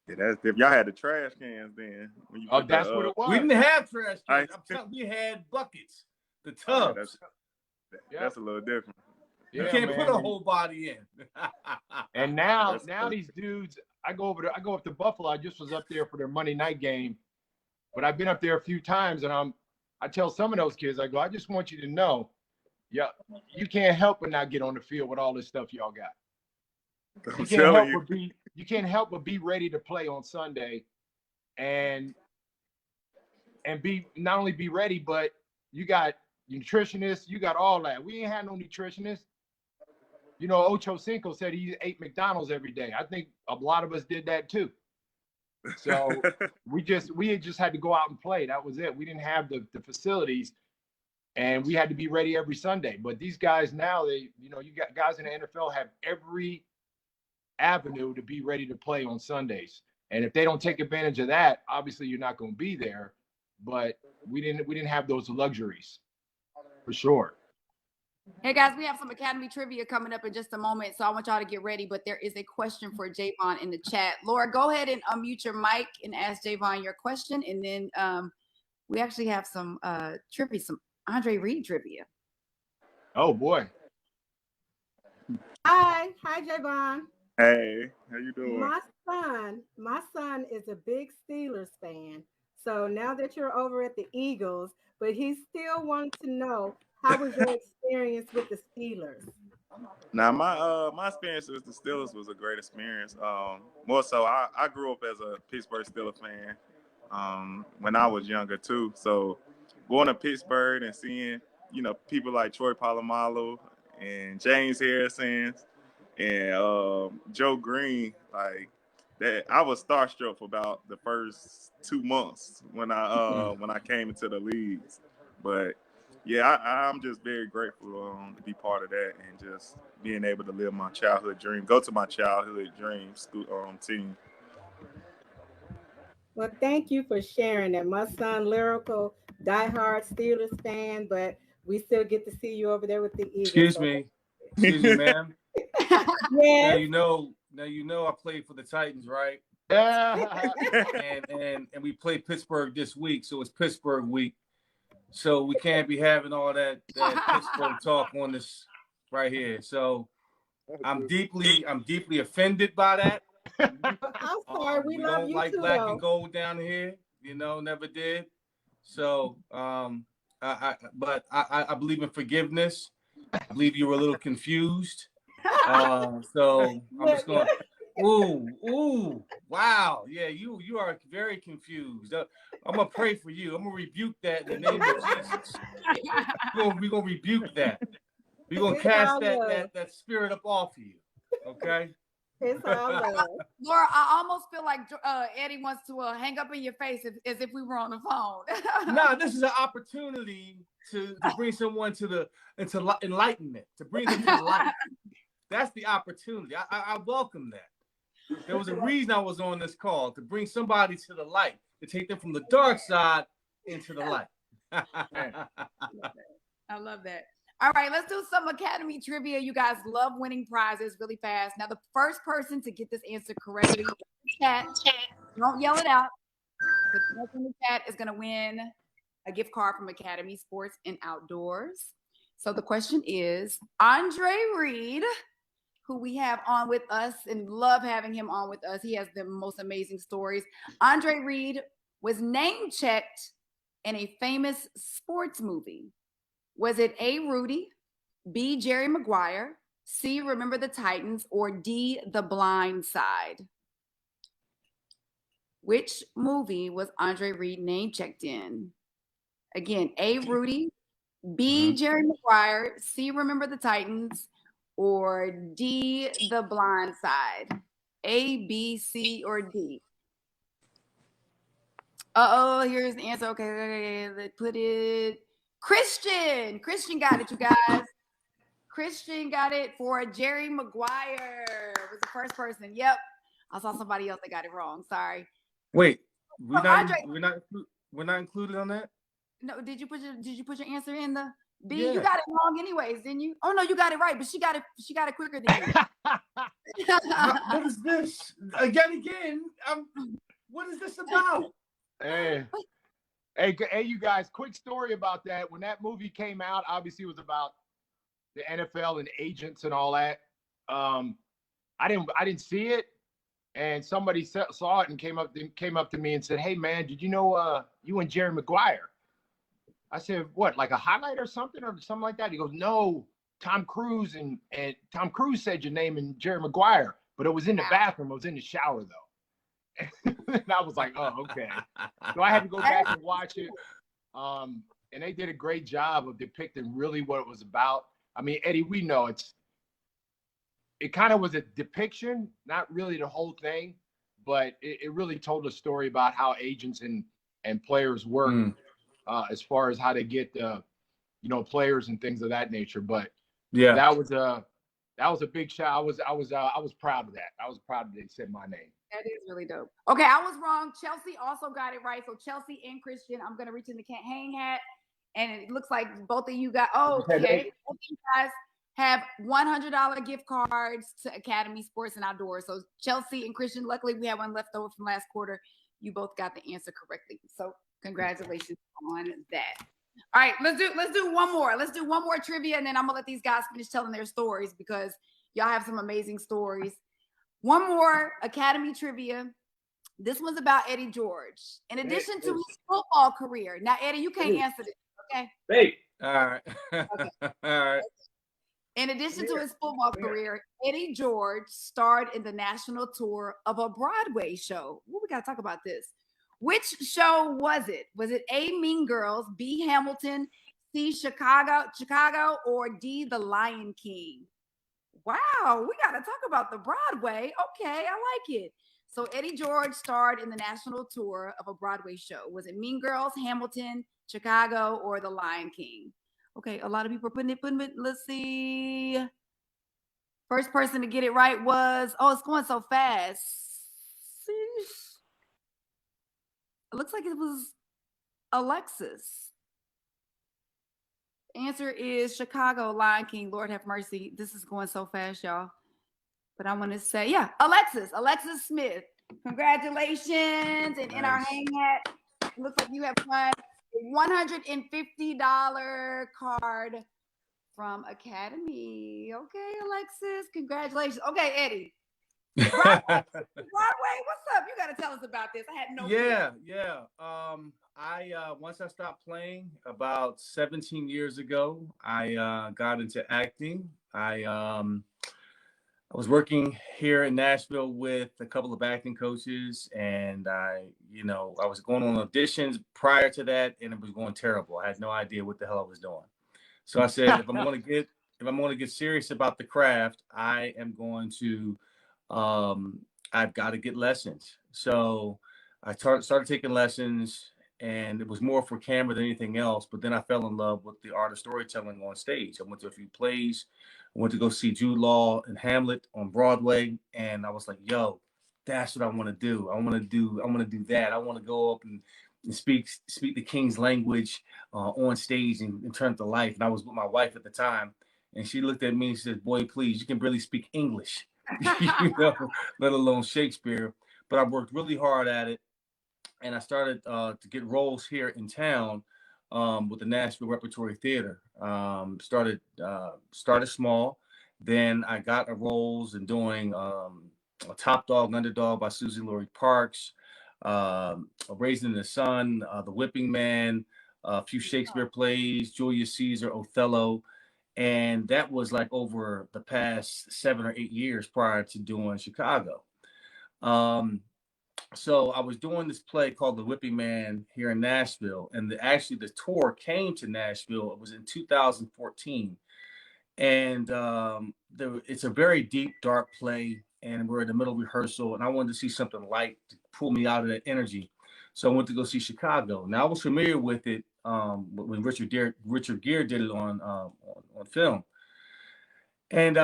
Speaker 13: Yeah, that's if y'all had the trash cans then. When you put
Speaker 15: that's what it was.
Speaker 17: We didn't have trash cans.
Speaker 13: Ice-
Speaker 17: I'm telling you, we had buckets, the
Speaker 13: Oh, yeah,
Speaker 17: tubs.
Speaker 13: that's a little different.
Speaker 17: You
Speaker 15: Yeah,
Speaker 17: can't
Speaker 15: man.
Speaker 17: put a whole body in.
Speaker 15: And now these dudes, I go up to Buffalo. I just was up there for their Monday night game, but I've been up there a few times, and I tell some of those kids, I go, I just want you to know, yeah, you can't help but not get on the field with all this stuff y'all got. You can't help but be ready to play on Sunday, and be not only be ready, but you got nutritionists, you got all that. We ain't had no nutritionists. You know, Ocho Cinco said he ate McDonald's every day. I think a lot of us did that too. So we had just had to go out and play. That was it. We didn't have the facilities, and we had to be ready every Sunday. But these guys now, you got guys in the NFL have every avenue to be ready to play on Sundays. And if they don't take advantage of that, obviously you're not going to be there. But we didn't have those luxuries for sure.
Speaker 2: Hey guys, we have some Academy trivia coming up in just a moment, so I want y'all to get ready. But there is a question for Javon in the chat. Laura, go ahead and unmute your mic and ask Javon your question, and then we actually have some trivia, some Andre Reed trivia.
Speaker 15: Oh boy!
Speaker 3: Hi, Javon.
Speaker 13: Hey, how you doing?
Speaker 3: My son is a big Steelers fan. So now that you're over at the Eagles, but he still wants to know, how was your experience with the Steelers?
Speaker 13: Now my experience with the Steelers was a great experience. More so, I grew up as a Pittsburgh Steelers fan when I was younger too. So going to Pittsburgh and seeing people like Troy Polamalu and James Harrison and Joe Green, like that, I was starstruck for about the first 2 months when I came into the leagues. But yeah, I'm just very grateful to be part of that and just being able to live my childhood dream, go to my childhood dream school team.
Speaker 3: Well, thank you for sharing that. My son, lyrical, diehard Steelers fan, but we still get to see you over there with the Eagles.
Speaker 17: Excuse me, ma'am.
Speaker 3: Yes.
Speaker 17: Now you know I played for the Titans, right?
Speaker 15: Yeah.
Speaker 17: and we play Pittsburgh this week, so it's Pittsburgh week. So we can't be having all that Pittsburgh talk on this right here. So I'm deeply offended by that.
Speaker 3: I'm sorry, we love
Speaker 17: don't
Speaker 3: you
Speaker 17: like
Speaker 3: too,
Speaker 17: black
Speaker 3: though.
Speaker 17: and gold down here. Never did. So I believe in forgiveness. I believe you were a little confused. So I'm just going. Ooh, wow. Yeah, you are very confused. I'm gonna pray for you. I'm gonna rebuke that in the name of Jesus. We're gonna rebuke that. We're gonna cast that spirit up off of you. Okay.
Speaker 3: It's all love.
Speaker 2: Laura, I almost feel like Eddie wants to hang up in your face as if we were on the phone.
Speaker 17: No, this is an opportunity to bring someone into enlightenment, to bring them to the light. That's the opportunity. I welcome that. There was a reason I was on this call, to bring somebody to the light, to take them from the dark side into the light.
Speaker 2: I love that. All right, let's do some Academy trivia. You guys love winning prizes really fast. Now, the first person to get this answer correctly in the chat, don't yell it out. The person in the chat is going to win a gift card from Academy Sports and Outdoors. So the question is, Andre Reed, who we have on with us and love having him on with us. He has the most amazing stories. Andre Reed was name checked in a famous sports movie. Was it A, Rudy, B, Jerry Maguire, C, Remember the Titans, or D, The Blind Side? Which movie was Andre Reed name checked in? Again, A. Rudy, B. Jerry Maguire, C. Remember the Titans, or D. The Blind Side? A, B, C, or D? Here's the answer. Okay, let's put it. Christian got it, you guys. Christian got it for Jerry Maguire. Was the first person. Yep. I saw somebody else that got it wrong. Sorry.
Speaker 17: Wait, we're not included on that?
Speaker 2: No, did you put your answer in the B?
Speaker 17: Yeah.
Speaker 2: You got it wrong anyways, didn't you? Oh no, you got it right, but she got it quicker than you.
Speaker 17: What is this? Again. What is this about?
Speaker 15: Hey, you guys, quick story about that. When that movie came out, obviously it was about the NFL and agents and all that. I didn't see it, and somebody saw it and came up to me and said, "Hey man, did you know you and Jerry Maguire?" I said, "What, like a highlight or something like that?" He goes, "No, Tom Cruise and Tom Cruise said your name and Jerry Maguire, but it was in the bathroom. It was in the shower though." And I was like, "Oh, okay." So I had to go back and watch it. And they did a great job of depicting really what it was about. I mean, Eddie, we know it kind of was a depiction, not really the whole thing, but it really told a story about how agents and players work as far as how to get players and things of that nature. But
Speaker 17: yeah,
Speaker 15: that was a big shot. I was proud of that. I was proud that they said my name.
Speaker 2: That is really dope. Okay, I was wrong. Chelsea also got it right. So Chelsea and Christian, I'm gonna reach in the hang hat, and it looks like both of you got. Oh, okay. Both of you guys have $100 gift cards to Academy Sports and Outdoors. So Chelsea and Christian, luckily we have one left over from last quarter. You both got the answer correctly. So congratulations on that. All right, let's do one more. Let's do one more trivia, and then I'm gonna let these guys finish telling their stories because y'all have some amazing stories. One more Academy trivia. This one's about Eddie George. In addition to his football career. Now, Eddie, you can't answer this, okay?
Speaker 17: Hey. All right.
Speaker 2: Okay.
Speaker 17: All right.
Speaker 2: In addition to his football career, Eddie George starred in the national tour of a Broadway show. Well, we got to talk about this. Which show was it? Was it A, Mean Girls, B, Hamilton, C, Chicago, or D, The Lion King? Wow, we got to talk about the Broadway. Okay, I like it. So Eddie George starred in the national tour of a Broadway show. Was it Mean Girls, Hamilton, Chicago, or The Lion King? Okay, a lot of people are putting it. Let's see. First person to get it right was, it's going so fast. It looks like it was Alexis. Answer is Chicago, Lion King. Lord have mercy. This is going so fast, y'all. But I want to say, Alexis Smith. Congratulations. And in our hang hat, it looks like you have won a $150 card from Academy. Okay, Alexis. Congratulations. Okay, Eddie. Broadway, what's up? You got to tell us about this. I had no clue.
Speaker 17: Yeah. Once I stopped playing about 17 years ago, I got into acting. I was working here in Nashville with a couple of acting coaches, and I was going on auditions prior to that, and it was going terrible. I had no idea what the hell I was doing. So I said, if I'm going to get serious about the craft, I am going to I've got to get lessons. So I started taking lessons, and it was more for camera than anything else. But then I fell in love with the art of storytelling on stage. I went to a few plays. I went to go see Jude Law and Hamlet on Broadway, and I was like, "Yo, that's what I want to do. I want to do that. I want to go up and speak the King's language on stage and turn it to life." And I was with my wife at the time, and she looked at me and said, "Boy, please, you can barely speak English." Let alone Shakespeare. But I worked really hard at it, and I started to get roles here in town with the Nashville Repertory Theater. Started small, then I got roles in doing a Top Dog, Underdog by Susie Laurie Parks, Raised in the Sun, The Whipping Man, a few Shakespeare plays, Julius Caesar, Othello. And that was like over the past 7 or 8 years prior to doing Chicago. So I was doing this play called The Whipping Man here in Nashville, and actually the tour came to Nashville. It was in 2014, and it's a very deep, dark play, and we're in the middle of rehearsal, and I wanted to see something light to pull me out of that energy. So I went to go see Chicago. Now I was familiar with it when Richard Gere did it on film, and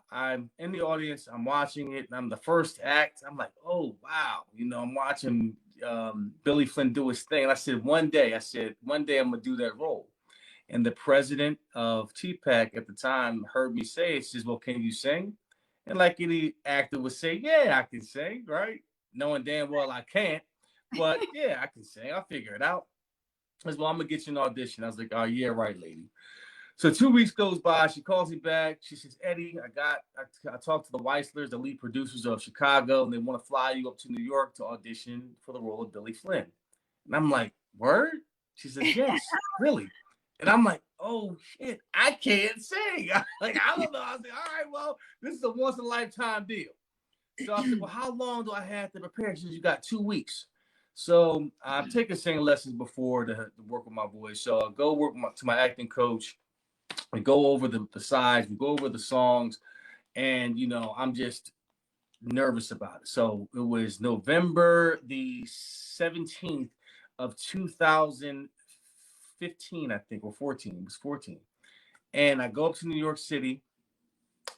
Speaker 17: I'm in the audience. I'm watching it, and I'm the first act. I'm like, oh wow, I'm watching Billy Flynn do his thing. And I said, one day I'm gonna do that role. And the president of TPAC at the time heard me say it. She says, well, can you sing? And like any actor would say, yeah, I can sing, right? Knowing damn well I can't, but yeah, I can sing. I'll figure it out. I said, well, I'm gonna get you an audition. I was like, oh yeah, right, lady. So 2 weeks goes by. She calls me back. She says, Eddie, I talked to the Weislers, the lead producers of Chicago, and they want to fly you up to New York to audition for the role of Billy Flynn. And I'm like, word? She says, yes, really. And I'm like, oh shit, I can't sing. Like, I don't know. I was like, all right, well, this is a once in a lifetime deal. So I said, well, how long do I have to prepare? She says, you got 2 weeks. So I've taken singing lessons before to work with my voice. So I'll go work to my acting coach. We go over the sides, we go over the songs, and I'm just nervous about it. So it was November the 17th of 2015, I think, or 14. It was 14. And I go up to New York City,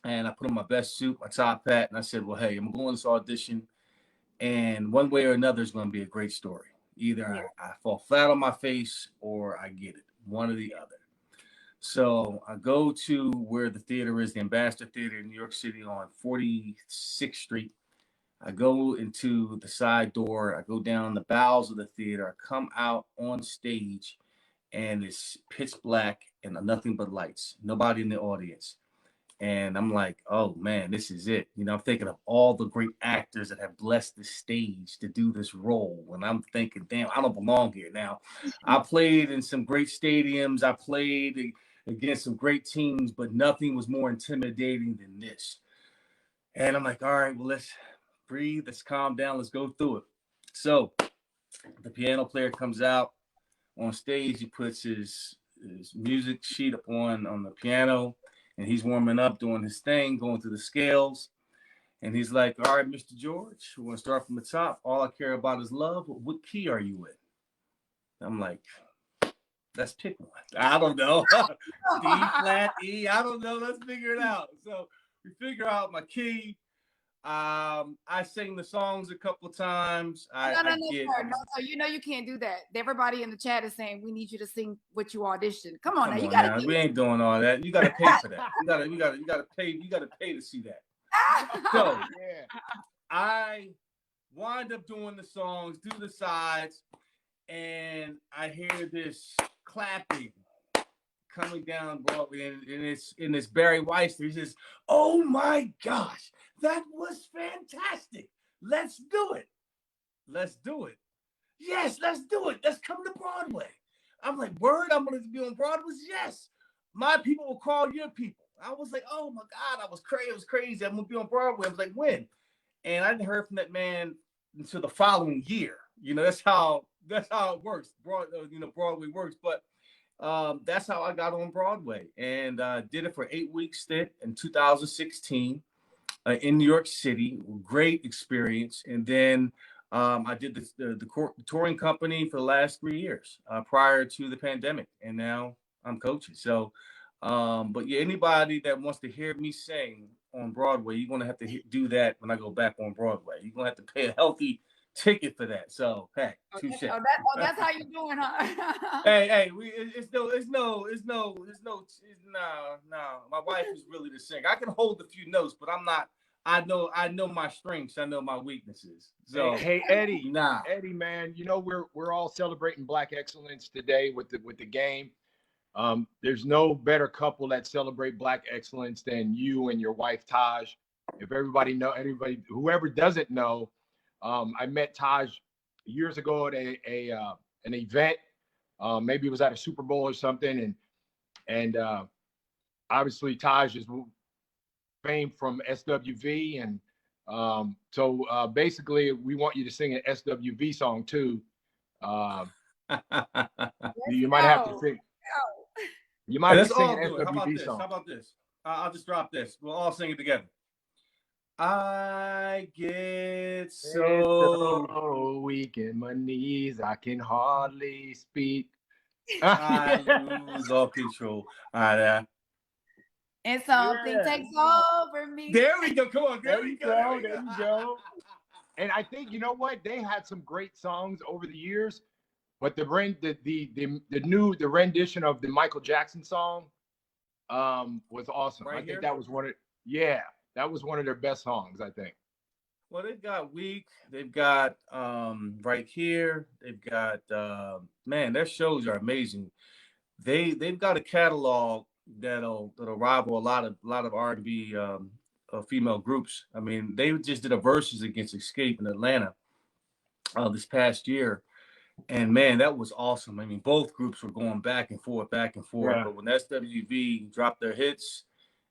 Speaker 17: and I put on my best suit, my top hat, and I said, well, hey, I'm going to this audition, and one way or another is going to be a great story. Either I fall flat on my face or I get it, one or the other. So I go to where the theater is, the Ambassador Theater in New York City on 46th Street. I go into the side door. I go down the bowels of the theater. I come out on stage, and it's pitch black and nothing but lights. Nobody in the audience. And I'm like, oh man, this is it. I'm thinking of all the great actors that have blessed the stage to do this role. And I'm thinking, damn, I don't belong here. Now, I played in some great stadiums. I played against some great teams, but nothing was more intimidating than this. And I'm like, all right, well, let's breathe. Let's calm down. Let's go through it. So the piano player comes out on stage. He puts his music sheet up on the piano, and he's warming up, doing his thing, going through the scales. And he's like, all right, Mr. George, we're going to start from the top. All I care about is love. What key are you in? I'm like, let's pick one. I don't know. D flat, E. I don't know. Let's figure it out. So we figure out my key. I sing the songs a couple times.
Speaker 2: No, you can't do that. Everybody in the chat is saying we need you to sing what you auditioned. Come on, now. You gotta.
Speaker 17: We ain't doing all that. You gotta pay for that. You gotta pay. You gotta pay to see that. So I wind up doing the songs, do the sides, and I hear this clapping coming down Broadway, and it's Barry Weister. He says, "Oh my gosh, that was fantastic! Let's do it. Let's do it. Yes, let's do it. Let's come to Broadway." I'm like, word, I'm going to be on Broadway? Yes. My people will call your people. I was like, oh my God, I was crazy. It was crazy. I'm going to be on Broadway. I was like, when? And I didn't hear from that man until the following year. That's how it works. Broadway works. But that's how I got on Broadway, and did it for 8 weeks stint in 2016 in New York City. Great experience. And then I did the touring company for the last 3 years prior to the pandemic, and now I'm coaching. So, but yeah, anybody that wants to hear me sing on Broadway, you're going to have to do that when I go back on Broadway. You're going to have to pay a healthy ticket for that. So, hey, touche.
Speaker 2: That's how you doing, huh?
Speaker 17: hey, my wife is really the singer. I can hold a few notes, but I'm not. I know my strengths. I know my weaknesses. So
Speaker 15: hey Eddie, Eddie, man, we're all celebrating Black excellence today with the game. There's no better couple that celebrate Black excellence than you and your wife Taj. If whoever doesn't know, I met Taj years ago at an event. Maybe it was at a Super Bowl or something, and obviously Taj is famed from SWV, and So basically, we want you to sing an SWV song too. You might have to sing. You might
Speaker 17: Let's
Speaker 15: be singing
Speaker 17: all do it. How about
Speaker 15: SWV
Speaker 17: this?
Speaker 15: song.
Speaker 17: How about this? I'll just drop this. We'll all sing it together. I get
Speaker 15: so weak in my knees, I can hardly speak.
Speaker 17: I lose all control.
Speaker 2: And something takes over me.
Speaker 17: There we go. Come on.
Speaker 15: There you go. There you go. And I think, you know what? They had some great songs over the years, but the rendition of the Michael Jackson song was awesome.
Speaker 17: Right
Speaker 15: I think
Speaker 17: Here?
Speaker 15: that was that was one of their best songs, I think.
Speaker 17: Well, they've got Weak. They've got Right Here. They've got man, their shows are amazing. They've got a catalog that'll rival a lot of R&B female groups. I mean, they just did a versus against Escape in Atlanta this past year, and man, that was awesome. I mean, both groups were going back and forth.
Speaker 15: Yeah.
Speaker 17: But when SWV dropped their hits,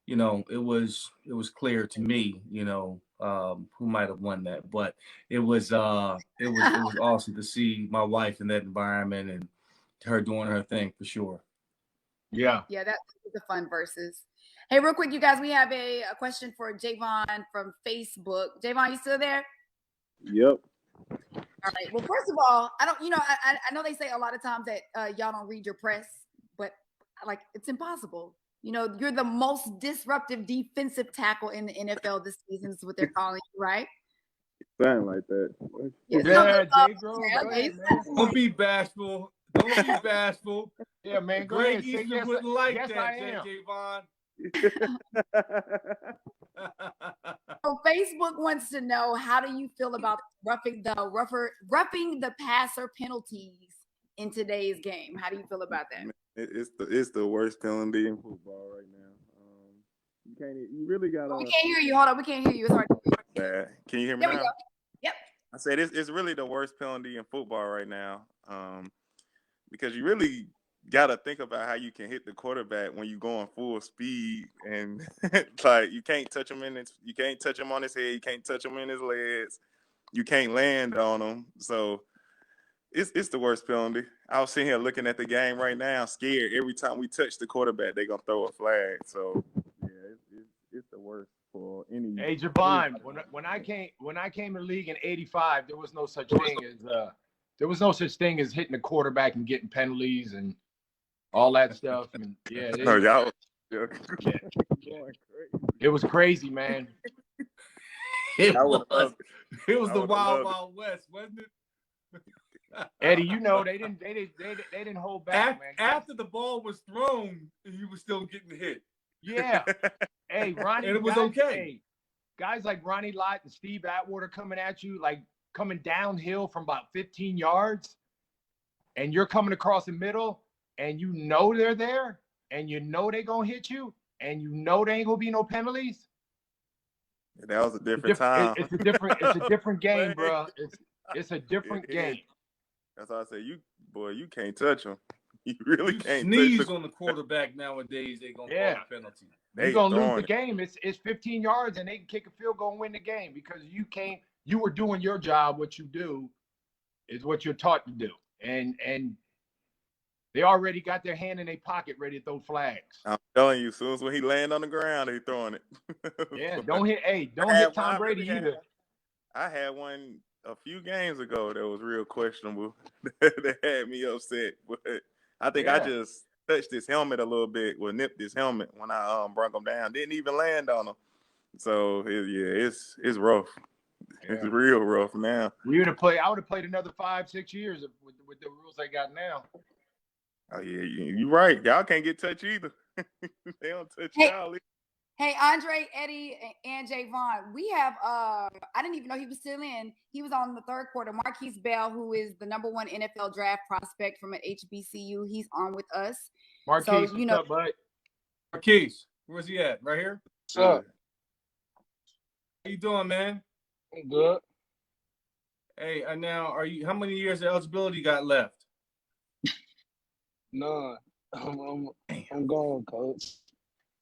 Speaker 17: you know, it was clear to me, you know, who might have won that. But it was awesome to see my wife in that environment and her doing her thing for sure.
Speaker 15: Yeah.
Speaker 2: Yeah, that was a fun versus. Hey, real quick, you guys, we have a question for Javon from Facebook. Javon, you still there?
Speaker 13: Yep.
Speaker 2: All right. Well, first of all, I know they say a lot of times that y'all don't read your press, but like it's impossible. You know, you're the most disruptive defensive tackle in the NFL this season is what they're calling you, right?
Speaker 13: Something like that.
Speaker 17: Don't be bashful. Don't be bashful.
Speaker 15: Yeah, man. Go
Speaker 17: Greg
Speaker 15: ahead. Say
Speaker 17: Easter
Speaker 15: yes,
Speaker 17: wouldn't like
Speaker 15: yes,
Speaker 17: that,
Speaker 15: I am.
Speaker 17: Javon.
Speaker 2: So Facebook wants to know, how do you feel about roughing the passer penalties in today's game? How do you feel about that?
Speaker 13: It's the worst penalty in football right now. You really gotta.
Speaker 2: We can't hear you. Hold on, we can't hear you. It's hard to hear.
Speaker 13: Bad. Can you hear me
Speaker 2: There
Speaker 13: now?
Speaker 2: we go. Yep.
Speaker 13: I said it's really the worst penalty in football right now. Because you really gotta think about how you can hit the quarterback when you're going full speed, and like you can't touch him you can't touch him on his head, you can't touch him in his legs, you can't land on him. So it's the worst penalty. I was sitting here looking at the game right now, scared. Every time we touch the quarterback, they're gonna throw a flag. So yeah, it's the worst for any.
Speaker 15: Hey, Javon, when I came to the league in '85, there was no such thing as hitting the quarterback and getting penalties and all that stuff. And yeah, it was crazy, man.
Speaker 17: It was the Wild West, wasn't it?
Speaker 15: Eddie, you know they didn't hold back, man.
Speaker 17: After the ball was thrown, he was still getting hit.
Speaker 15: Yeah. Hey, Ronnie,
Speaker 17: and it was okay.
Speaker 15: Hey, guys like Ronnie Lott and Steve Atwater coming at you, like coming downhill from about 15 yards, and you're coming across the middle, and you know they're there, and you know they're gonna hit you, and you know there ain't gonna be no penalties.
Speaker 13: That was a different time.
Speaker 15: It's a different game, bro. It's a different game.
Speaker 13: That's why I say you can't touch him. You really can't
Speaker 17: sneeze on the quarterback nowadays. They're gonna call a penalty.
Speaker 15: You're gonna lose the game. It's 15 yards, and they can kick a field goal and win the game because you were doing your job. What you do is what you're taught to do, and they already got their hand in their pocket ready to throw flags.
Speaker 13: I'm telling you, as soon as when he land on the ground, he throwing it.
Speaker 15: Yeah, don't hit Tom Brady either.
Speaker 13: I had one a few games ago that was real questionable. That had me upset, but I think I just touched his helmet a little bit, nipped his helmet when I brought him down. Didn't even land on him. So it's rough. Yeah. It's real rough now.
Speaker 15: I would have played another 5-6 years with the rules they got now.
Speaker 13: Oh yeah, you're right. Y'all can't get touched either. They don't touch y'all.
Speaker 2: Hey, Andre, Eddie, and Javon, we have, I didn't even know he was still in. He was on the third quarter. Marquise Bell, who is the #1 NFL draft prospect from an HBCU, he's on with us.
Speaker 15: Marquise, what's up, bud?
Speaker 17: Marquise, where's he at? Right here?
Speaker 11: What's up?
Speaker 17: How you doing, man?
Speaker 11: I'm good.
Speaker 17: Hey, now, how many years of eligibility you got left?
Speaker 11: None. I'm going, coach.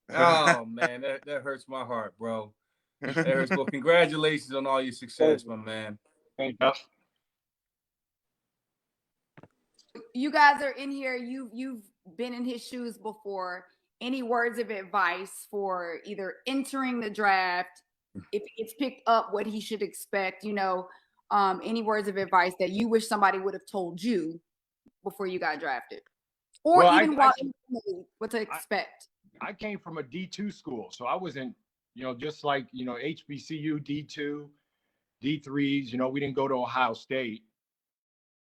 Speaker 17: Oh man, that hurts my heart, bro. Harris, well, congratulations on all your success, my man.
Speaker 15: Thank you.
Speaker 2: You guys are in here. You've been in his shoes before. Any words of advice for either entering the draft, if it's picked up, what he should expect? Any words of advice that you wish somebody would have told you before you got drafted, or even what to expect?
Speaker 15: I came from a D2 school, so I wasn't, just like HBCU D2, D3s. We didn't go to Ohio State.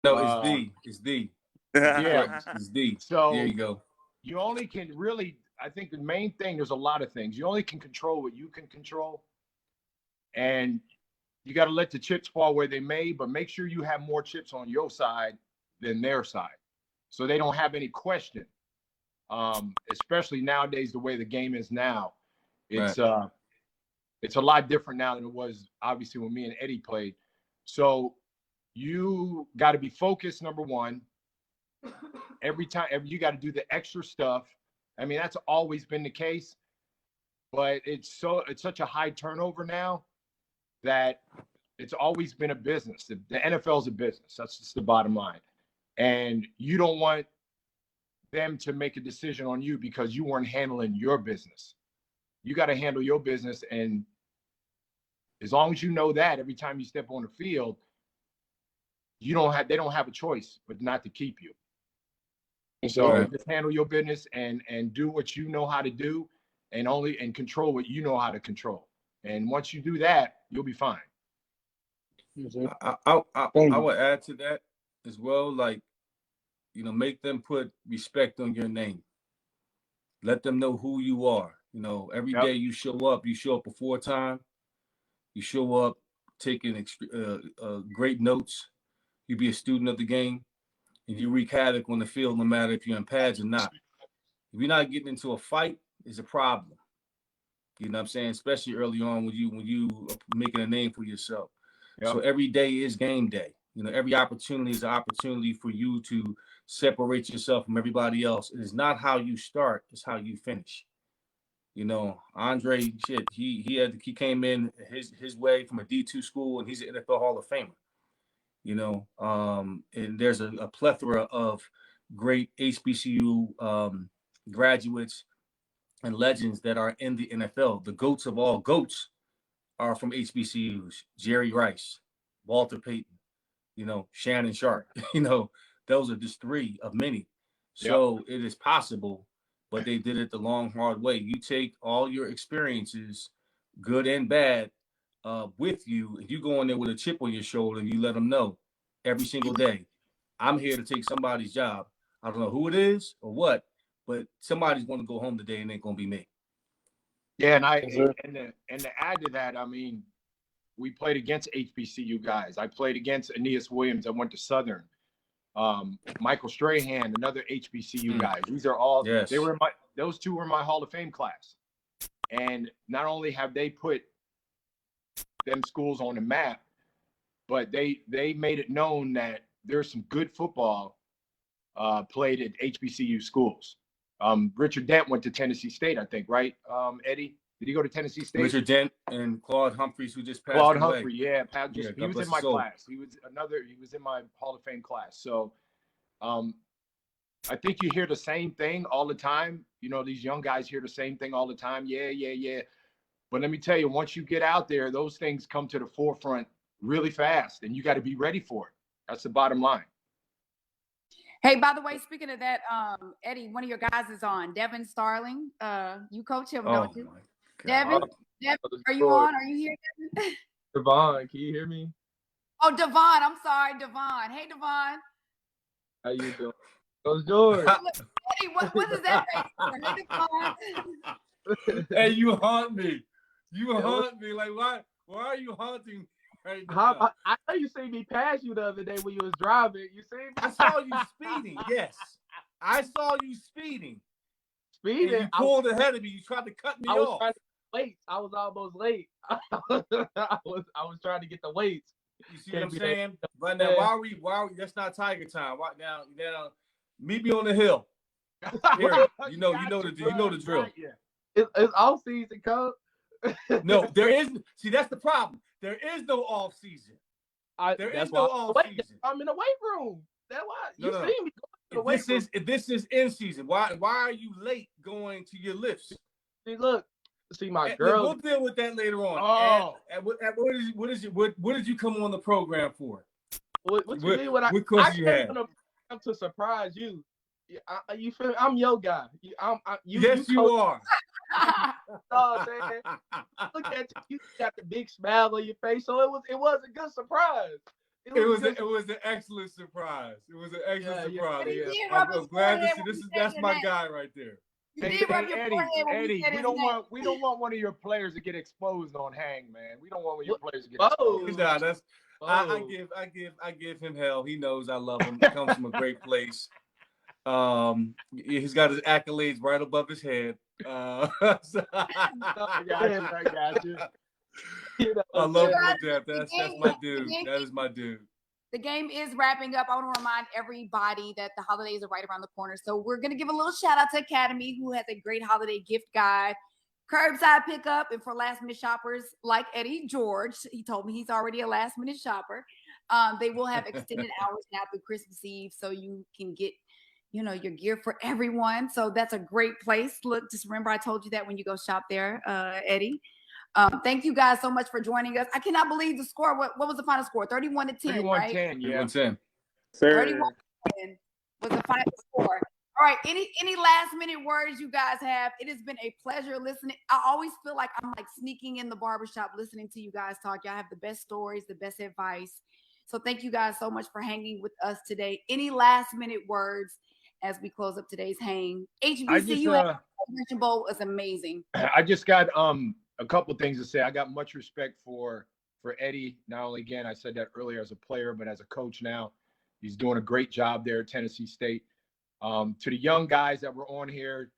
Speaker 17: No, it's D.
Speaker 15: Yeah,
Speaker 17: it's D.
Speaker 15: So
Speaker 17: there you go.
Speaker 15: You only can really, I think the main thing, there's a lot of things. You only can control what you can control. And you got to let the chips fall where they may, but make sure you have more chips on your side than their side, so they don't have any question. Especially nowadays, the way the game is now, it's a lot different now than it was obviously when me and Eddie played. So you got to be focused, number one. Every time you got to do the extra stuff. I mean, that's always been the case, but it's such a high turnover now that it's always been a business. The NFL is a business. That's just the bottom line. And you don't want them to make a decision on you because you weren't handling your business. You got to handle your business. And as long as you know that every time you step on the field, they don't have a choice but not to keep you. So just handle your business and do what you know how to do, and control what you know how to control. And once you do that, you'll be fine.
Speaker 17: I would add to that as well, make them put respect on your name. Let them know who you are. Every day you show up before time. You show up taking great notes. You be a student of the game, and you wreak havoc on the field, no matter if you're in pads or not. If you're not getting into a fight, it's a problem. You know what I'm saying? Especially early on when you are making a name for yourself. Yep. So every day is game day. Every opportunity is an opportunity for you to separate yourself from everybody else. It is not how you start, it's how you finish. Andre, he came in his way from a D2 school, and he's an NFL Hall of Famer. And there's a plethora of great HBCU graduates and legends that are in the NFL. The GOATs of all GOATs are from HBCUs. Jerry Rice, Walter Payton, Shannon Sharp. Those are just three of many. So It is possible, but they did it the long, hard way. You take all your experiences, good and bad, with you, and you go in there with a chip on your shoulder, and you let them know every single day, I'm here to take somebody's job. I don't know who it is or what, but somebody's going to go home today, and it ain't going to be me.
Speaker 15: Yeah, and to add to that, I mean, we played against HBCU guys. I played against Aeneas Williams. I went to Southern. Michael Strahan, another HBCU guy. These are all those two were my Hall of Fame class. And not only have they put them schools on the map, but they made it known that there's some good football played at HBCU schools. Richard Dent went to Tennessee State, I think, right? Eddie, did he go to Tennessee State?
Speaker 17: Richard Dent and Claude Humphreys, who just passed
Speaker 15: away.
Speaker 17: Claude
Speaker 15: Humphrey, yeah, he was in my class. He was in my Hall of Fame class. So, I think you hear the same thing all the time. These young guys hear the same thing all the time. Yeah. But let me tell you, once you get out there, those things come to the forefront really fast, and you got to be ready for it. That's the bottom line.
Speaker 2: Hey, by the way, speaking of that, Eddie, one of your guys is on, Devin Starling. You coach him, don't you? Devin, are you on? Are you here, Devin?
Speaker 16: Devon, can you hear me?
Speaker 2: Oh, Devon. I'm sorry, Devon. Hey, Devon.
Speaker 16: How you doing? Coach George.
Speaker 2: Eddie, what is that? Hey,
Speaker 17: Devon. Hey, you haunt me. You haunt me. Like, why are you haunting me? Right now?
Speaker 16: I know you seen me pass you the other day when you was driving. You seen me?
Speaker 17: I saw you speeding. Yes, I saw you speeding.
Speaker 16: Speeding.
Speaker 17: And you pulled ahead of me. You tried to cut me off.
Speaker 16: Late. I was almost late. I was trying to get the weights.
Speaker 17: You see what I'm saying? But now, why are we? That's not Tiger time. Right now, meet me on the hill. Here, you know the drill.
Speaker 16: It's off season, coach.
Speaker 17: No, there is. See, that's the problem. There is no off season. There is no off season.
Speaker 16: I'm in the weight room. That's why you see me going to the weight room.
Speaker 17: This is in season. Why are you late going to your lifts?
Speaker 16: See, look. See, my girl.
Speaker 17: We'll deal with that later on.
Speaker 16: Oh,
Speaker 17: what did you come on the program for?
Speaker 16: What you mean? What
Speaker 17: course you had?
Speaker 16: I'm to surprise you. You feel me? I'm your guy.
Speaker 17: You are.
Speaker 16: Oh, man. Look at you. You got the big smile on your face, so it was a good surprise.
Speaker 17: It was an excellent surprise. It was an excellent surprise. Yeah. I'm glad to see that's my guy right there.
Speaker 15: Hey, Eddie, we don't want one of your players to get exposed on Hang, man. We don't want one of your players to get exposed.
Speaker 17: Nah, I give him hell. He knows I love him. He comes from a great place. He's got his accolades right above his head. I
Speaker 15: got you.
Speaker 17: I love him to death. That's my dude. That is my dude.
Speaker 2: The game is wrapping up. I want to remind everybody that the holidays are right around the corner. So we're going to give a little shout out to Academy, who has a great holiday gift guide, curbside pickup, and for last minute shoppers like Eddie George. He told me he's already a last minute shopper. They will have extended hours now through Christmas Eve, so you can get your gear for everyone. So that's a great place. Look, just remember I told you that when you go shop there, Eddie. Thank you guys so much for joining us. I cannot believe the score. What was the final score? 31-10, right?
Speaker 15: 31-10, yeah.
Speaker 17: 31-10.
Speaker 2: 31-10 was the final score. All right. Any last minute words you guys have? It has been a pleasure listening. I always feel like I'm like sneaking in the barbershop listening to you guys talk. Y'all have the best stories, the best advice. So thank you guys so much for hanging with us today. Any last minute words as we close up today's hang? HBCU Convention Bowl is amazing.
Speaker 15: I just got a couple things to say. I got much respect for Eddie. Not only, again, I said that earlier as a player, but as a coach now. He's doing a great job there at Tennessee State. To the young guys that were on here,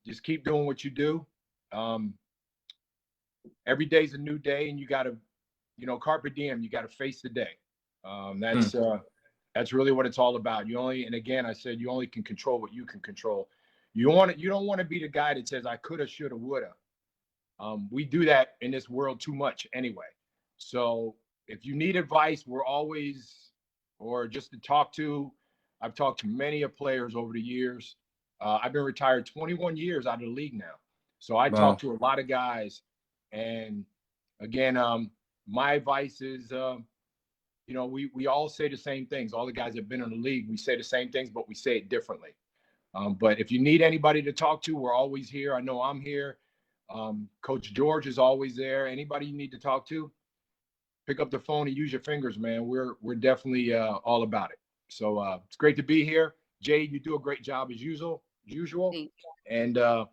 Speaker 15: just keep doing what you do. Every day's a new day, and you got to, carpe diem. You got to face the day. That's really what it's all about. And again, I said you only can control what you can control. You don't want to be the guy that says I coulda, shoulda, woulda. We do that in this world too much anyway. So if you need advice, we're always, or just to talk to, I've talked to many of players over the years. I've been retired 21 years out of the league now. So I talk to a lot of guys. And again, my advice is, we all say the same things. All the guys that have been in the league, we say the same things, but we say it differently. But if you need anybody to talk to, we're always here. I know I'm here. Coach George is always there. Anybody you need to talk to, pick up the phone and use your fingers, man. We're definitely all about it. So it's great to be here. Jade, you do a great job as usual. And good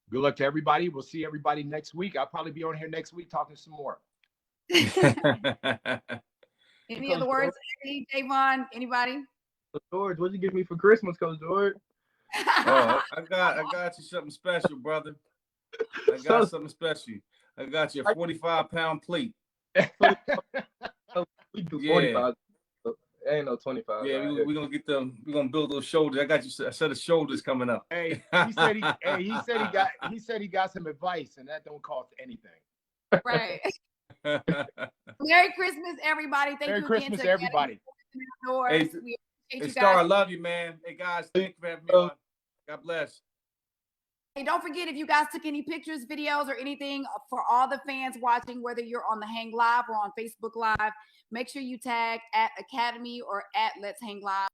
Speaker 15: luck to everybody. We'll see everybody next week. I'll probably be on here next week talking some more.
Speaker 2: Any other words, Davon? Anybody?
Speaker 16: George, what'd you give me for Christmas, Coach George?
Speaker 17: Oh, I got you something special, brother. I got something special. I got you a 45-pound plate.
Speaker 16: We do 45. Ain't no 25.
Speaker 17: Yeah, we're gonna get them. We're gonna build those shoulders. I got you a set of shoulders coming up.
Speaker 15: Hey, he said he got some advice, and that don't cost anything.
Speaker 2: Right. Merry Christmas, everybody. Thank
Speaker 15: Merry
Speaker 2: you
Speaker 15: Christmas,
Speaker 2: again to
Speaker 15: everybody.
Speaker 17: Hey, Star, I love you, man. Hey, guys, thank you for having me on. God bless.
Speaker 2: Hey, don't forget, if you guys took any pictures, videos, or anything for all the fans watching, whether you're on the Hang Live or on Facebook Live, make sure you tag at Academy or at Let's Hang Live.